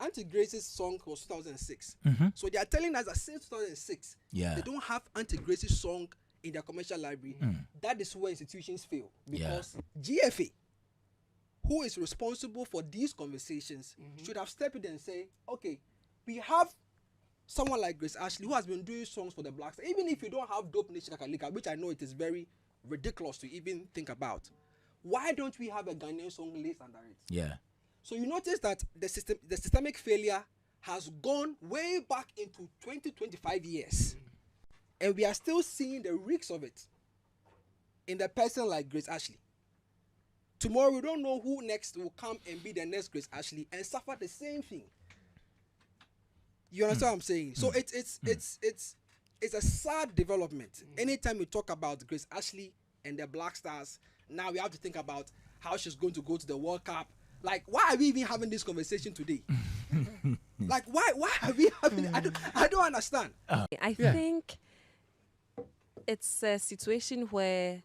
Auntie Grace's song was 2006. So they are telling us that since 2006, they don't have Auntie Grace's song in their commercial library. That is where institutions fail. Because GFA, who is responsible for these conversations, should have stepped in and say, okay, we have someone like Grace Ashley who has been doing songs for the Black Stars. Even if you don't have Dope Nation Kakalika, which I know it is very ridiculous to even think about, why don't we have a Ghanaian song list under it? Yeah. So you notice that the systemic failure has gone way back into 20-25 years. And we are still seeing the reeks of it in the person like Grace Ashley. Tomorrow we don't know who next will come and be the next Grace Ashley and suffer the same thing. You understand what I'm saying? So it's a sad development. Anytime we talk about Grace Ashley and the Black Stars, now we have to think about how she's going to go to the World Cup. Like, why are we even having this conversation today? Like, why are we having? I don't understand. I think it's a situation where,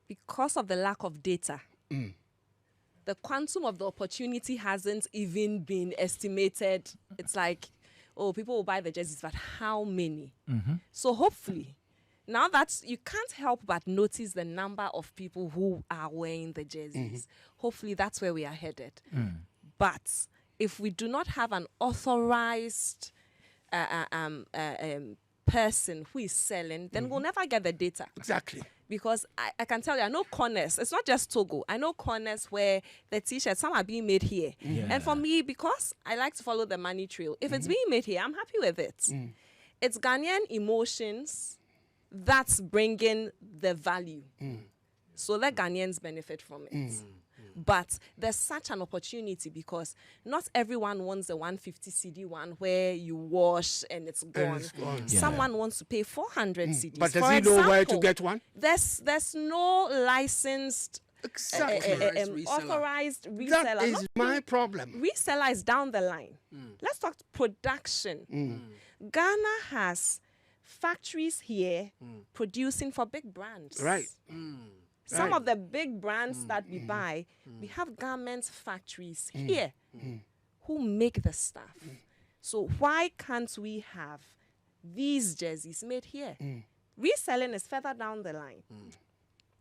because of the lack of data, the quantum of the opportunity hasn't even been estimated. It's like, oh, people will buy the jerseys, but how many? So hopefully, now that you can't help but notice the number of people who are wearing the jerseys, hopefully that's where we are headed. But if we do not have an authorized person who is selling, then we'll never get the data. Exactly. Because I can tell you, I know corners. It's not just Togo. I know corners where the T-shirts, some are being made here. And for me, because I like to follow the money trail, if it's being made here, I'm happy with it. It's Ghanaian emotions that's bringing the value. So let Ghanaians benefit from it. But there's such an opportunity because not everyone wants the 150 CD one where you wash and it's gone. Someone wants to pay 400 CDs. But does he know where to get one? There's no licensed, authorized reseller. That is my problem. Reseller is down the line. Let's talk production. Ghana has factories here producing for big brands. Right. Some of the big brands that we buy, we have garment factories here who make the stuff. So why can't we have these jerseys made here? Reselling is further down the line.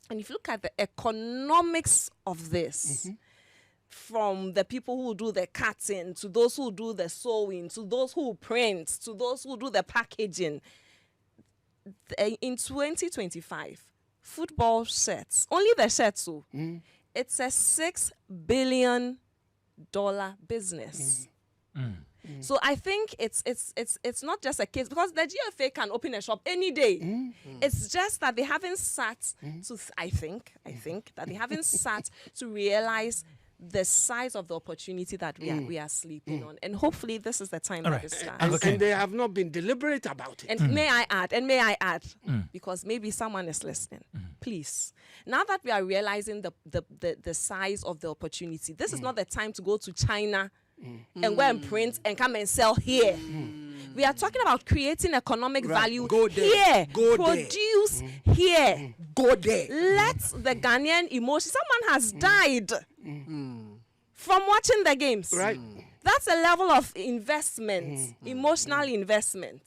And if you look at the economics of this, from the people who do the cutting, to those who do the sewing, to those who print, to those who do the packaging, in 2025, football shirts, only the shirts, it's a $6 billion business. So I think it's not just a case, because the GFA can open a shop any day. It's just that they haven't sat to, I think that they haven't sat to realize the size of the opportunity that we are sleeping on. And hopefully this is the time that it starts. And they have not been deliberate about it. And may I add, because maybe someone is listening, please, now that we are realizing the size of the opportunity, this is not the time to go to China and go and print and come and sell here. We are talking about creating economic value here. Produce here. Go there. Let the Ghanaian emotion. Someone has died from watching the games. Right. That's a level of investment, emotional investment.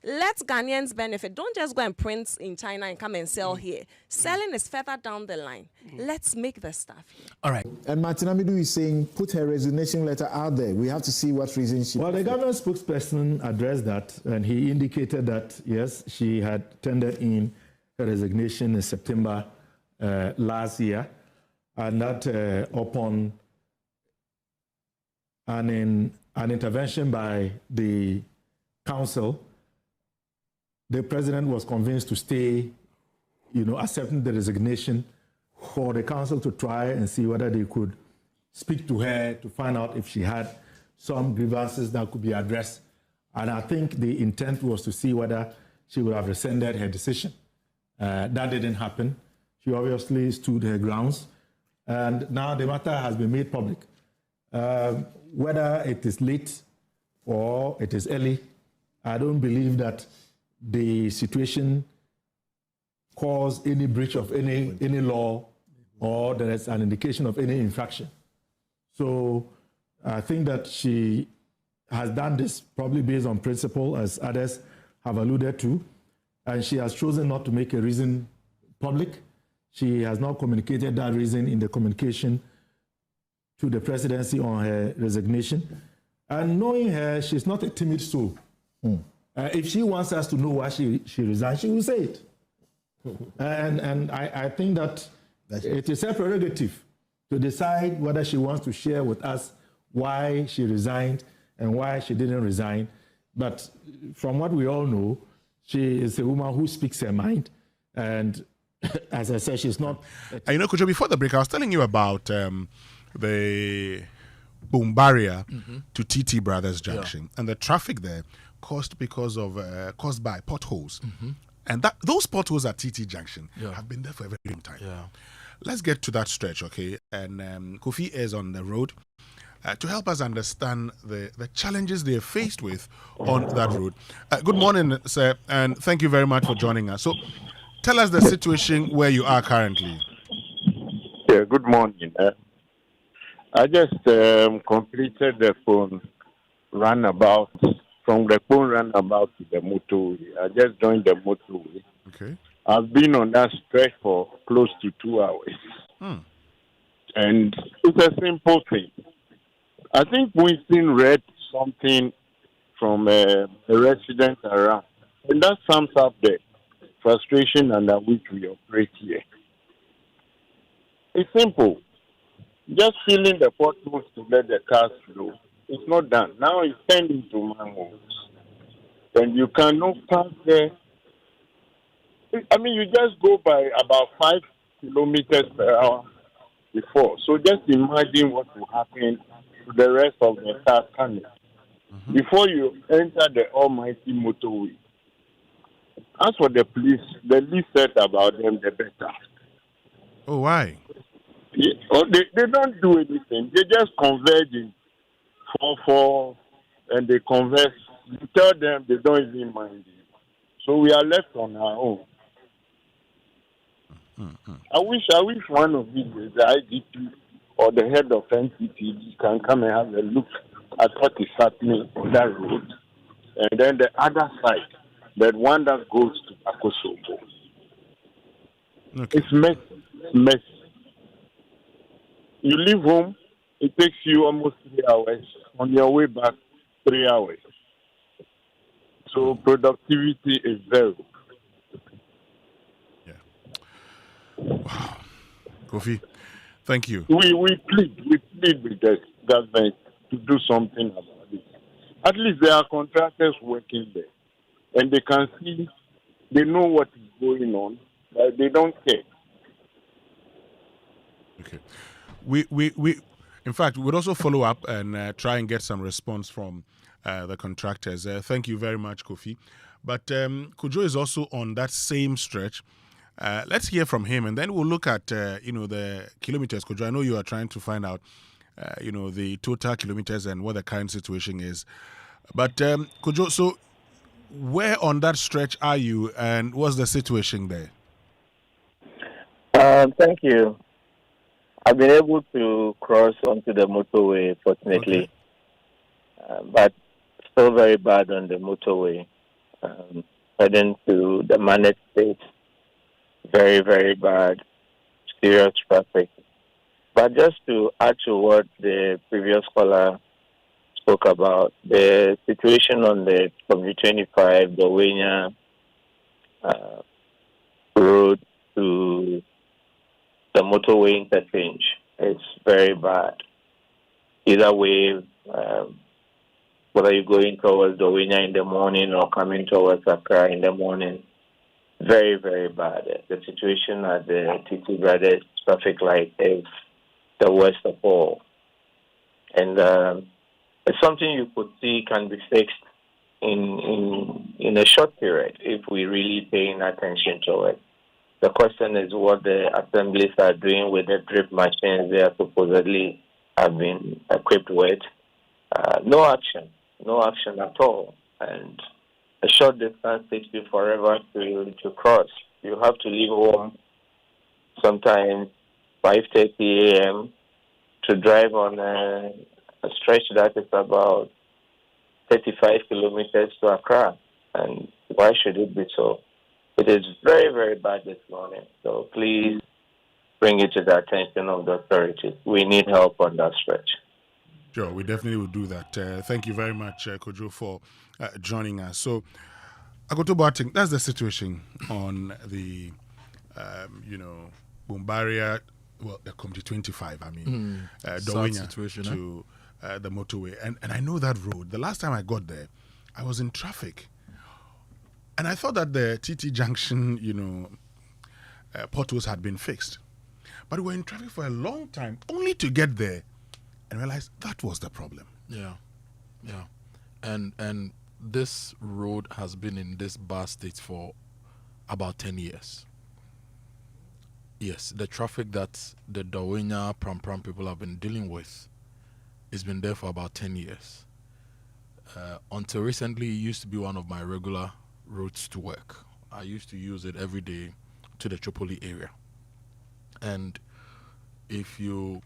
Let Ghanaians benefit. Don't just go and print in China and come and sell here. Selling is further down the line. Let's make the stuff here. All right. And Martin Amidu is saying, put her resignation letter out there. We have to see what reason she... Well, the government spokesperson addressed that, and he indicated that, yes, she had tendered in her resignation in September last year, and that upon an intervention by the council, the president was convinced to stay, accepting the resignation, for the council to try and see whether they could speak to her to find out if she had some grievances that could be addressed. And I think the intent was to see whether she would have rescinded her decision. That didn't happen. She obviously stood her grounds. And now the matter has been made public. Whether it is late or it is early, I don't believe that the situation caused any breach of any law, or there is an indication of any infraction. So I think that she has done this probably based on principle, as others have alluded to, and she has chosen not to make a reason public. She has not communicated that reason in the communication to the presidency on her resignation. And knowing her, she's not a timid soul. If she wants us to know why she resigned, she will say it. And I think that it is her prerogative to decide whether she wants to share with us why she resigned and why she didn't resign. But from what we all know, she is a woman who speaks her mind, and as I said, she's not. You know, Kojo, before the break, I was telling you about the boom barrier to TT Brothers Junction and the traffic there caused by potholes. And those potholes at TT Junction have been there for a very long time. Let's get to that stretch, okay? And Kofi is on the road to help us understand the challenges they're faced with on that road. Good morning, sir, and thank you very much for joining us. So tell us the situation where you are currently. Yeah, good morning. I just completed the phone runabout, from the phone runabout to the motorway. I just joined the motorway. Okay. I've been on that stretch for close to 2 hours. And it's a simple thing. I think Winston read something from a resident around, and that sums up the frustration under which we operate here. It's simple. Just filling the potholes to let the cars flow. It's not done. Now it's turned into manholes. And you cannot pass there. I mean, you just go by about 5 kilometers per hour before. So just imagine what will happen to the rest of the cars coming. Before you enter the almighty motorway. As for the police, the least said about them, the better. Oh, why? Yeah, they don't do anything. They just converge in 4-4 and they converse. You tell them they don't even mind you. So we are left on our own. I wish one of these days, the IGP or the head of NCTD can come and have a look at what is happening on that road. And then the other side, that one that goes to Akoto. Okay. It's messy. You leave home, it takes you almost 3 hours. On your way back, 3 hours. So productivity is zero. Wow. Kofi, thank you. We plead with the government to do something about it. At least there are contractors working there. And they can see, they know what is going on, but they don't care. Okay. We in fact, we'd also follow up and try and get some response from the contractors. Thank you very much, Kofi. But Kojo is also on that same stretch. Let's hear from him, and then we'll look at the kilometers. Kojo, I know you are trying to find out the total kilometers and what the current situation is. But Kojo, so where on that stretch are you, and what's the situation there? Thank you. I've been able to cross onto the motorway, fortunately, but still very bad on the motorway. Heading to the Manette State, very, very bad, serious traffic. But just to add to what the previous caller spoke about, the situation on the W25, the Wenya road to the motorway interchange, it's very bad. Either way, whether you're going towards the Wenya in the morning or coming towards Accra in the morning, very, very bad. The situation at the TT Brothers traffic light is the worst of all. And it's something you could see can be fixed in a short period if we really paying attention to it. The question is what the assemblies are doing with the drip machines they are supposedly have been equipped with. No action at all. And a short distance takes you forever to cross. You have to leave home sometimes 5:30 a.m. to drive on a stretch that is about 35 kilometers to Accra. And why should it be so? It is very, very bad this morning. So please bring it to the attention of the authorities. We need help on that stretch. Sure, we definitely will do that. Thank you very much, Kojo, for joining us. So, Akoto Boateng, that's the situation on the, Bombaria, the Community 25, Dowenya to the motorway. And I know that road. The last time I got there, I was in traffic. And I thought that the TT Junction, potholes had been fixed. But we were in traffic for a long time, only to get there and realize that was the problem. Yeah. And this road has been in this bad state for about 10 years. Yes, the traffic that the Dawenya Pram people have been dealing with has been there for about 10 years. Until recently, it used to be one of my regular routes to work. I used to use it every day to the Tripoli area. And if you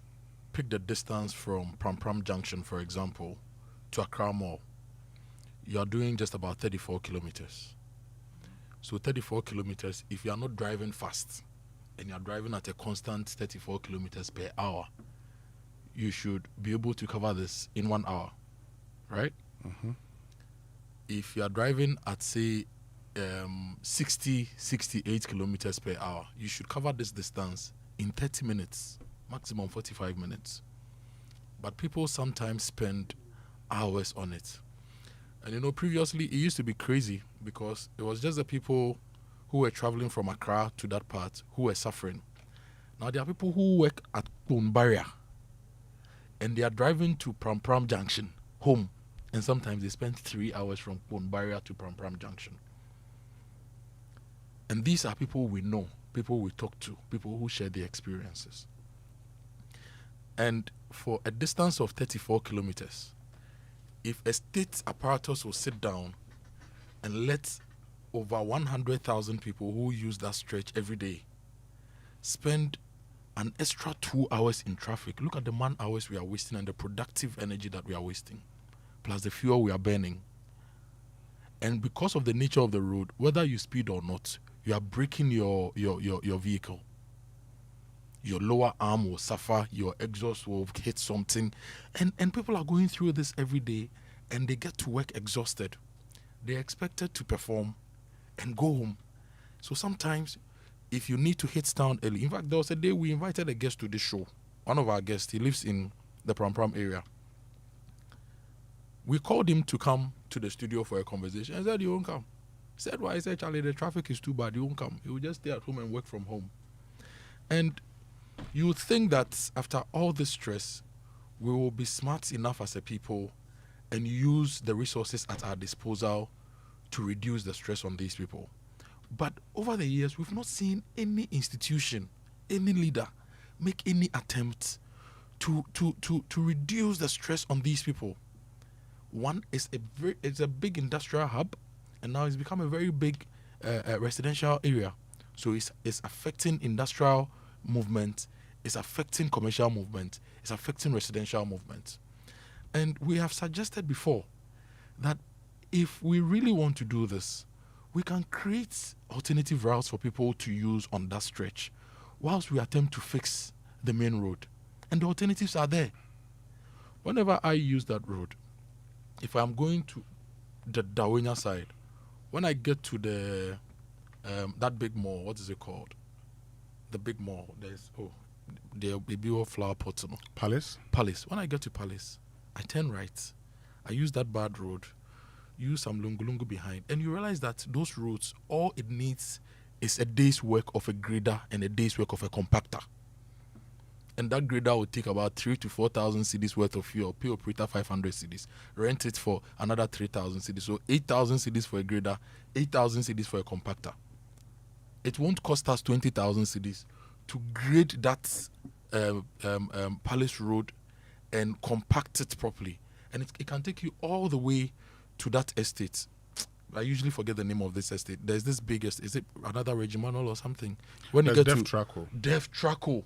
pick the distance from Pram Junction, for example, to Accra Mall, you're doing just about 34 kilometers. So 34 kilometers, if you are not driving fast and you're driving at a constant 34 kilometers per hour, you should be able to cover this in 1 hour, right? Mm-hmm. If you are driving at, say, 68 kilometers per hour, you should cover this distance in 30 minutes, maximum 45 minutes. But people sometimes spend hours on it. And previously it used to be crazy because it was just the people who were traveling from Accra to that part who were suffering. Now there are people who work at Quabanya and they are driving to Pram Junction home, and sometimes they spend 3 hours from Quabanya to Pram Junction. And these are people we know, people we talk to, people who share their experiences. And for a distance of 34 kilometers, if a state apparatus will sit down and let over 100,000 people who use that stretch every day spend an extra 2 hours in traffic, look at the man hours we are wasting and the productive energy that we are wasting, plus the fuel we are burning. And because of the nature of the road, whether you speed or not, you are breaking your vehicle. Your lower arm will suffer, your exhaust will hit something. And people are going through this every day and they get to work exhausted. They're expected to perform and go home. So sometimes, if you need to hit town early, in fact, there was a day we invited a guest to this show. One of our guests, he lives in the Pram area. We called him to come to the studio for a conversation. I said, you won't come. He said, why? I said, Charlie, the traffic is too bad. You won't come. He will just stay at home and work from home. And you would think that after all this stress, we will be smart enough as a people and use the resources at our disposal to reduce the stress on these people. But over the years, we've not seen any institution, any leader make any attempt to reduce the stress on these people. One is it's a big industrial hub, and now it's become a very big residential area. So it's affecting industrial movement, it's affecting commercial movement, it's affecting residential movement. And we have suggested before that if we really want to do this, we can create alternative routes for people to use on that stretch whilst we attempt to fix the main road. And the alternatives are there. Whenever I use that road, if I'm going to the Dawenya side, when I get to the that big mall, what is it called? The big mall. There's the beautiful flower pot. Palace. When I get to Palace, I turn right. I use that bad road, use some lungu behind, and you realize that those roads, all it needs is a day's work of a grader and a day's work of a compactor. And that grader will take about 3,000 to 4,000 cedis worth of fuel, pay operator 500 cedis, rent it for another 3,000 cedis. So 8,000 cedis for a grader, 8,000 cedis for a compactor. It won't cost us 20,000 cedis to grade that Palace Road and compact it properly. And it can take you all the way to that estate. I usually forget the name of this estate. There's this biggest, is it another Regimental or something? When you get to Def Traco.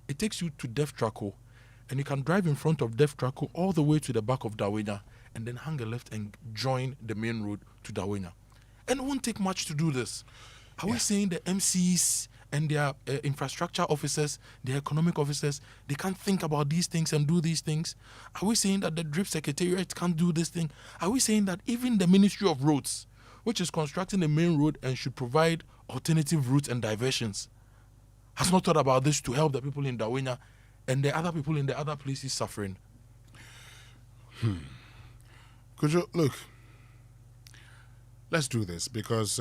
It takes you to Def Traco, and you can drive in front of Def Traco all the way to the back of Dawenya, and then hang a left and join the main road to Dawenya. And it won't take much to do this. Are we saying the MCs and their infrastructure officers, their economic officers, they can't think about these things and do these things? Are we saying that the DRIP Secretariat can't do this thing? Are we saying that even the Ministry of Roads, which is constructing the main road and should provide alternative routes and diversions, has not thought about this to help the people in Dawenya and the other people in the other places suffering? Kojo, look, let's do this because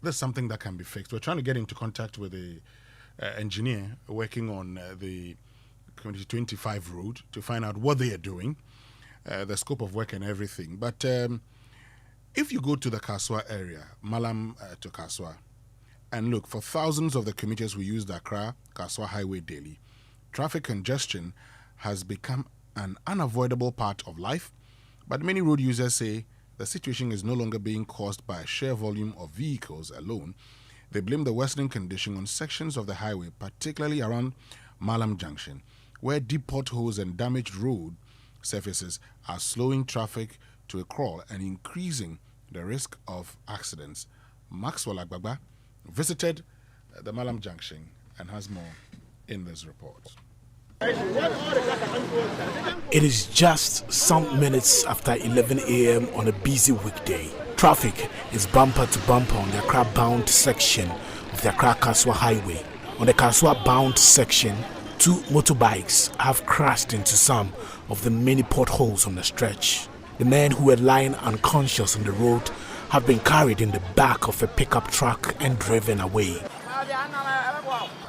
there's something that can be fixed. We're trying to get into contact with the engineer working on the 2025 road to find out what they are doing, the scope of work and everything. But if you go to the Kaswa area, Malam to Kaswa, and look, for thousands of the commuters who use the Accra-Kaswa highway daily, traffic congestion has become an unavoidable part of life. But many road users say the situation is no longer being caused by a sheer volume of vehicles alone. They blame the worsening condition on sections of the highway, particularly around Malam Junction, where deep potholes and damaged road surfaces are slowing traffic to a crawl and increasing the risk of accidents. Maxwell Agbagba visited the Malam Junction and has more in this report. It is just some minutes after 11 a.m. on a busy weekday. Traffic is bumper to bumper on the Accra-bound section of the Accra-Kaswa highway. On the Kaswa-bound section, 2 motorbikes have crashed into some of the many potholes on the stretch. The men who were lying unconscious on the road have been carried in the back of a pickup truck and driven away.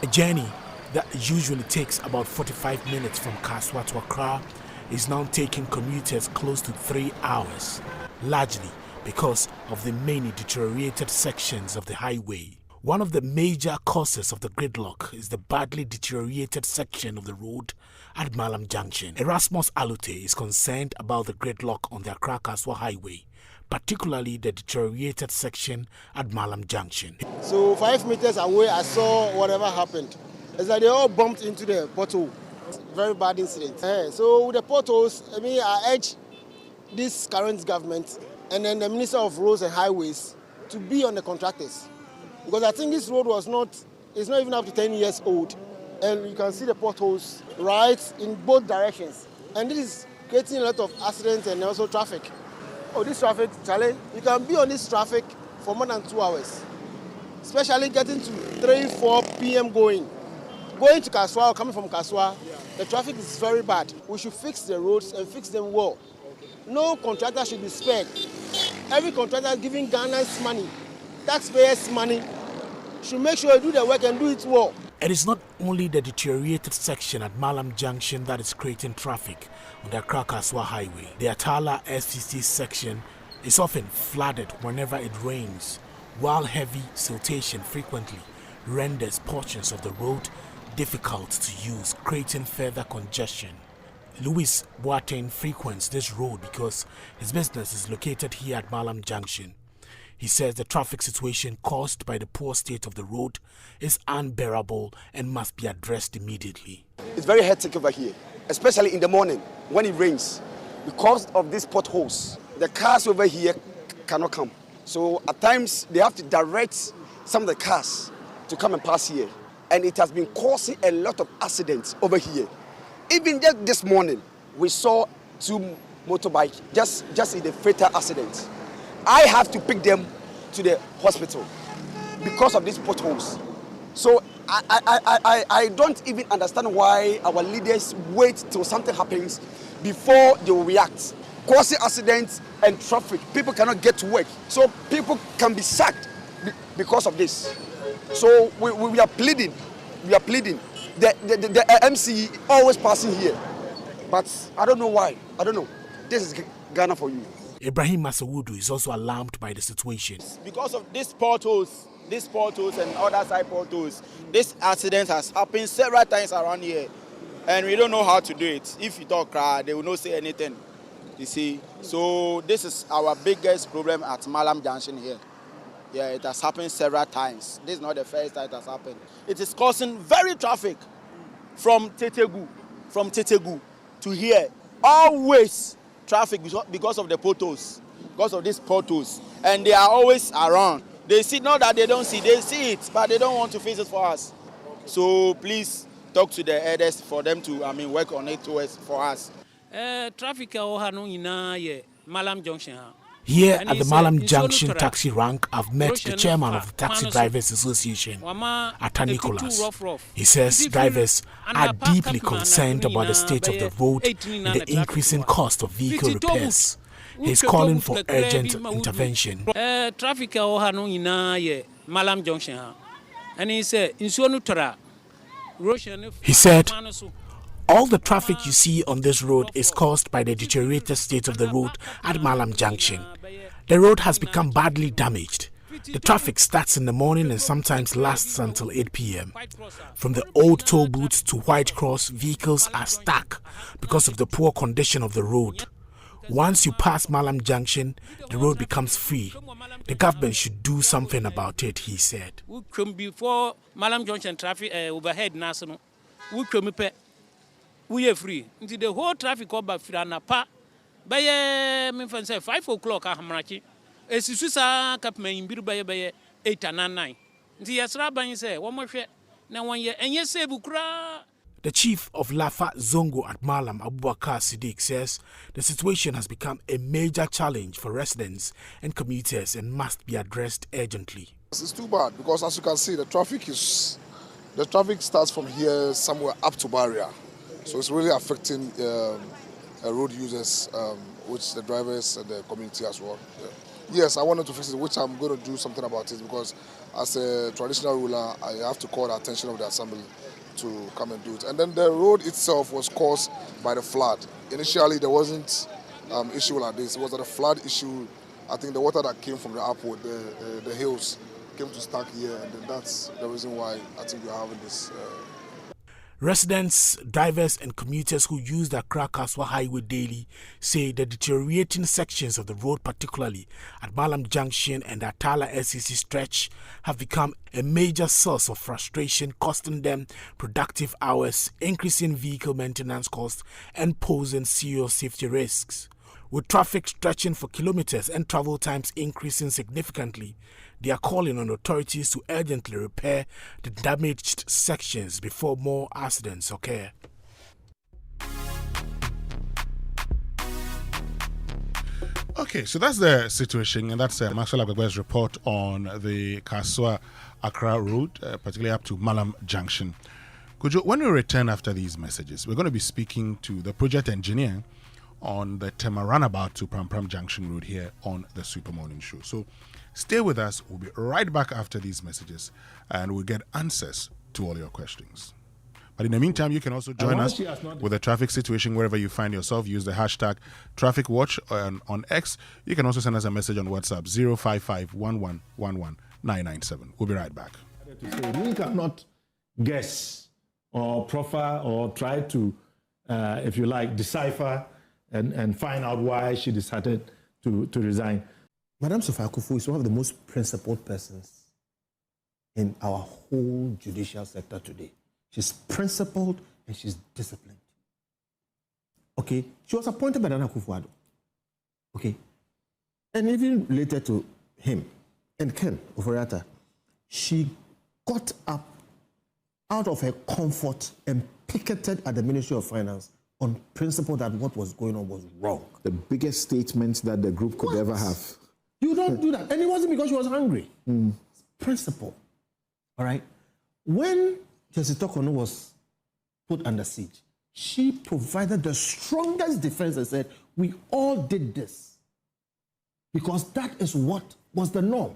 A journey that usually takes about 45 minutes from Kaswa to Accra is now taking commuters close to 3 hours, largely because of the many deteriorated sections of the highway. One of the major causes of the gridlock is the badly deteriorated section of the road at Malam Junction. Erasmus Alute is concerned about the gridlock on the Accra-Kaswa highway, particularly the deteriorated section at Malam Junction. So 5 meters away, I saw whatever happened. It's like they all bumped into the pothole. Very bad incident. So with the potholes, I urge this current government and then the Minister of Roads and Highways to be on the contractors. Because I think this road it's not even up to 10 years old. And you can see the potholes right in both directions. And this is creating a lot of accidents and also traffic. Oh, this traffic, Charlie, you can be on this traffic for more than 2 hours. Especially getting to 3-4 p.m. going to Kaswa or coming from Kaswa, the traffic is very bad. We should fix the roads and fix them well. No contractor should be spared. Every contractor giving Ghana's money, taxpayers' money, should make sure you do the work and do it well. It is not only the deteriorated section at Malam Junction that is creating traffic on the Accra-Kaswa highway. The Atala SCC section is often flooded whenever it rains, while heavy siltation frequently renders portions of the road difficult to use, creating further congestion. Louis Boateng frequents this road because his business is located here at Malam Junction. He says the traffic situation caused by the poor state of the road is unbearable and must be addressed immediately. It's very hectic over here, especially in the morning when it rains. Because of these potholes, the cars over here cannot come. So at times they have to direct some of the cars to come and pass here. And it has been causing a lot of accidents over here. Even just this morning, we saw 2 motorbikes just in the fatal accident. I have to pick them to the hospital because of these potholes. So I don't even understand why our leaders wait till something happens before they will react. Causing accidents and traffic, people cannot get to work. So people can be sacked because of this. So we are pleading. The MC always passing here. But I don't know why. I don't know. This is Ghana for you. Ibrahim Masawudu is also alarmed by the situation. Because of these potholes and other side potholes, this accident has happened several times around here. And we don't know how to do it. If you talk, they will not say anything. You see? So this is our biggest problem at Malam Junction here. Yeah, it has happened several times. This is not the first time it has happened. It is causing very traffic from Tetegu to here. Always traffic because of the potholes, because of these potholes. And they are always around. They see, not that they don't see, they see it, but they don't want to face it for us. So please talk to the elders for them to, work on it for us. Traffic Malam Junction. Here at the Malam Junction taxi rank, I've met the chairman of the Taxi Drivers Association, Ata Nicholas. He says drivers are deeply concerned about the state of the road and the increasing cost of vehicle repairs. He's calling for urgent intervention. Traffic Malam Junction. And he said, he said, all the traffic you see on this road is caused by the deteriorated state of the road at Malam Junction. The road has become badly damaged. The traffic starts in the morning and sometimes lasts until 8 p.m. From the old toll booths to White Cross, vehicles are stuck because of the poor condition of the road. Once you pass Malam Junction, the road becomes free. The government should do something about it, he said. Before Malam Junction traffic overhead national, we are free. Until the whole traffic over Firanapa by 5 o'clock. Esisusa kapma imbiru baye 8 and 9. Nti yasra ban say one more na one year enye sebu kura. The chief of Lafa Zongo at Malam, Abubakar Siddiq, says the situation has become a major challenge for residents and commuters and must be addressed urgently. It's too bad because, as you can see, the traffic starts from here somewhere up to Barrier, so it's really affecting road users, which the drivers and the community as well. Yeah. Yes, I wanted to fix it, which I'm going to do something about it because as a traditional ruler, I have to call the attention of the assembly to come and do it. And then the road itself was caused by the flood. Initially, there wasn't issue like this. It was a flood issue. I think the water that came from the upward, the hills, came to stack here, and then that's the reason why I think we're having this. Residents, drivers and commuters who use the Accra-Kaswa Highway daily say the deteriorating sections of the road, particularly at Malam Junction and the Atala SCC stretch, have become a major source of frustration, costing them productive hours, increasing vehicle maintenance costs and posing serious safety risks. With traffic stretching for kilometers and travel times increasing significantly, they are calling on authorities to urgently repair the damaged sections before more accidents occur. Okay, so that's the situation, and that's Maxwell Agbagbe's report on the Kaswa Accra Road, particularly up to Malam Junction. Kojo, when we return after these messages, we're going to be speaking to the project engineer on the Tema Runabout to Pram Pram Junction Road here on the Super Morning Show. So stay with us. We'll be right back after these messages and we'll get answers to all your questions. But in the meantime, you can also join us with the traffic situation wherever you find yourself. Use the hashtag TrafficWatch on X. You can also send us a message on WhatsApp 055-1111-997. We'll be right back. We cannot guess or proffer or try to, if you like, decipher and find out why she decided to resign. Madame Sophia Akufo is one of the most principled persons in our whole judicial sector today. She's principled and she's disciplined. Okay, she was appointed by Nana Akufo-Addo. Okay, and even related to him and Ken Oforiatta, she got up out of her comfort and picketed at the Ministry of Finance on principle that what was going on was wrong. The biggest statement that the group could ever have. You don't do that. And it wasn't because she was hungry. It's principle. All right? When Jesse Tokono was put under siege, she provided the strongest defense and said, we all did this because that is what was the norm.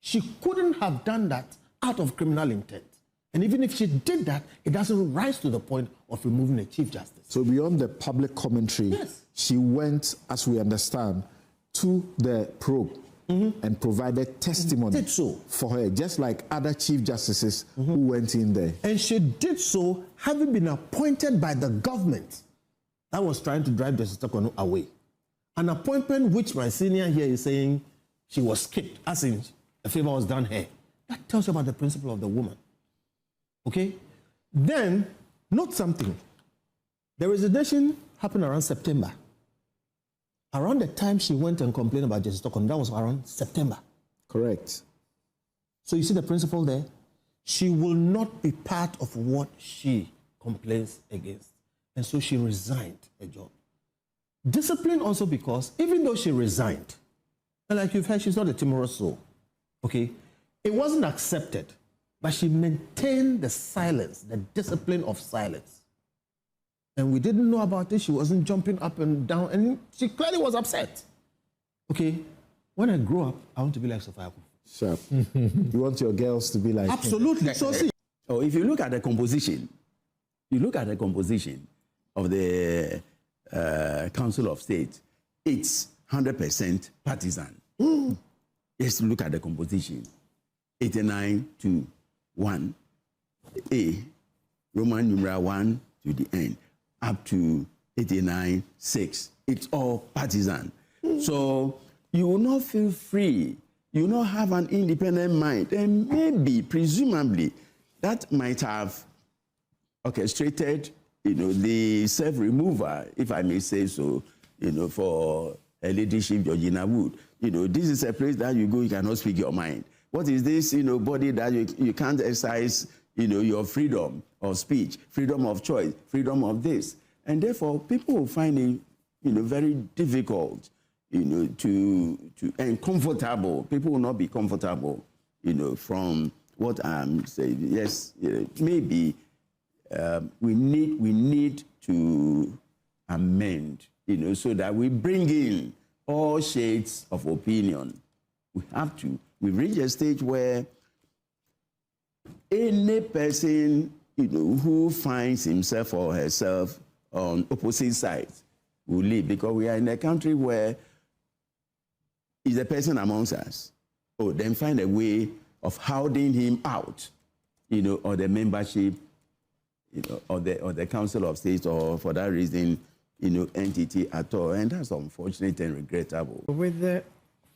She couldn't have done that out of criminal intent. And even if she did that, it doesn't rise to the point of removing a Chief Justice. So beyond the public commentary, yes, she went, as we understand, to the probe and provided testimony for her, just like other Chief Justices who went in there. And she did so having been appointed by the government that was trying to drive Justice Tokono away. An appointment which my senior here is saying she was skipped, as in a favor was done her. That tells you about the principle of the woman. Okay? Then, note something. The resignation happened around September. Around the time she went and complained about Justice Tokono, that was around September. Correct. So you see the principle there? She will not be part of what she complains against. And so she resigned her job. Discipline also because even though she resigned, and like you've heard, she's not a timorous soul. Okay? It wasn't accepted. But she maintained the silence, the discipline of silence. And we didn't know about it. She wasn't jumping up and down. And she clearly was upset. Okay, when I grow up, I want to be like Sophia Akufo. Sharp. You want your girls to be like absolutely. So see, if you look at the composition, of the Council of State, it's 100% partisan. Just look at the composition. 89 to 1. A, Roman numeral 1 to the end, up to 89-6. It's all partisan. So you will not feel free. You will not have an independent mind. And maybe, presumably, that might have orchestrated, the self-removal, if I may say so, for a leadership, Georgina Wood. This is a place that you go, you cannot speak your mind. What is this, body that you can't exercise, your freedom of speech, freedom of choice, freedom of this. And therefore, people will find it, very difficult, and comfortable. People will not be comfortable, from what I'm saying. Yes, maybe we need to amend, so that we bring in all shades of opinion. We've reached a stage where any person, who finds himself or herself on opposite sides will leave, because we are in a country where is a person amongst us. Then find a way of hounding him out, or the membership, or the Council of State, or for that reason, entity at all. And that's unfortunate and regrettable. With the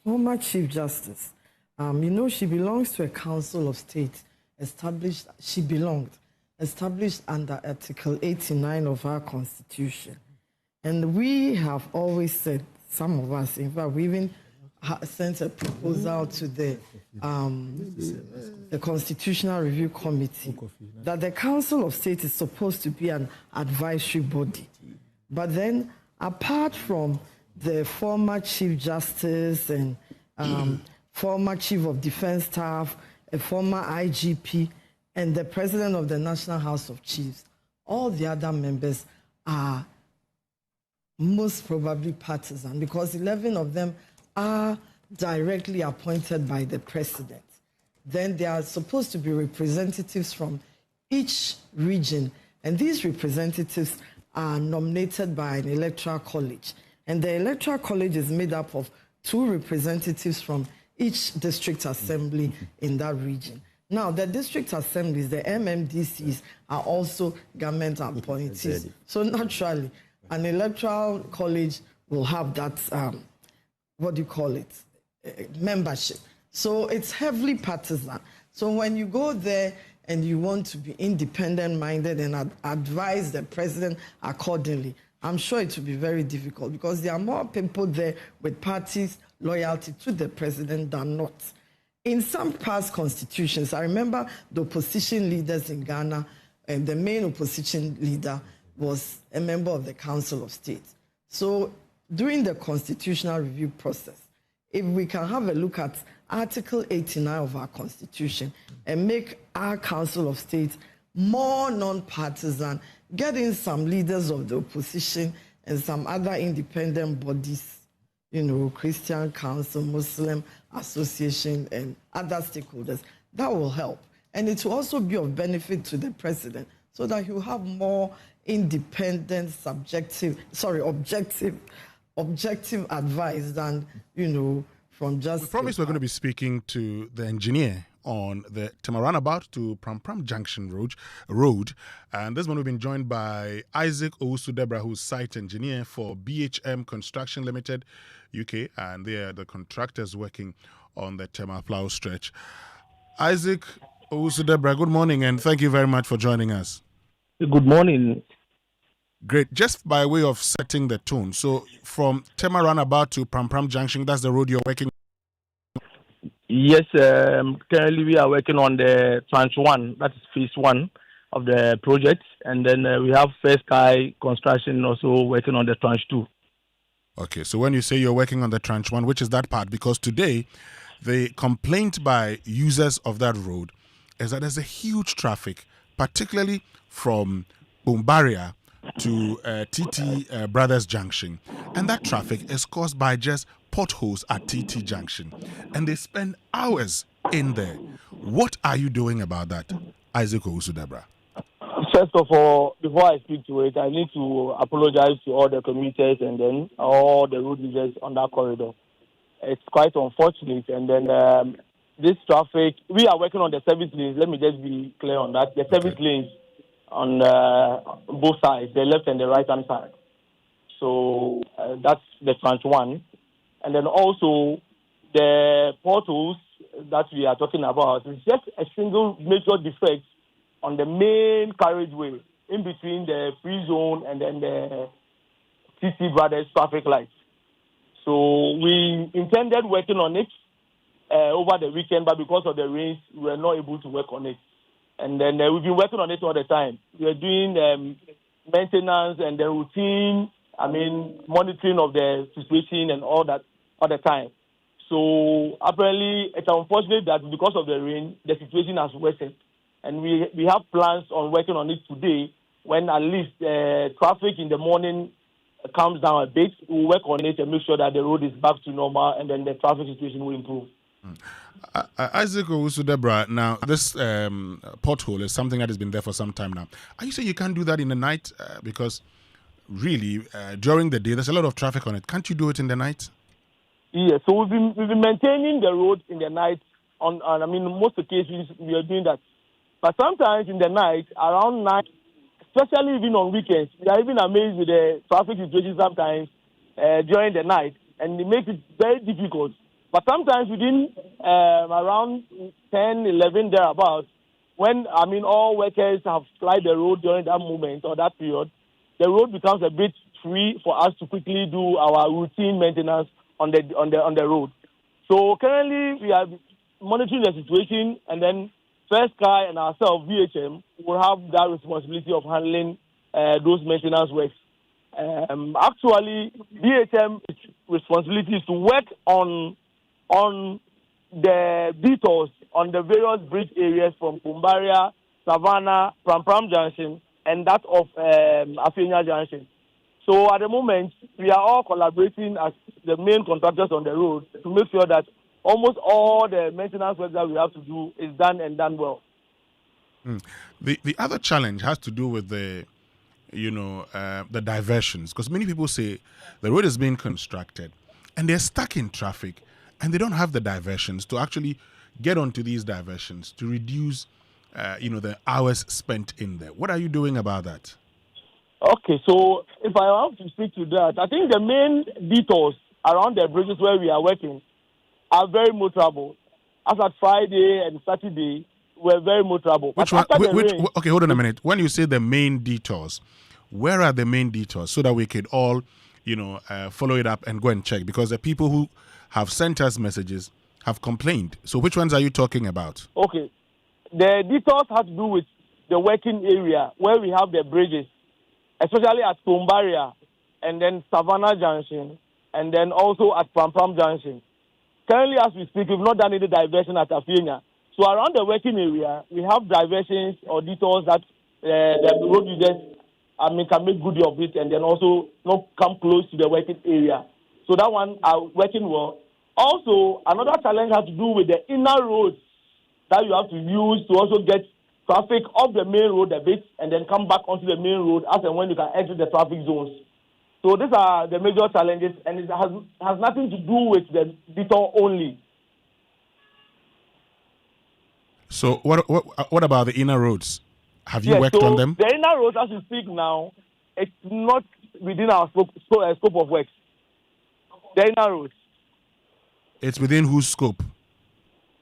former Chief Justice, she belongs to a Council of State established under Article 89 of our Constitution. And we have always said, some of us, in fact, we even sent a proposal to the Constitutional Review Committee that the Council of State is supposed to be an advisory body. But then, apart from the former Chief Justice and former Chief of Defense Staff, a former IGP, and the President of the National House of Chiefs, all the other members are most probably partisan, because 11 of them are directly appointed by the President. Then there are supposed to be representatives from each region, and these representatives are nominated by an electoral college. And the electoral college is made up of 2 representatives from each district assembly in that region. Now, the district assemblies, the MMDCs, are also government appointees. So naturally, an electoral college will have that, membership. So it's heavily partisan. So when you go there and you want to be independent-minded and advise the president accordingly, I'm sure it will be very difficult, because there are more people there with parties' loyalty to the president than not. In some past constitutions, I remember the opposition leaders in Ghana, and the main opposition leader was a member of the Council of State. So during the constitutional review process, if we can have a look at Article 89 of our Constitution and make our Council of State more non-partisan, get in some leaders of the opposition and some other independent bodies, Christian Council, Muslim Association, and other stakeholders, that will help. And it will also be of benefit to the president, so that he will have more independent, objective advice than, from just... We promised we're going to be speaking to the engineer on the Tema Runabout to Pram Pram Junction Road. And this one we've been joined by Isaac Owusu-Debra, who's site engineer for BHM Construction Limited, UK, and they are the contractors working on the Tema Plough stretch. Isaac Owusu-Debra, good morning, and thank you very much for joining us. Good morning. Great. Just by way of setting the tone, so from Tema Runabout to Pram Pram Junction, that's the road you're working on? Yes, currently we are working on the tranche 1, that is phase 1 of the project, and then we have First Sky Construction also working on the tranche 2. Okay, so when you say you're working on the tranche 1, which is that part? Because today, the complaint by users of that road is that there's a huge traffic, particularly from Bombaria to TT Brothers Junction. And that traffic is caused by just potholes at TT Junction, and they spend hours in there. What are you doing about that, Isaac Owusu-Debra? First of all, before I speak to it, I need to apologize to all the commuters and then all the road users on that corridor. It's quite unfortunate. And then this traffic, we are working on the service lanes. Let me just be clear on that. The service lanes on both sides, the left and the right-hand side. So that's the tranche one. And then also the portals that we are talking about is just a single major defect on the main carriageway in between the free zone and then the TC Brothers traffic lights. So we intended working on it over the weekend, but because of the rains, we were not able to work on it. And then we've been working on it all the time. We are doing maintenance and the routine, monitoring of the situation and all that all the time. So apparently, it's unfortunate that because of the rain, the situation has worsened. And we have plans on working on it today when at least traffic in the morning comes down a bit. We'll work on it and make sure that the road is back to normal and then the traffic situation will improve. Isaac Owusu-Debra, now this pothole is something that has been there for some time now. Are you saying you can't do that in the night? Because really, during the day, there's a lot of traffic on it. Can't you do it in the night? Yeah, so we've been maintaining the road in the night. On most occasions, we are doing that. But sometimes in the night, around night, especially even on weekends, we are even amazed with the traffic situation sometimes during the night, and it makes it very difficult. But sometimes within around 10, 11 thereabouts, when all workers have plied the road during that moment or that period, the road becomes a bit free for us to quickly do our routine maintenance on the road. So currently we are monitoring the situation, and then First Sky and ourselves, VHM, will have that responsibility of handling those maintenance works. Actually, VHM's responsibility is to work on the detours on the various bridge areas from Kumbaria, Savannah, Pram Junction, and that of Afenya Junction. So at the moment, we are all collaborating as the main contractors on the road to make sure that almost all the maintenance work that we have to do is done and done well. The other challenge has to do with the diversions, because many people say the road is being constructed and they're stuck in traffic and they don't have the diversions to actually get onto these diversions to reduce the hours spent in there. What are you doing about that? Okay, so if I have to speak to that, I think the main detours around the bridges where we are working are very motorable. As at Friday and Saturday, we're very motorable. Which one? Okay, hold on a minute. When you say the main detours, where are the main detours so that we could all, follow it up and go and check? Because the people who have sent us messages have complained. So which ones are you talking about? Okay, the detours have to do with the working area where we have the bridges, especially at Kumbaria and then Savannah Junction and then also at Pram Junction. Currently, as we speak, we've not done any diversion at Afenya. So around the working area, we have diversions or detours that the road users can make good of it and then also not come close to the working area. So that one are working well. Also, another challenge has to do with the inner roads that you have to use to also get traffic off the main road a bit and then come back onto the main road as and when you can exit the traffic zones. So these are the major challenges, and it has nothing to do with the detour only. So what about the inner roads? Have you worked on them? The inner roads, as we speak now, it's not within our scope of work. The inner roads. It's within whose scope?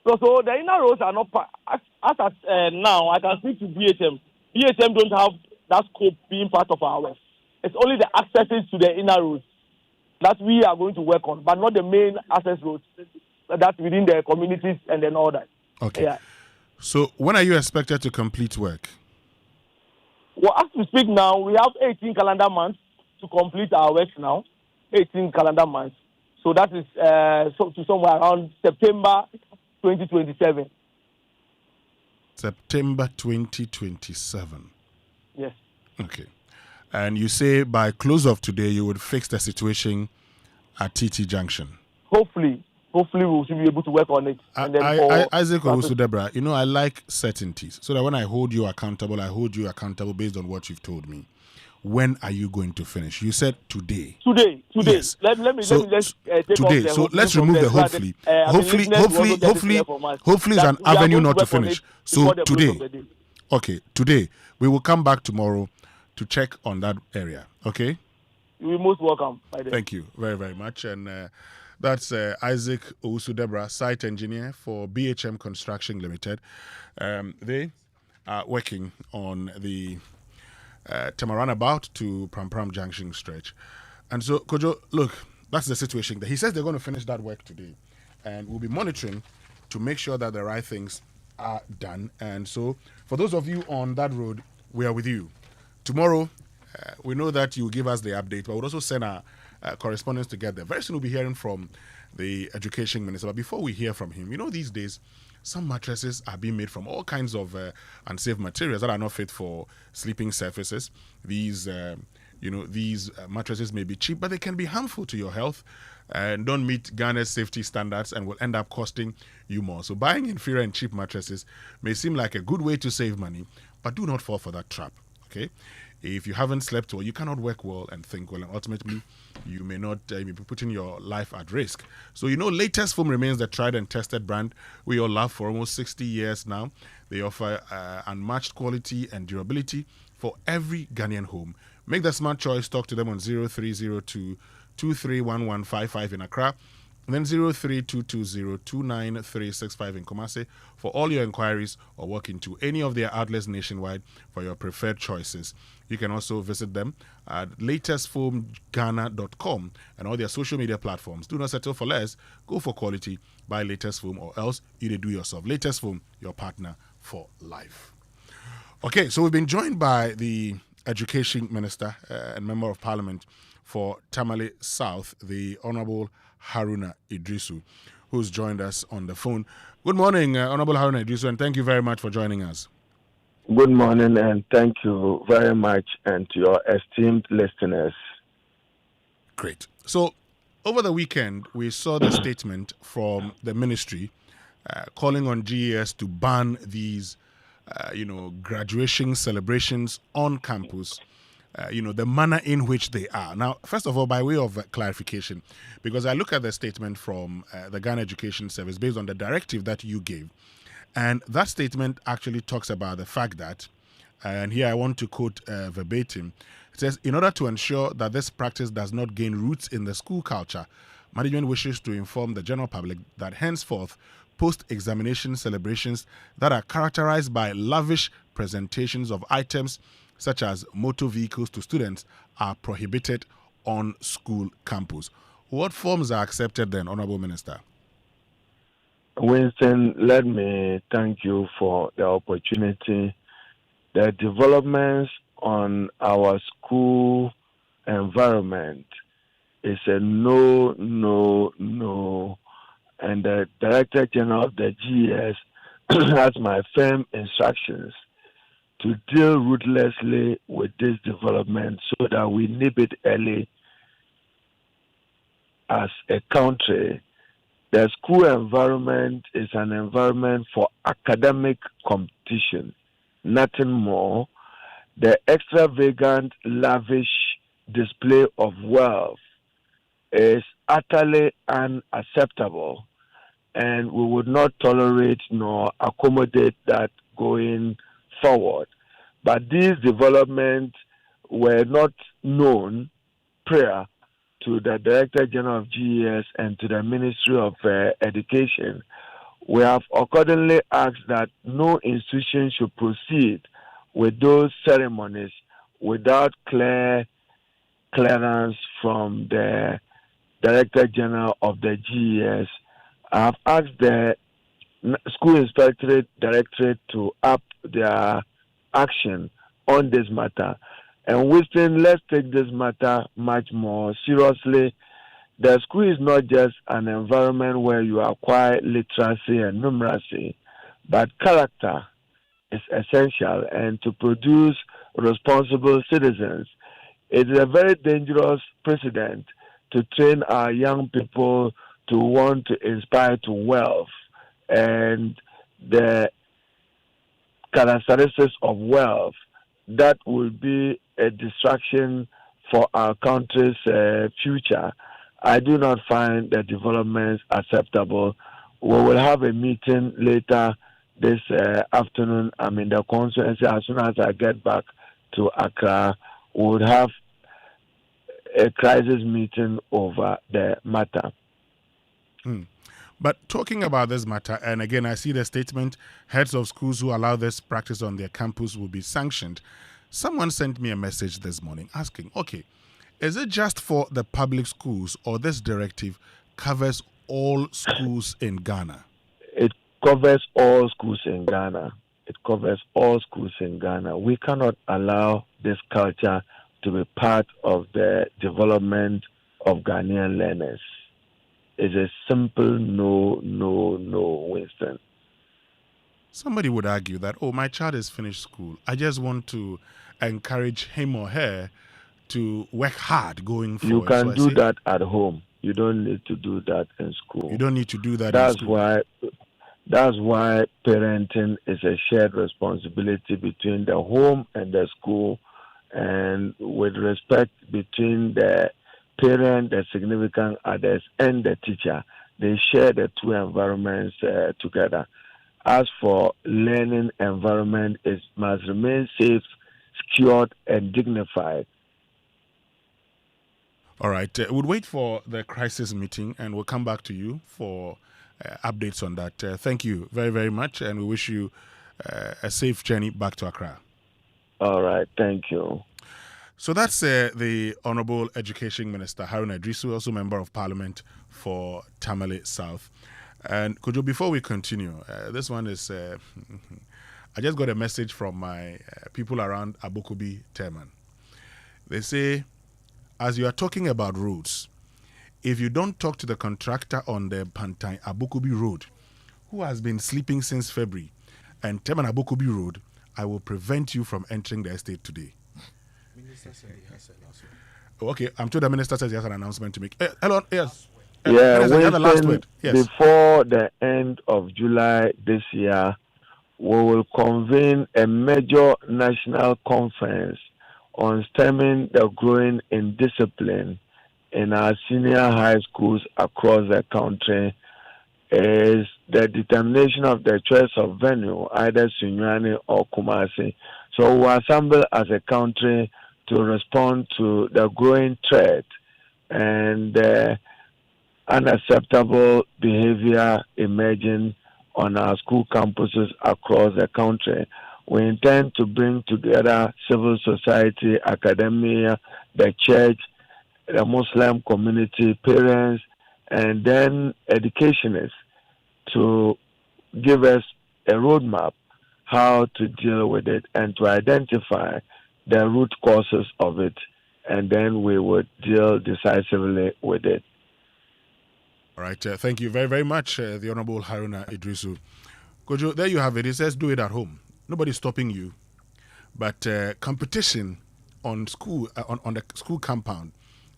So the inner roads are not as at now. I can speak to BHM. BHM don't have that scope being part of our work. It's only the accesses to the inner roads that we are going to work on, but not the main access roads that's within the communities and then all that. Okay. Yeah. So when are you expected to complete work? Well, as we speak now, we have 18 calendar months to complete our work now. 18 calendar months. So that is to somewhere around September 2027. September 2027. Yes. Okay. And you say by close of today you would fix the situation at TT Junction. hopefully we'll still be able to work on it. And then Isaac Owusu-Debra, you know, I like certainties, so that when I hold you accountable based on what you've told me. When are you going to finish? You said today. Today. Yes. Let me take today. So let's remove the hopefully. Hopefully is an avenue not to finish. So today. Okay, today. We will come back tomorrow to check on that area. Okay? You're most welcome. Thank you very, very much. And that's Isaac Owusu-Debra, site engineer for BHM Construction Limited. They are working on the Tamaran about to Pram Junction stretch. And so, Kojo, look, that's the situation. He says they're going to finish that work today. And we'll be monitoring to make sure that the right things are done. And so, for those of you on that road, we are with you. Tomorrow, we know that you give us the update, but we'll also send our correspondents together. Very soon we'll be hearing from the education minister. But before we hear from him, you know, these days, some mattresses are being made from all kinds of unsafe materials that are not fit for sleeping surfaces. These mattresses may be cheap, but they can be harmful to your health and don't meet Ghana's safety standards and will end up costing you more. So buying inferior and cheap mattresses may seem like a good way to save money, but do not fall for that trap, okay? If you haven't slept well, you cannot work well and think well, and ultimately, you may not be putting your life at risk. So, you know, Latest Foam remains the tried and tested brand we all love for almost 60 years now. They offer unmatched quality and durability for every Ghanaian home. Make the smart choice. Talk to them on 0302 231155 in Accra, and then 0322029365 in Kumasi for all your inquiries, or walk into any of their outlets nationwide for your preferred choices. You can also visit them at latestfoamghana.com and all their social media platforms. Do not settle for less. Go for quality. Buy Latest Foam, or else you do yourself. Latest Foam, your partner for life. Okay, so we've been joined by the Education Minister and Member of Parliament for Tamale South, the Honourable Haruna Idrisu, who's joined us on the phone. Good morning, Honourable Haruna Idrisu, and thank you very much for joining us. Good morning, and thank you very much, and to your esteemed listeners. Great. So, over the weekend, we saw the statement from the ministry calling on GES to ban these, graduation celebrations on campus. The manner in which they are. Now, first of all, by way of clarification, because I look at the statement from the Ghana Education Service based on the directive that you gave, and that statement actually talks about the fact that, and here I want to quote verbatim, it says, in order to ensure that this practice does not gain roots in the school culture, management wishes to inform the general public that henceforth, post-examination celebrations that are characterized by lavish presentations of items such as motor vehicles to students are prohibited on school campus. What forms are accepted then, Honourable Minister? Winston, let me thank you for the opportunity. The developments on our school environment is a no. And the Director General of the GES has my firm instructions to deal ruthlessly with this development so that we nip it early as a country. The school environment is an environment for academic competition, nothing more. The extravagant, lavish display of wealth is utterly unacceptable, and we would not tolerate nor accommodate that going forward. But these developments were not known prior to the Director General of GES and to the Ministry of Education. We have accordingly asked that no institution should proceed with those ceremonies without clearance from the Director General of the GES. I have asked the School Inspectorate Directorate to up their action on this matter. And Winston, let's take this matter much more seriously. The school is not just an environment where you acquire literacy and numeracy, but character is essential. And to produce responsible citizens, it is a very dangerous precedent to train our young people to want to inspire to wealth and the characteristics of wealth that will be a distraction for our country's future, I do not find the developments acceptable. We will have a meeting later this afternoon. I'm in the constituency. As soon as I get back to Accra, we will have a crisis meeting over the matter. But talking about this matter, and again, I see the statement, heads of schools who allow this practice on their campus will be sanctioned. Someone sent me a message this morning asking, okay, is it just for the public schools or this directive covers all schools in Ghana? It covers all schools in Ghana. It covers all schools in Ghana. We cannot allow this culture to be part of the development of Ghanaian learners. It's a simple no, Winston. Somebody would argue that, oh, my child has finished school. I just want to encourage him or her to work hard going forward. You can do that at home. You don't need to do that in school. You don't need to do that in school. That's why parenting is a shared responsibility between the home and the school, and with respect between the parent, the significant others, and the teacher. They share the two environments together. As for learning environment, it must remain safe, secured, and dignified. All right. We'll wait for the crisis meeting, and we'll come back to you for updates on that. Thank you very, very much, and we wish you a safe journey back to Accra. All right. Thank you. So that's the Honourable Education Minister, Haruna Iddrisu, also Member of Parliament for Tamale South. And Kojo, before we continue, this one is, I just got a message from my people around Abokubi Terman. They say, as you are talking about roads, if you don't talk to the contractor on the Pantai Abokubi Road, who has been sleeping since February, and Terman Abokubi Road, I will prevent you from entering the estate today. Minister said he has an announcement. Okay, I'm told the minister says he has an announcement to make. Hello, yes. Yeah, the last word. Yes. Before the end of July this year, we will convene a major national conference on stemming the growing indiscipline in our senior high schools across the country. Is the determination of the choice of venue, either Sunyani or Kumasi. So we assemble as a country to respond to the growing threat and unacceptable behavior emerging on our school campuses across the country. We intend to bring together civil society, academia, the church, the Muslim community, parents, and then educationists to give us a roadmap how to deal with it and to identify the root causes of it, and then we would deal decisively with it. All right. Thank you very, very much, the Honourable Haruna Iddrisu. Kojo, there you have it. It says do it at home. Nobody's stopping you. But competition on school on the school compound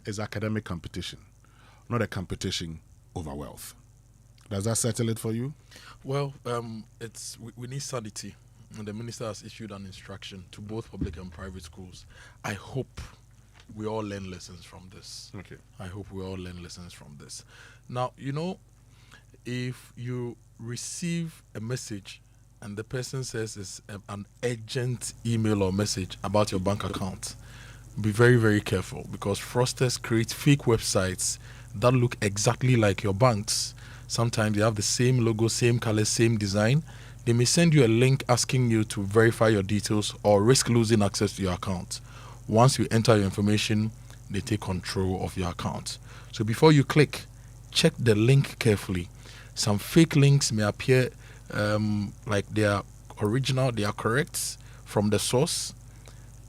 is academic competition, not a competition over wealth. Does that settle it for you? Well, we need sanity. And the minister has issued an instruction to both public and private schools. I hope we all learn lessons from this. Okay. I hope we all learn lessons from this. Now, if you receive a message and the person says it's an urgent email or message about your bank account, be very, very careful, because fraudsters create fake websites that look exactly like your bank's. Sometimes they have the same logo, same color, same design. They may send you a link asking you to verify your details or risk losing access to your account. Once you enter your information, they take control of your account. So before you click, check the link carefully. Some fake links may appear like they are original, they are correct from the source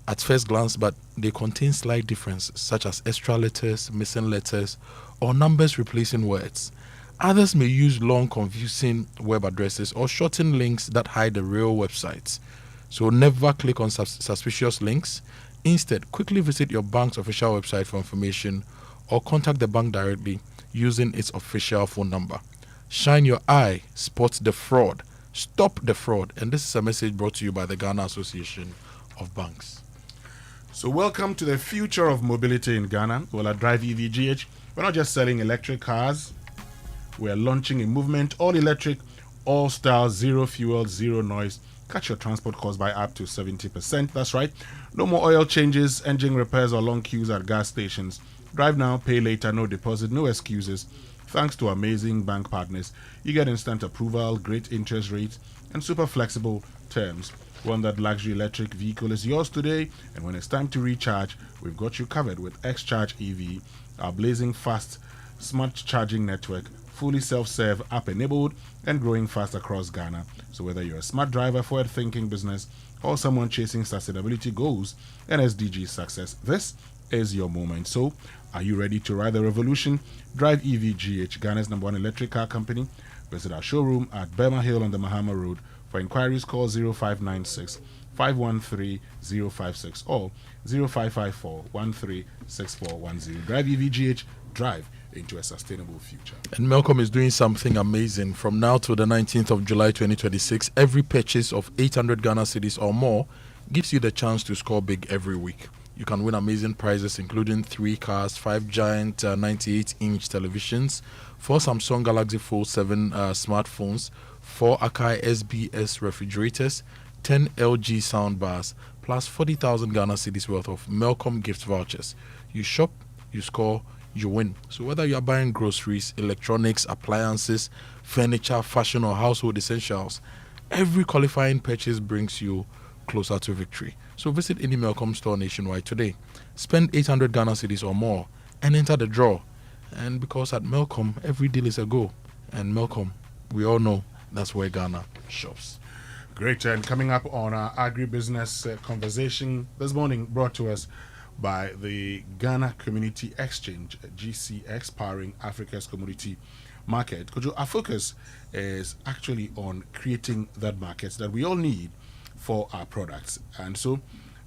at first glance, but they contain slight differences, such as extra letters, missing letters, or numbers replacing words. Others may use long, confusing web addresses or shortened links that hide the real websites. So never click on suspicious links. Instead, quickly visit your bank's official website for information or contact the bank directly using its official phone number. Shine your eye, spot the fraud, stop the fraud. And this is a message brought to you by the Ghana Association of Banks. So welcome to the future of mobility in Ghana. Well, at Drive EVGH, we're not just selling electric cars. We're launching a movement, all electric, all style, zero fuel, zero noise. Cut your transport costs by up to 70%. That's right. No more oil changes, engine repairs, or long queues at gas stations. Drive now, pay later, no deposit, no excuses. Thanks to amazing bank partners, you get instant approval, great interest rates, and super flexible terms. One that luxury electric vehicle is yours today, and when it's time to recharge, we've got you covered with X-Charge EV, our blazing fast smart charging network, fully self-serve, app-enabled, and growing fast across Ghana. So whether you're a smart driver, forward-thinking business, or someone chasing sustainability goals and SDG success, this is your moment. So, are you ready to ride the revolution? Drive EVGH, Ghana's #1 electric car company. Visit our showroom at Burma Hill on the Mahama Road. For inquiries, call 0596 513 056 or 0554 136410. Drive EVGH, drive into a sustainable future. And Melcom is doing something amazing. From now to the 19th of July 2026, every purchase of 800 Ghana cedis or more gives you the chance to score big every week. You can win amazing prizes, including 3 cars, 5 giant 98-inch televisions, 4 Samsung Galaxy Fold 7 smartphones, 4 Akai SBS refrigerators, 10 LG soundbars, plus 40,000 Ghana cedis worth of Melcom gift vouchers. You shop, you score, you win. So whether you are buying groceries, electronics, appliances, furniture, fashion, or household essentials, every qualifying purchase brings you closer to victory. So visit any Melcom store nationwide today. Spend 800 Ghana cedis or more and enter the draw. And because at Melcom, every deal is a go. And Melcom, we all know that's where Ghana shops. Great. And coming up on our agribusiness conversation this morning, brought to us by the Ghana Community Exchange, GCX, powering Africa's commodity market. Kojo, our focus is actually on creating that market that we all need for our products. And so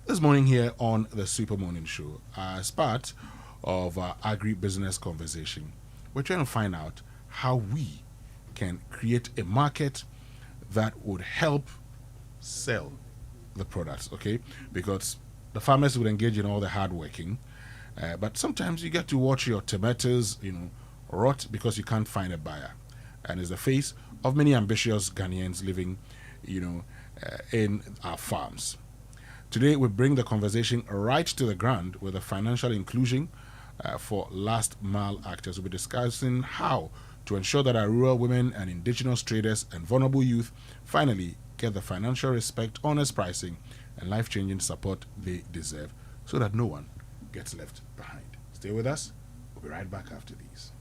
this morning here on the Super Morning Show, as part of our agribusiness conversation, we're trying to find out how we can create a market that would help sell the products, okay? Because the farmers would engage in all the hard working, but sometimes you get to watch your tomatoes, rot because you can't find a buyer. And it's the face of many ambitious Ghanaians living, in our farms. Today, we bring the conversation right to the ground with the financial inclusion for last mile actors. We'll be discussing how to ensure that our rural women and indigenous traders and vulnerable youth finally get the financial respect, honest pricing, and life-changing support they deserve so that no one gets left behind. Stay with us. We'll be right back after these.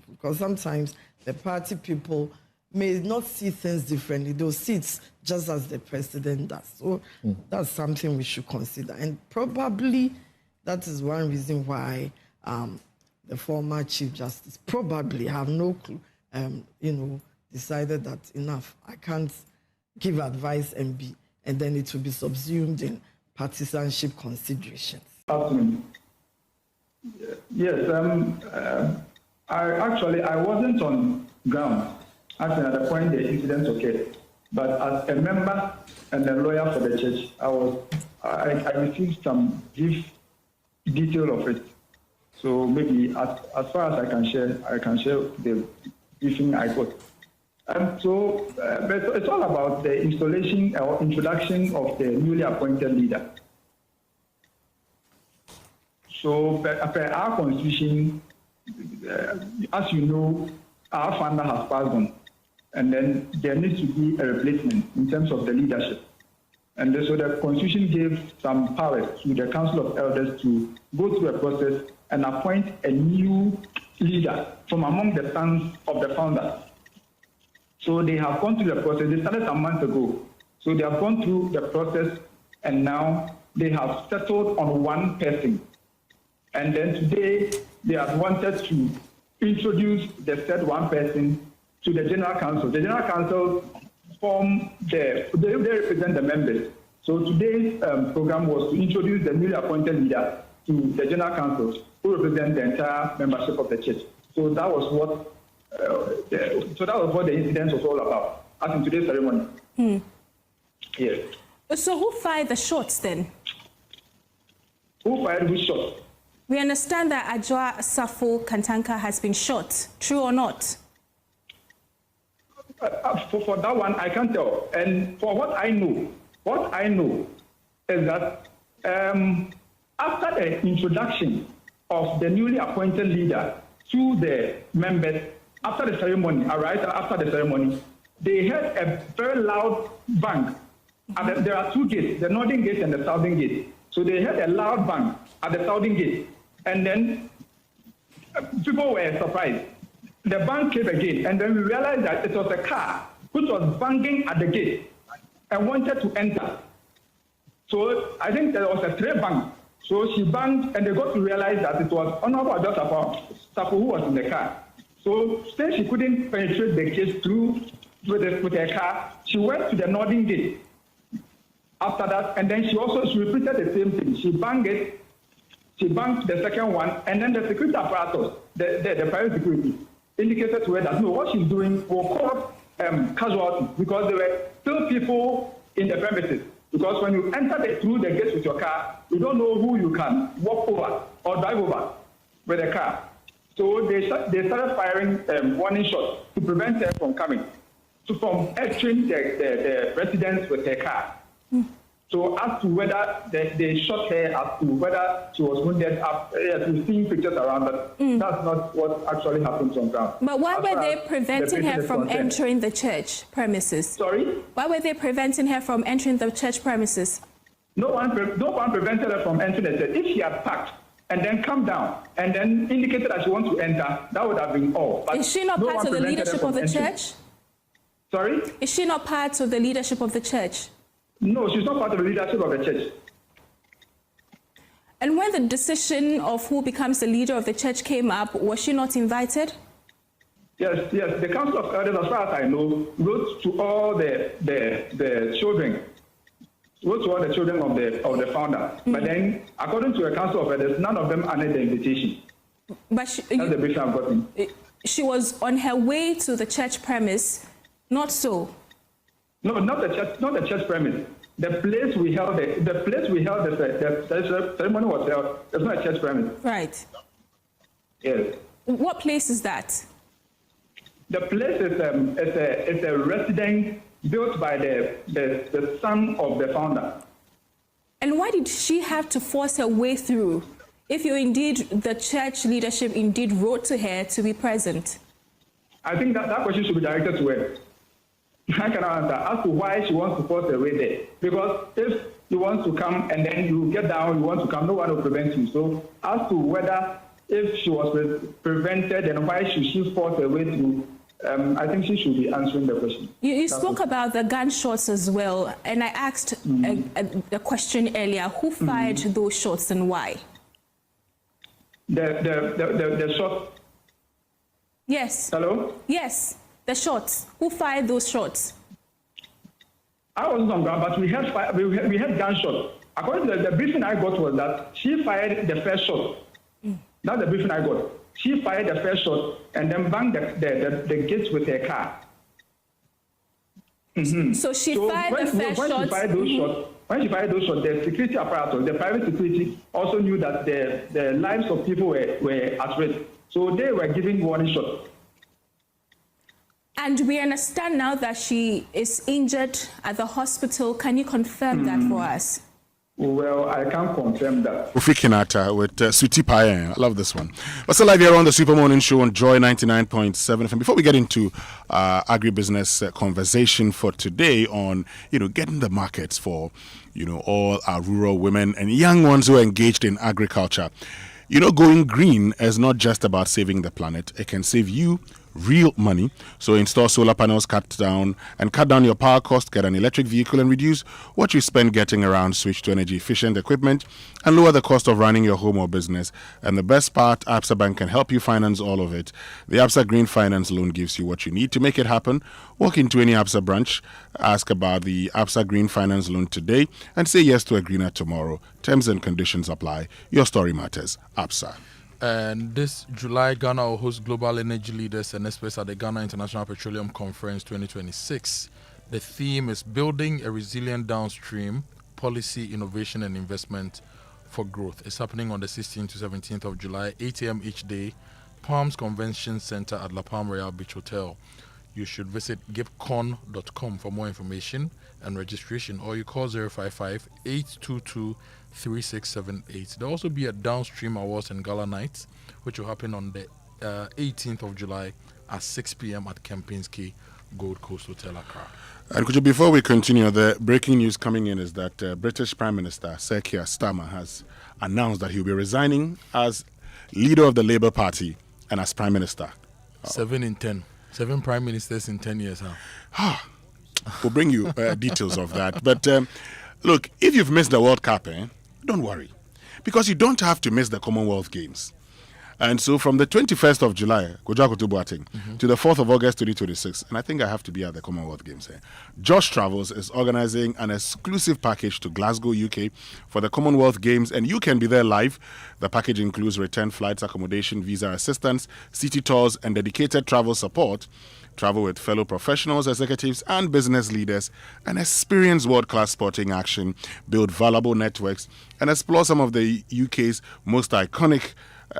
Because sometimes the party people may not see things differently. They'll see it just as the president does. So that's something we should consider. And probably that is one reason why the former Chief Justice probably have no clue, decided that enough. I can't give advice and then it will be subsumed in partisanship considerations. Yes, I wasn't on ground actually at the point the incident occurred, but as a member and a lawyer for the church, I received some brief detail of it. So maybe as far as I can share the briefing I got. So it's all about the installation or introduction of the newly appointed leader. So per our constitution, as you know, our founder has passed on, and then there needs to be a replacement in terms of the leadership. And so the constitution gave some powers to the Council of Elders to go through a process and appoint a new leader from among the sons of the founder. So they have gone through the process. They started a month ago. So they have gone through the process, and now they have settled on one person. And then today, they have wanted to introduce the said one person to the General Council. The General Council they represent the members. So today's program was to introduce the newly appointed leader to the General Council, who represent the entire membership of the church. So that was what the incident was all about, as in today's ceremony. Yes. So who fired the shots then? Who fired which shot? We understand that Adwoa Safo Kantanka has been shot. True or not? For that one, I can't tell. And for what I know is that after the introduction of the newly appointed leader to the members, after the ceremony, they heard a very loud bang. And there are two gates, the northern gate and the southern gate. So they heard a loud bang at the southern gate. And then people were surprised. The bang came again, and then we realized that it was a car which was banging at the gate and wanted to enter. So I think there was a stray bang. So she banged, and they got to realize that it was Honorable Adwoa Safo who was in the car. So since she couldn't penetrate the gate through with her car, she went to the northern gate. After that, and then she repeated the same thing. She banged it. She banged the second one, and then the security apparatus, the private security, indicated to her that no, what she's doing will cause casualties because there were still people in the premises. Because when you enter through the gates with your car, you don't know who you can walk over or drive over with a car. So they started firing warning shots to prevent her from coming, from entering the residence with her car. So as to whether they shot her, as to whether she was wounded, we've seen pictures around that. That's not what actually happened on ground. But why were they preventing her from entering the church premises? Sorry? Why were they preventing her from entering the church premises? No one prevented her from entering the church. If she had parked and then come down and then indicated that she wants to enter, that would have been all. But is she not part of the leadership of the church? Sorry? Is she not part of the leadership of the church? No, she's not part of the leadership of the church. And when the decision of who becomes the leader of the church came up, was she not invited? Yes. The Council of Elders, as far as I know, wrote to all the children, of the founder. But then, according to the Council of Elders, none of them honored the invitation. But that's the brief I've gotten. She was on her way to the church premise, not so. No, not the church premise. The place we held the ceremony was held. It's not a church premise. Right. Yes. What place is that? The place is a residence built by the son of the founder. And why did she have to force her way through? If the church leadership indeed wrote to her to be present. I think that question should be directed to her. I cannot answer as to why she wants to force her way there. Because if you want to come and then you get down, you want to come, no one will prevent you. So as to whether if she was prevented, then why should she force her way through? I think she should be answering the question. You spoke about the gunshots as well, and I asked a question earlier. Who fired those shots and why? The shot. Yes. Hello? Yes. The shots. Who fired those shots? I wasn't on ground, but we had gunshots. According to the briefing I got was that she fired the first shot. That's the briefing I got. She fired the first shot and then banged the gates with her car. So she fired the first shot. When she fired those shots, the security apparatus, the private security, also knew that the lives of people were at risk. So they were giving warning shots. And we understand now that she is injured at the hospital. Can you confirm that for us? Well, I can't confirm that. Ufi Kinata with Suti Payen. I love this one. We're still live here on the Super Morning Show on Joy 99.7 FM. Before we get into agribusiness conversation for today on, getting the markets for, all our rural women and young ones who are engaged in agriculture. Going green is not just about saving the planet. It can save you real money. So install solar panels, cut down your power cost, get an electric vehicle and reduce what you spend getting around, switch to energy efficient equipment and lower the cost of running your home or business. And the best part, Absa Bank can help you finance all of it. The Absa Green Finance Loan gives you what you need to make it happen. Walk into any Absa branch, ask about the Absa Green Finance Loan today and say yes to a greener tomorrow. Terms and conditions apply. Your story matters. Absa. And this July, Ghana will host global energy leaders and experts at the Ghana International Petroleum Conference 2026. The theme is Building a Resilient Downstream Policy, Innovation and Investment for Growth. It's happening on the 16th to 17th of July, 8 a.m. each day, Palms Convention Center at La Palm Royal Beach Hotel. You should visit gipcon.com for more information and registration, or you call 055-822-3678. There will also be a Downstream Awards and Gala Night, which will happen on the 18th of July at 6 p.m. at Kempinski Gold Coast Hotel, Accra. And Kojo, before we continue, the breaking news coming in is that British Prime Minister Sir Keir Starmer has announced that he'll be resigning as leader of the Labour Party and as Prime Minister. 7 in 10. 7 Prime Ministers in 10 years, huh? We'll bring you details of that. But look, if you've missed the World Cup, don't worry. Because you don't have to miss the Commonwealth Games. And so from the 21st of July, Kojo Boateng, to the 4th of August 2026, and I think I have to be at the Commonwealth Games here, Josh Travels is organizing an exclusive package to Glasgow, UK for the Commonwealth Games, and you can be there live. The package includes return flights, accommodation, visa assistance, city tours, and dedicated travel support. Travel with fellow professionals, executives, and business leaders, and experience world-class sporting action, build valuable networks, and explore some of the UK's most iconic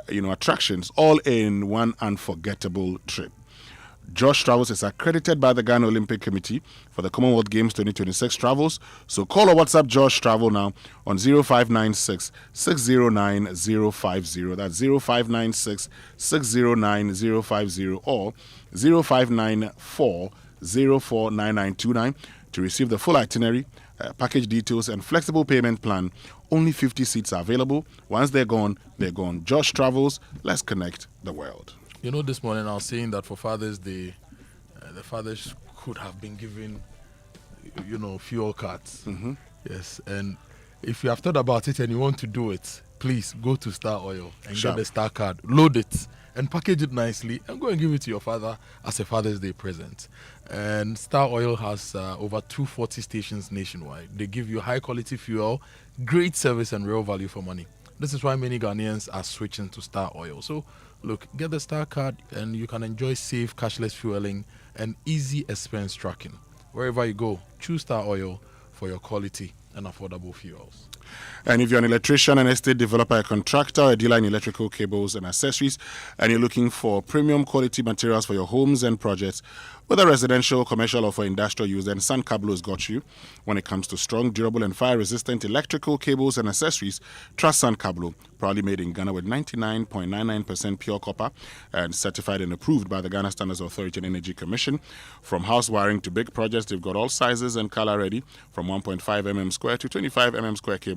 attractions, all in one unforgettable trip. Josh Travels is accredited by the Ghana Olympic Committee for the Commonwealth Games 2026 travels. So call or WhatsApp Josh Travel now on 0596 609 050. That's 0596 609 050 or 0594 049929 to receive the full itinerary, package details, and flexible payment plan. Only 50 seats are available. Once they're gone, they're gone. Josh Travels, let's connect the world. You know, this morning I was saying that for Father's Day, the fathers could have been given, fuel cards. Mm-hmm. Yes, and if you have thought about it and you want to do it, please go to Star Oil and get the Star card, load it, and package it nicely, and go and give it to your father as a Father's Day present. And Star Oil has over 240 stations nationwide. They give you high-quality fuel, great service, and real value for money. This is why many Ghanaians are switching to Star Oil. So, look, get the Star card, and you can enjoy safe, cashless fueling and easy expense tracking. Wherever you go, choose Star Oil for your quality and affordable fuels. And if you're an electrician, an estate developer, a contractor, a dealer in electrical cables and accessories, and you're looking for premium quality materials for your homes and projects, whether residential, commercial, or for industrial use, then San Cablo's got you. When it comes to strong, durable, and fire-resistant electrical cables and accessories, trust San Cablo, proudly made in Ghana with 99.99% pure copper and certified and approved by the Ghana Standards Authority and Energy Commission. From house wiring to big projects, they've got all sizes and color ready, from 1.5 mm square to 25 mm square cables.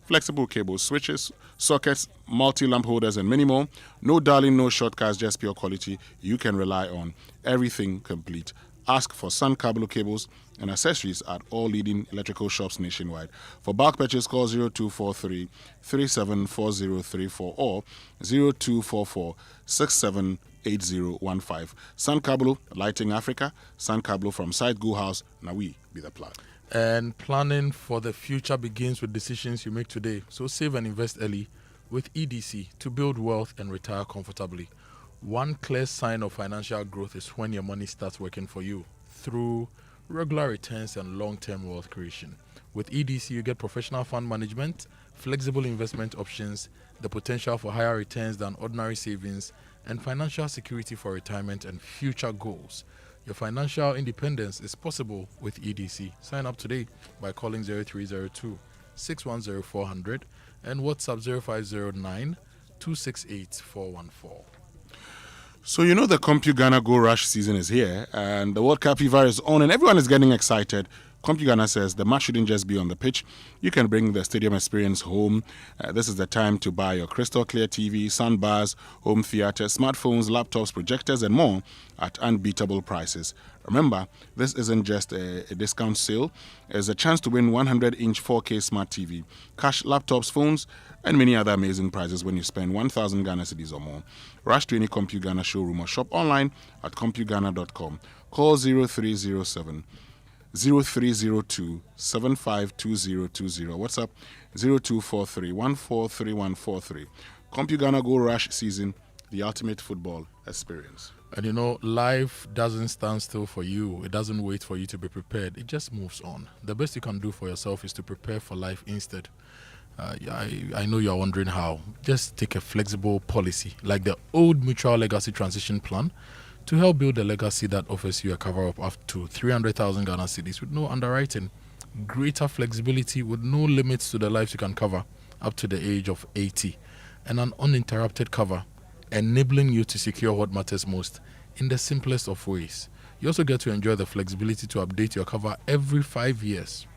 Flexible cables, switches, sockets, multi-lamp holders, and many more. No darling, no shortcuts, just pure quality you can rely on. Everything complete. Ask for San Cablo cables and accessories at all leading electrical shops nationwide. For bulk purchase, call 0243 374034 or 0244 678015. San Cablo, lighting Africa. San Cablo from Side Go House. Now we be the plug. And planning for the future begins with decisions you make today. So save and invest early with EDC to build wealth and retire comfortably. One clear sign of financial growth is when your money starts working for you through regular returns and long-term wealth creation. With EDC, you get professional fund management, flexible investment options, the potential for higher returns than ordinary savings, and financial security for retirement and future goals. Your financial independence is possible with EDC. Sign up today by calling 0302 610 400 and WhatsApp 0509 268 414. So you know the CompuGhana Go Rush season is here and the World Cup fever is on and everyone is getting excited. CompuGhana says the match shouldn't just be on the pitch. You can bring the stadium experience home. This is the time to buy your crystal clear TV, soundbars, home theater, smartphones, laptops, projectors, and more at unbeatable prices. Remember, this isn't just a discount sale. It's a chance to win 100-inch 4K smart TV, cash, laptops, phones, and many other amazing prizes when you spend 1,000 Ghana cedis or more. Rush to any CompuGhana showroom or shop online at CompuGhana.com. Call 0307 0302 752020. WhatsApp 0243 143143. CompuGhana Gold Rush season, the ultimate football experience. And you know, life doesn't stand still for you. It doesn't wait for you to be prepared. It just moves on. The best you can do for yourself is to prepare for life instead. I know you're wondering how. Just take a flexible policy like the old Mutual Legacy Transition Plan to help build a legacy that offers you a cover of up to 300,000 Ghana cedis with no underwriting, greater flexibility with no limits to the lives you can cover up to the age of 80, and an uninterrupted cover enabling you to secure what matters most in the simplest of ways. You also get to enjoy the flexibility to update your cover every 5 years.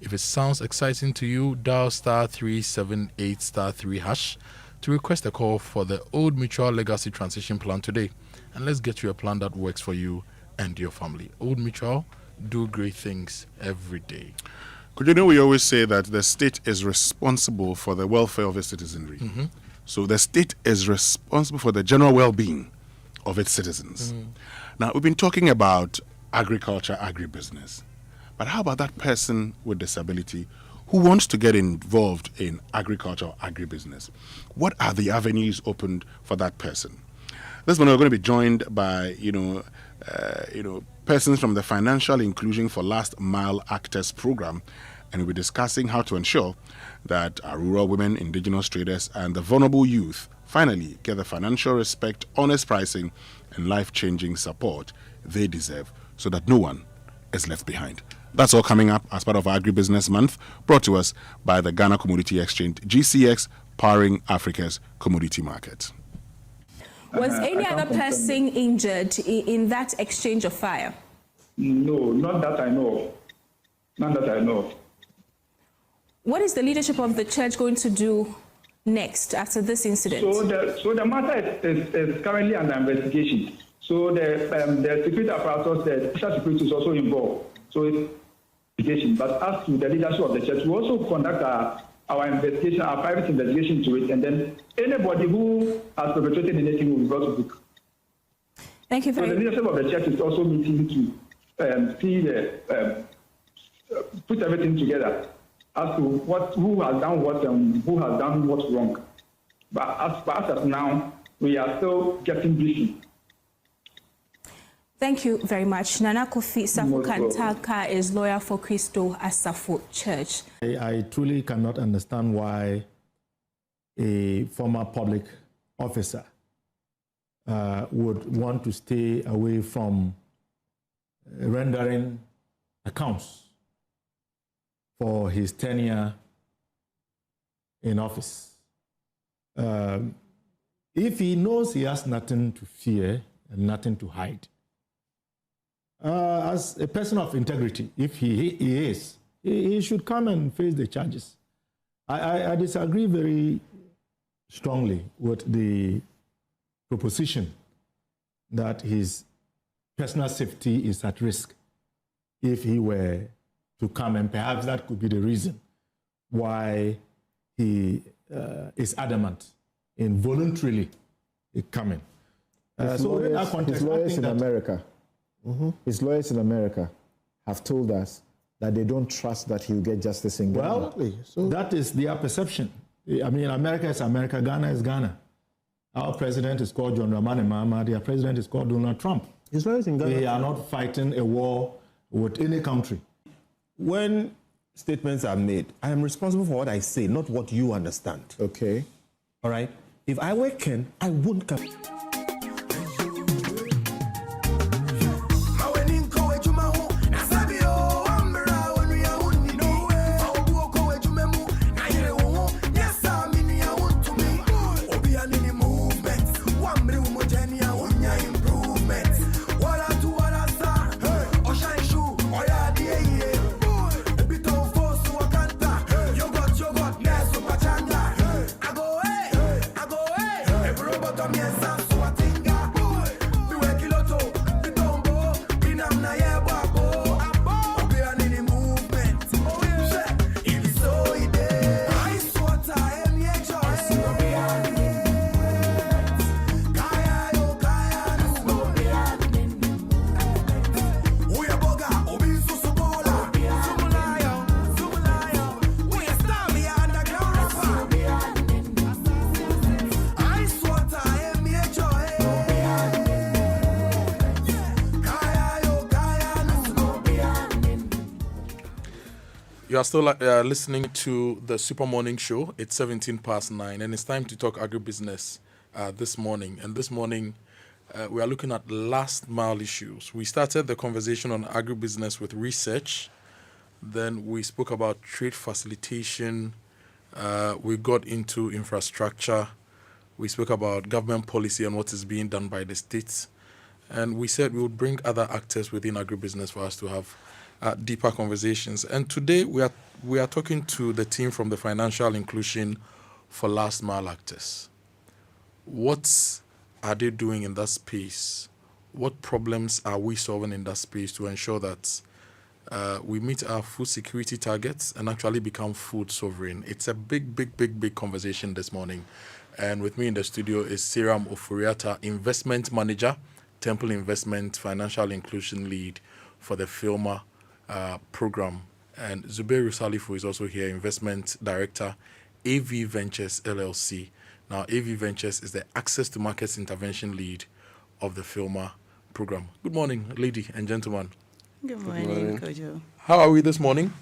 If it sounds exciting to you, dial *378*3# to request a call for the Old Mutual Legacy Transition Plan today. And let's get you a plan that works for you and your family. Old Mutual, do great things every day. Could you know, we always say that the state is responsible for the welfare of its citizenry. Mm-hmm. So the state is responsible for the general well-being of its citizens. Now, we've been talking about agriculture, agribusiness. But how about that person with disability who wants to get involved in agriculture or agribusiness? What are the avenues opened for that person? This morning we're going to be joined by, persons from the Financial Inclusion for Last Mile Actors program, and we'll be discussing how to ensure that our rural women, indigenous traders, and the vulnerable youth finally get the financial respect, honest pricing, and life-changing support they deserve so that no one is left behind. That's all coming up as part of Agribusiness Month, brought to us by the Ghana Commodity Exchange, GCX, powering Africa's commodity market. Was any other person injured in that exchange of fire? No, not that I know of. None that I know of. What is the leadership of the church going to do next after this incident? So the matter is currently under investigation. So the security apparatus, the social security is also involved. So it's investigation. But as to the leadership of the church, we also conduct our investigation, our private investigation to it, and then anybody who has perpetrated anything will be brought to book. Thank you very much. So the leadership of the church is also meeting to put everything together as to who has done what and who has done what's wrong. But as far as now, we are still getting briefing. Thank you very much. Nana Kofi Safo Kantaka is lawyer for Adwoa Safo Church. I truly cannot understand why a former public officer would want to stay away from rendering accounts for his tenure in office. If he knows he has nothing to fear and nothing to hide, as a person of integrity, if he is, he should come and face the charges. I disagree very strongly with the proposition that his personal safety is at risk if he were to come, and perhaps that could be the reason why he is adamant in voluntarily coming. His lawyers in America. His lawyers in America have told us that they don't trust that he'll get justice in Ghana. Well, that is their perception. I mean, America is America, Ghana is Ghana. Our president is called John Dramani Mahama, their president is called Donald Trump. His lawyers in Ghana. They are not fighting a war with any country. When statements are made, I am responsible for what I say, not what you understand. Okay. All right? If I were Ken, I wouldn't come. Comienza su You are still listening to the Super Morning Show. It's 9:17, and it's time to talk agribusiness this morning. And this morning, we are looking at last mile issues. We started the conversation on agribusiness with research. Then we spoke about trade facilitation. We got into infrastructure. We spoke about government policy and what is being done by the states. And we said we would bring other actors within agribusiness for us to have deeper conversations. And today we are talking to the team from the Financial Inclusion for Last Mile Actors. What are they doing in that space? What problems are we solving in that space to ensure that we meet our food security targets and actually become food sovereign? It's a big conversation this morning. And with me in the studio is Siram Ofuriata, Investment Manager, Temple Investment Financial Inclusion Lead for the FILMA program. And Zubairu Salifu is also here, Investment Director, AV Ventures LLC. Now, AV Ventures is the Access to Markets Intervention Lead of the FILMA program. Good morning, lady and gentlemen. Good morning, Kojo. How are we this morning?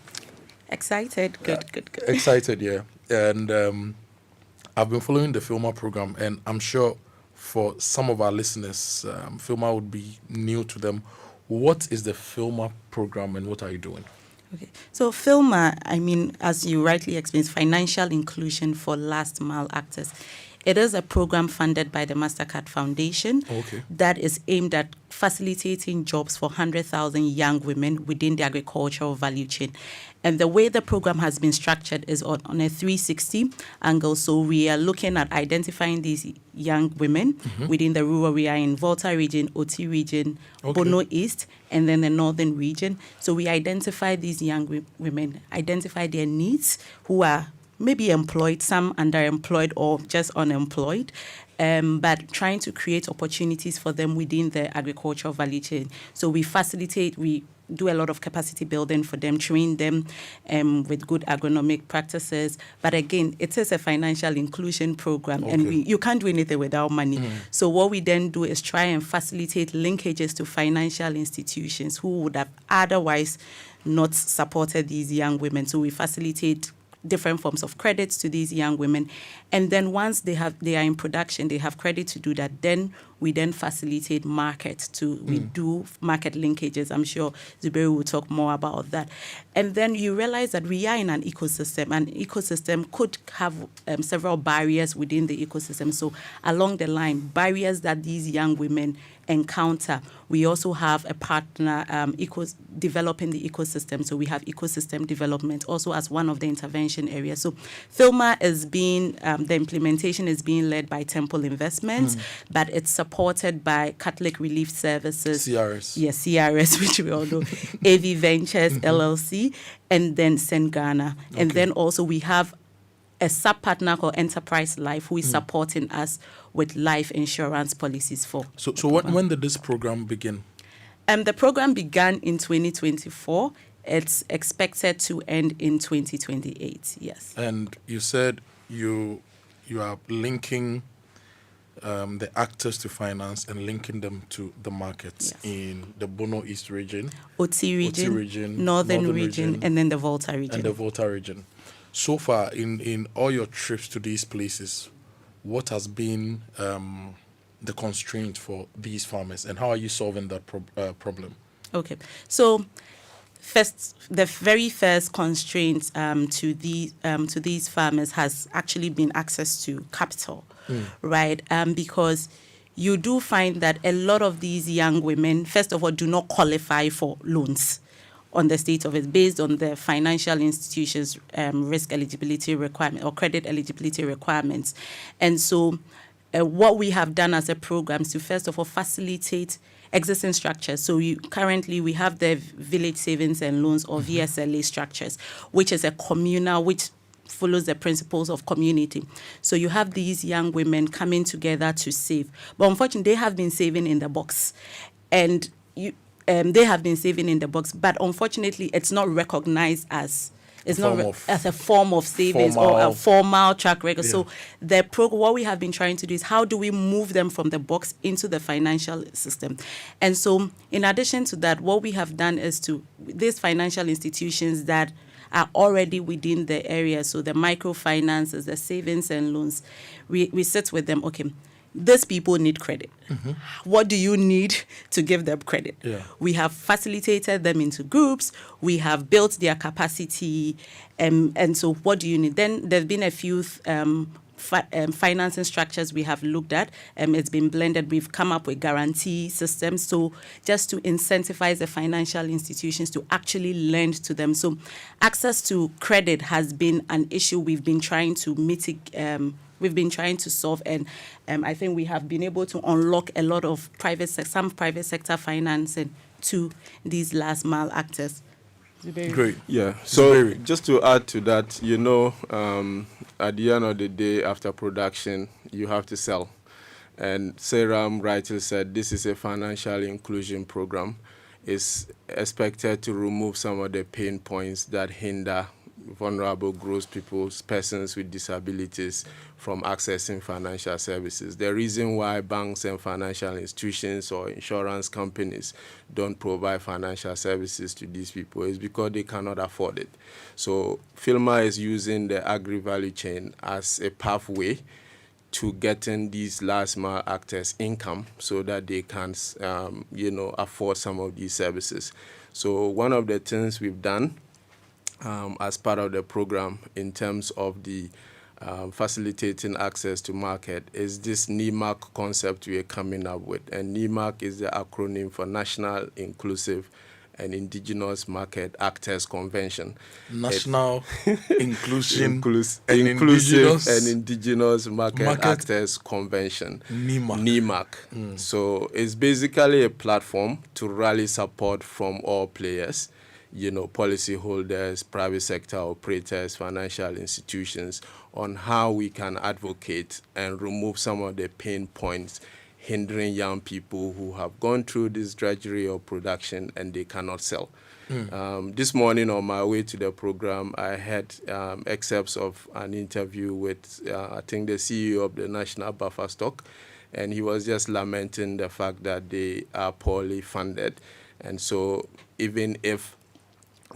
Excited. Good. Excited, yeah. And I've been following the FILMA program, and I'm sure for some of our listeners, FILMA would be new to them. What is the FILMA program and what are you doing? Okay. So FILMA, as you rightly explained, is Financial Inclusion for Last Mile Actors. It is a program funded by the MasterCard Foundation that is aimed at facilitating jobs for 100,000 young women within the agricultural value chain. And the way the program has been structured is on a 360 angle. So we are looking at identifying these young women within the rural area in Volta region, OT region, Bono East, and then the northern region. So we identify these young women, identify their needs, who are maybe employed, some underemployed or just unemployed, but trying to create opportunities for them within the agricultural value chain. So we facilitate, we do a lot of capacity building for them, train them with good agronomic practices. But again, it is a financial inclusion program, and you can't do anything without money. So what we then do is try and facilitate linkages to financial institutions who would have otherwise not supported these young women. So we facilitate different forms of credits to these young women. And then once they are in production, they have credit to do that, then we then facilitate we do market linkages. I'm sure Zubairu will talk more about that. And then you realize that we are in an ecosystem. An ecosystem could have several barriers within the ecosystem. So along the line, barriers that these young women encounter, we also have a partner developing the ecosystem. So we have ecosystem development also as one of the intervention areas. So FILMA is the implementation is being led by Temple Investments, but it's supported by Catholic Relief Services. CRS. Yes, CRS, which we all know, AV Ventures LLC, and then St. Ghana. And then also we have a sub-partner called Enterprise Life, who is supporting us with life insurance policies for. So when did this program begin? The program began in 2024. It's expected to end in 2028, yes. And you said you are linking the actors to finance and linking them to the markets in the Bono East region, OT region, Northern region, and then the Volta region. So far, in all your trips to these places, what has been the constraint for these farmers, and how are you solving that problem? Okay, so the very first constraint to these farmers has actually been access to capital, right? Because you do find that a lot of these young women, first of all, do not qualify for loans on the state of it based on the financial institutions' risk eligibility requirement or credit eligibility requirements. And so what we have done as a program is to first of all facilitate existing structures. So currently we have the village savings and loans or VSLA structures, which is a communal, which follows the principles of community. So you have these young women coming together to save. But unfortunately, they have been saving in the box. And they have been saving in the box, but unfortunately, it's not recognized as as a form of savings or a formal track record. Yeah. So what we have been trying to do is how do we move them from the box into the financial system? And so in addition to that, what we have done is to these financial institutions that are already within the area. So the microfinances, the savings and loans, we sit with them. Okay, these people need credit. What do you need to give them credit? Yeah. We have facilitated them into groups. We have built their capacity. And so what do you need? Then there's been a few financing structures we have looked at. It's been blended. We've come up with guarantee systems. So just to incentivize the financial institutions to actually lend to them. So access to credit has been an issue we've been trying to mitigate. We've been trying to solve, and I think we have been able to unlock a lot of some private sector financing to these last mile actors. Great. Yeah. So just to add to that, at the end of the day, after production, you have to sell. And Sarah rightly said, this is a financial inclusion program. It's expected to remove some of the pain points that hinder vulnerable groups, persons with disabilities from accessing financial services. The reason why banks and financial institutions or insurance companies don't provide financial services to these people is because they cannot afford it. So FILMA is using the agri-value chain as a pathway to getting these last mile actors income so that they can, afford some of these services. So one of the things we've done as part of the program in terms of the facilitating access to market is this NEMAC concept we are coming up with. And NEMAC is the acronym for National Inclusive and Indigenous Market Actors Convention. National Inclusive and Indigenous Market Actors Convention. NEMAC. So it's basically a platform to rally support from all players, policyholders, private sector operators, financial institutions, on how we can advocate and remove some of the pain points hindering young people who have gone through this drudgery of production and they cannot sell. This morning on my way to the program, I had excerpts of an interview with, I think, the CEO of the National Buffer Stock, and he was just lamenting the fact that they are poorly funded. And so even if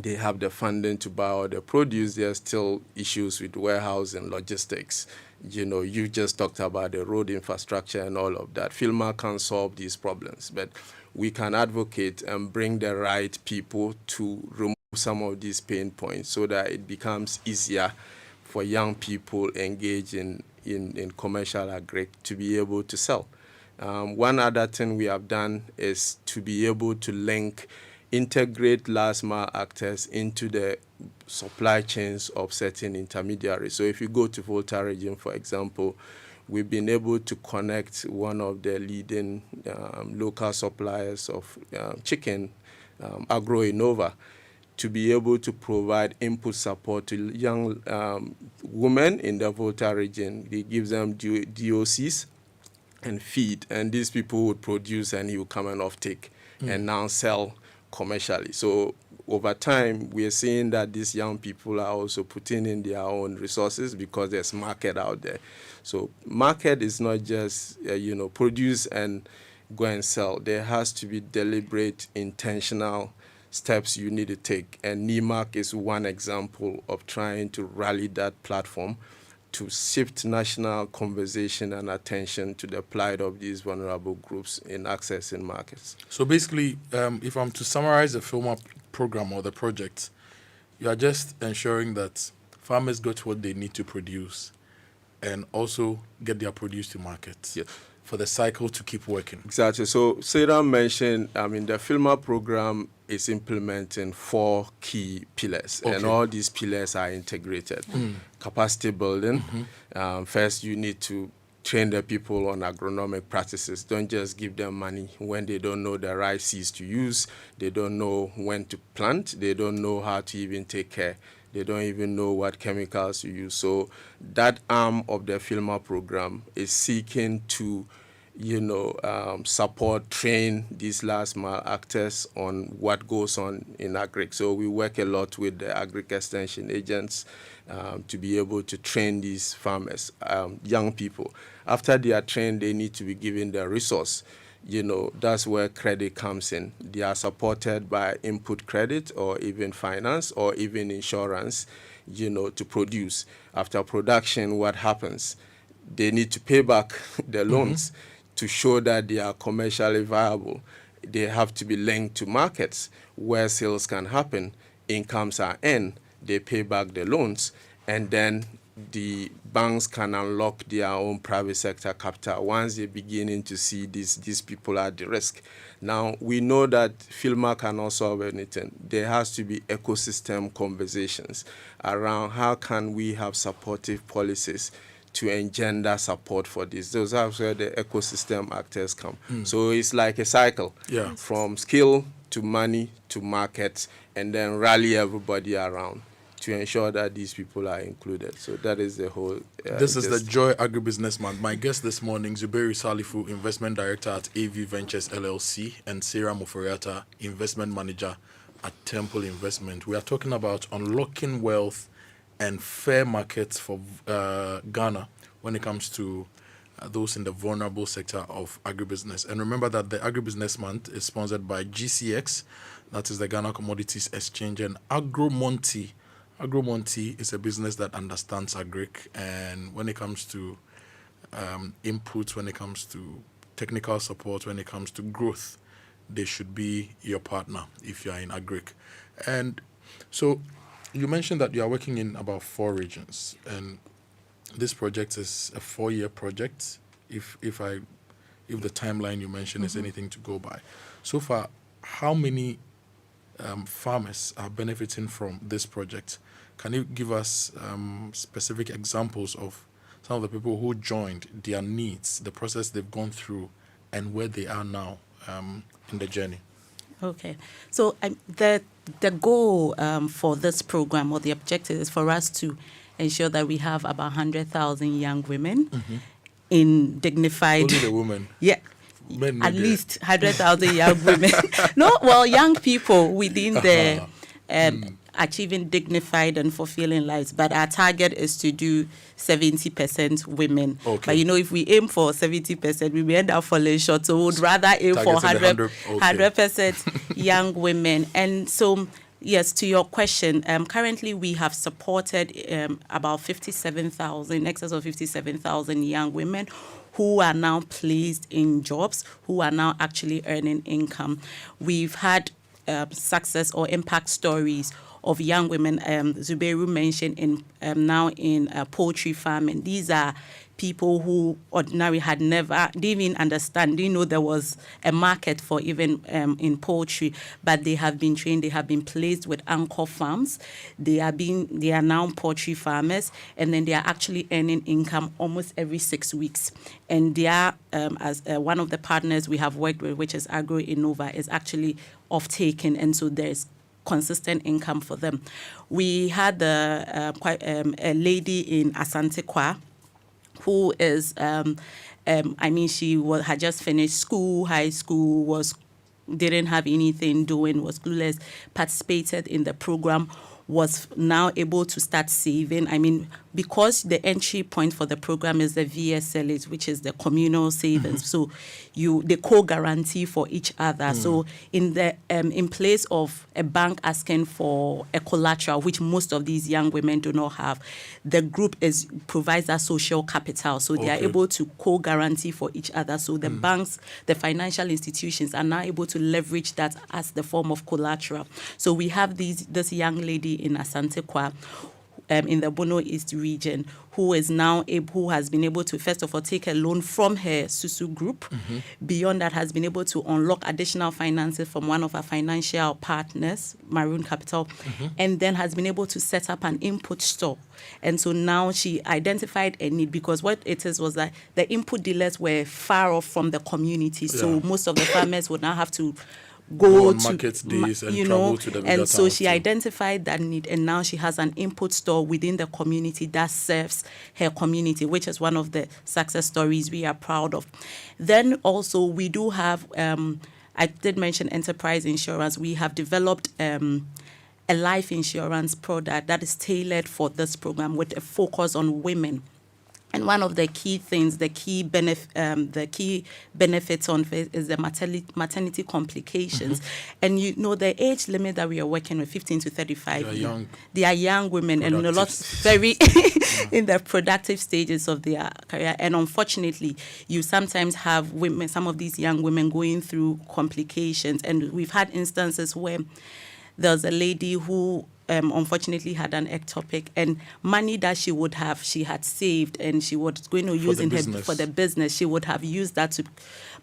they have the funding to buy all the produce, there are still issues with warehouse and logistics. You just talked about the road infrastructure and all of that. FILMA can solve these problems, but we can advocate and bring the right people to remove some of these pain points so that it becomes easier for young people engaged in commercial agri to be able to sell. One other thing we have done is to be able to integrate last mile actors into the supply chains of certain intermediaries. So if you go to Volta region, for example, we've been able to connect one of the leading local suppliers of chicken, AgroInnova, to be able to provide input support to young women in the Volta region. They give them DOCs and feed, and these people would produce and he will come and offtake and now sell commercially. So over time, we are seeing that these young people are also putting in their own resources because there's market out there. So market is not just, produce and go and sell. There has to be deliberate, intentional steps you need to take. And NEMAC is one example of trying to rally that platform to shift national conversation and attention to the plight of these vulnerable groups in accessing markets. So basically, if I'm to summarize the FILMA program or the project, you are just ensuring that farmers get what they need to produce and also get their produce to market for the cycle to keep working. Exactly. So Sarah mentioned, the FILMA program is implementing 4 key pillars, and all these pillars are integrated. Capacity building. First, you need to train the people on agronomic practices. Don't just give them money when they don't know the right seeds to use. They don't know when to plant. They don't know how to even take care. They don't even know what chemicals to use. So that arm of the FILMA program is seeking to support, train these last mile actors on what goes on in agri. So we work a lot with the agri extension agents to be able to train these farmers, young people. After they are trained, they need to be given the resource, that's where credit comes in. They are supported by input credit or even finance or even insurance, to produce. After production, what happens? They need to pay back the loans to show that they are commercially viable. They have to be linked to markets where sales can happen, incomes are earned, they pay back the loans, and then the banks can unlock their own private sector capital once they're beginning to see these people at the risk. Now, we know that FILMA cannot solve anything. There has to be ecosystem conversations around how can we have supportive policies to engender support for this. Those are where the ecosystem actors come. So it's like a cycle, from skill to money to market, and then rally everybody around to ensure that these people are included. So that is the whole... this is the Joy Agribusiness Month. My guest this morning, Zuberi Salifu, Investment Director at AV Ventures LLC, and Sarah Moforiata, Investment Manager at Temple Investment. We are talking about unlocking wealth and fair markets for Ghana when it comes to those in the vulnerable sector of agribusiness. And remember that the Agribusiness Month is sponsored by GCX, that is the Ghana Commodities Exchange, and Agromonti. Agromonti is a business that understands agric, and when it comes to inputs, when it comes to technical support, when it comes to growth, they should be your partner if you are in agric. And so you mentioned that you are working in about 4 regions, and this project is a 4-year project, if the timeline you mentioned is anything to go by. So far, how many farmers are benefiting from this project? Can you give us specific examples of some of the people who joined, their needs, the process they've gone through, and where they are now in the journey? Okay. So the goal for this program, or the objective, is for us to ensure that we have about 100,000 young women in dignified... Only the women? Yeah. At least 100,000 young women. No, well, young people within the achieving dignified and fulfilling lives. But our target is to do 70% women. Okay. But if we aim for 70%, we may end up falling short. So we would rather aim for 100% young women. And so, yes, to your question, currently we have supported about 57,000, in excess of 57,000 young women who are now placed in jobs, who are now actually earning income. We've had success or impact stories of young women. Zuberu mentioned now in poultry farming. These are people who ordinarily didn't even understand, didn't know there was a market for even in poultry, but they have been trained, they have been placed with anchor farms. They are now poultry farmers, and then they are actually earning income almost every 6 weeks. And they are, as one of the partners we have worked with, which is Agro Innova, is actually off-taking, and so there's consistent income for them. We had a lady in Asante Kwa, who is, she had just finished school, high school, didn't have anything doing, was clueless, participated in the program, was now able to start saving. Because the entry point for the program is the VSLA, which is the communal savings. So they co-guarantee for each other. So in place of a bank asking for a collateral, which most of these young women do not have, the group provides a social capital. So they are able to co-guarantee for each other. So the banks, the financial institutions are now able to leverage that as the form of collateral. So we have this young lady in Asante Kwa, in the Bono East region, who has been able to, first of all, take a loan from her Susu group. Beyond that, has been able to unlock additional finances from one of our financial partners, Maroon Capital, and then has been able to set up an input store. And so now she identified a need, because what it is was that the input dealers were far off from the community. So most of the farmers would now have to go on market days and travel to the bigger and so she identified that need, and now she has an input store within the community that serves her community, which is one of the success stories we are proud of. Then also we do have, I did mention enterprise insurance. We have developed a life insurance product that is tailored for this program with a focus on women. And one of the key things, the key benefits on this is the maternity complications. And you know, the age limit that we are working with, 15 to 35, they are young women and a lot very in the productive stages of their career. And unfortunately, you sometimes have women, some of these young women going through complications. And we've had instances where there's a lady who unfortunately had an ectopic, and money that she had saved and she was going to use for the business, she would have used that to,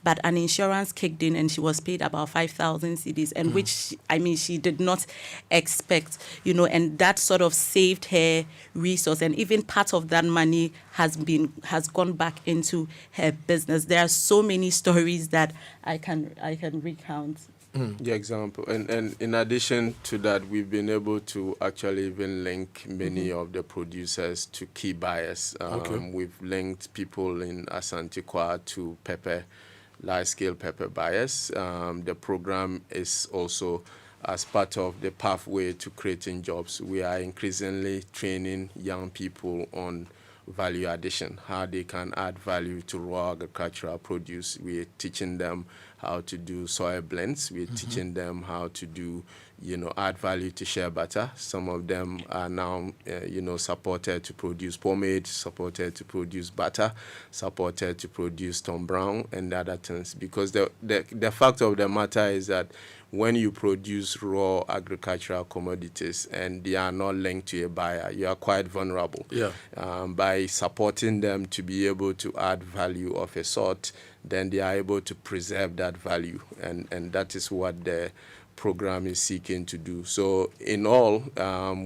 but an insurance kicked in and she was paid about 5,000 cedis, and which, I mean, she did not expect, you know, and that sort of saved her resource, and even part of that money has gone back into her business. There are so many stories that I can recount. The example, and in addition to that, we've been able to actually even link many of the producers to key buyers. We've linked people in Asante to pepper, large-scale pepper buyers. The program is also as part of the pathway to creating jobs. We are increasingly training young people on value addition, how they can add value to raw agricultural produce. We're teaching them how to do soil blends. We're teaching them how to do, you know, add value to shea butter. Some of them are now, supported to produce pomade, supported to produce butter, supported to produce Tom Brown and other things. Because the fact of the matter is that when you produce raw agricultural commodities and they are not linked to a buyer, you are quite vulnerable. By supporting them to be able to add value of a sort, then they are able to preserve that value. And that is what the program is seeking to do. So in all,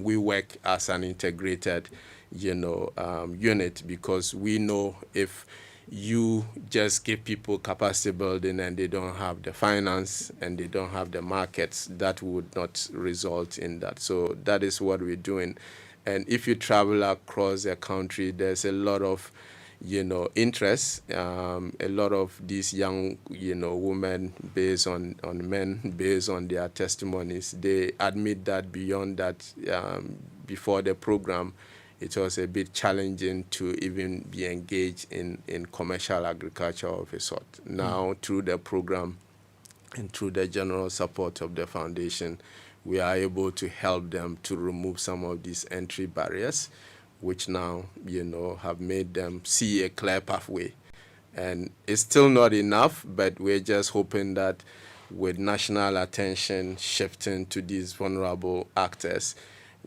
we work as an integrated, unit, because we know if you just give people capacity building and they don't have the finance and they don't have the markets, that would not result in that. So that is what we're doing. And if you travel across the country, there's a lot of, interest. A lot of these young, women, based on men, based on their testimonies, they admit that beyond that, before the program, it was a bit challenging to even be engaged in commercial agriculture of a sort. Now, through the program and through the general support of the foundation, we are able to help them to remove some of these entry barriers, which now, have made them see a clear pathway. And it's still not enough, but we're just hoping that with national attention shifting to these vulnerable actors,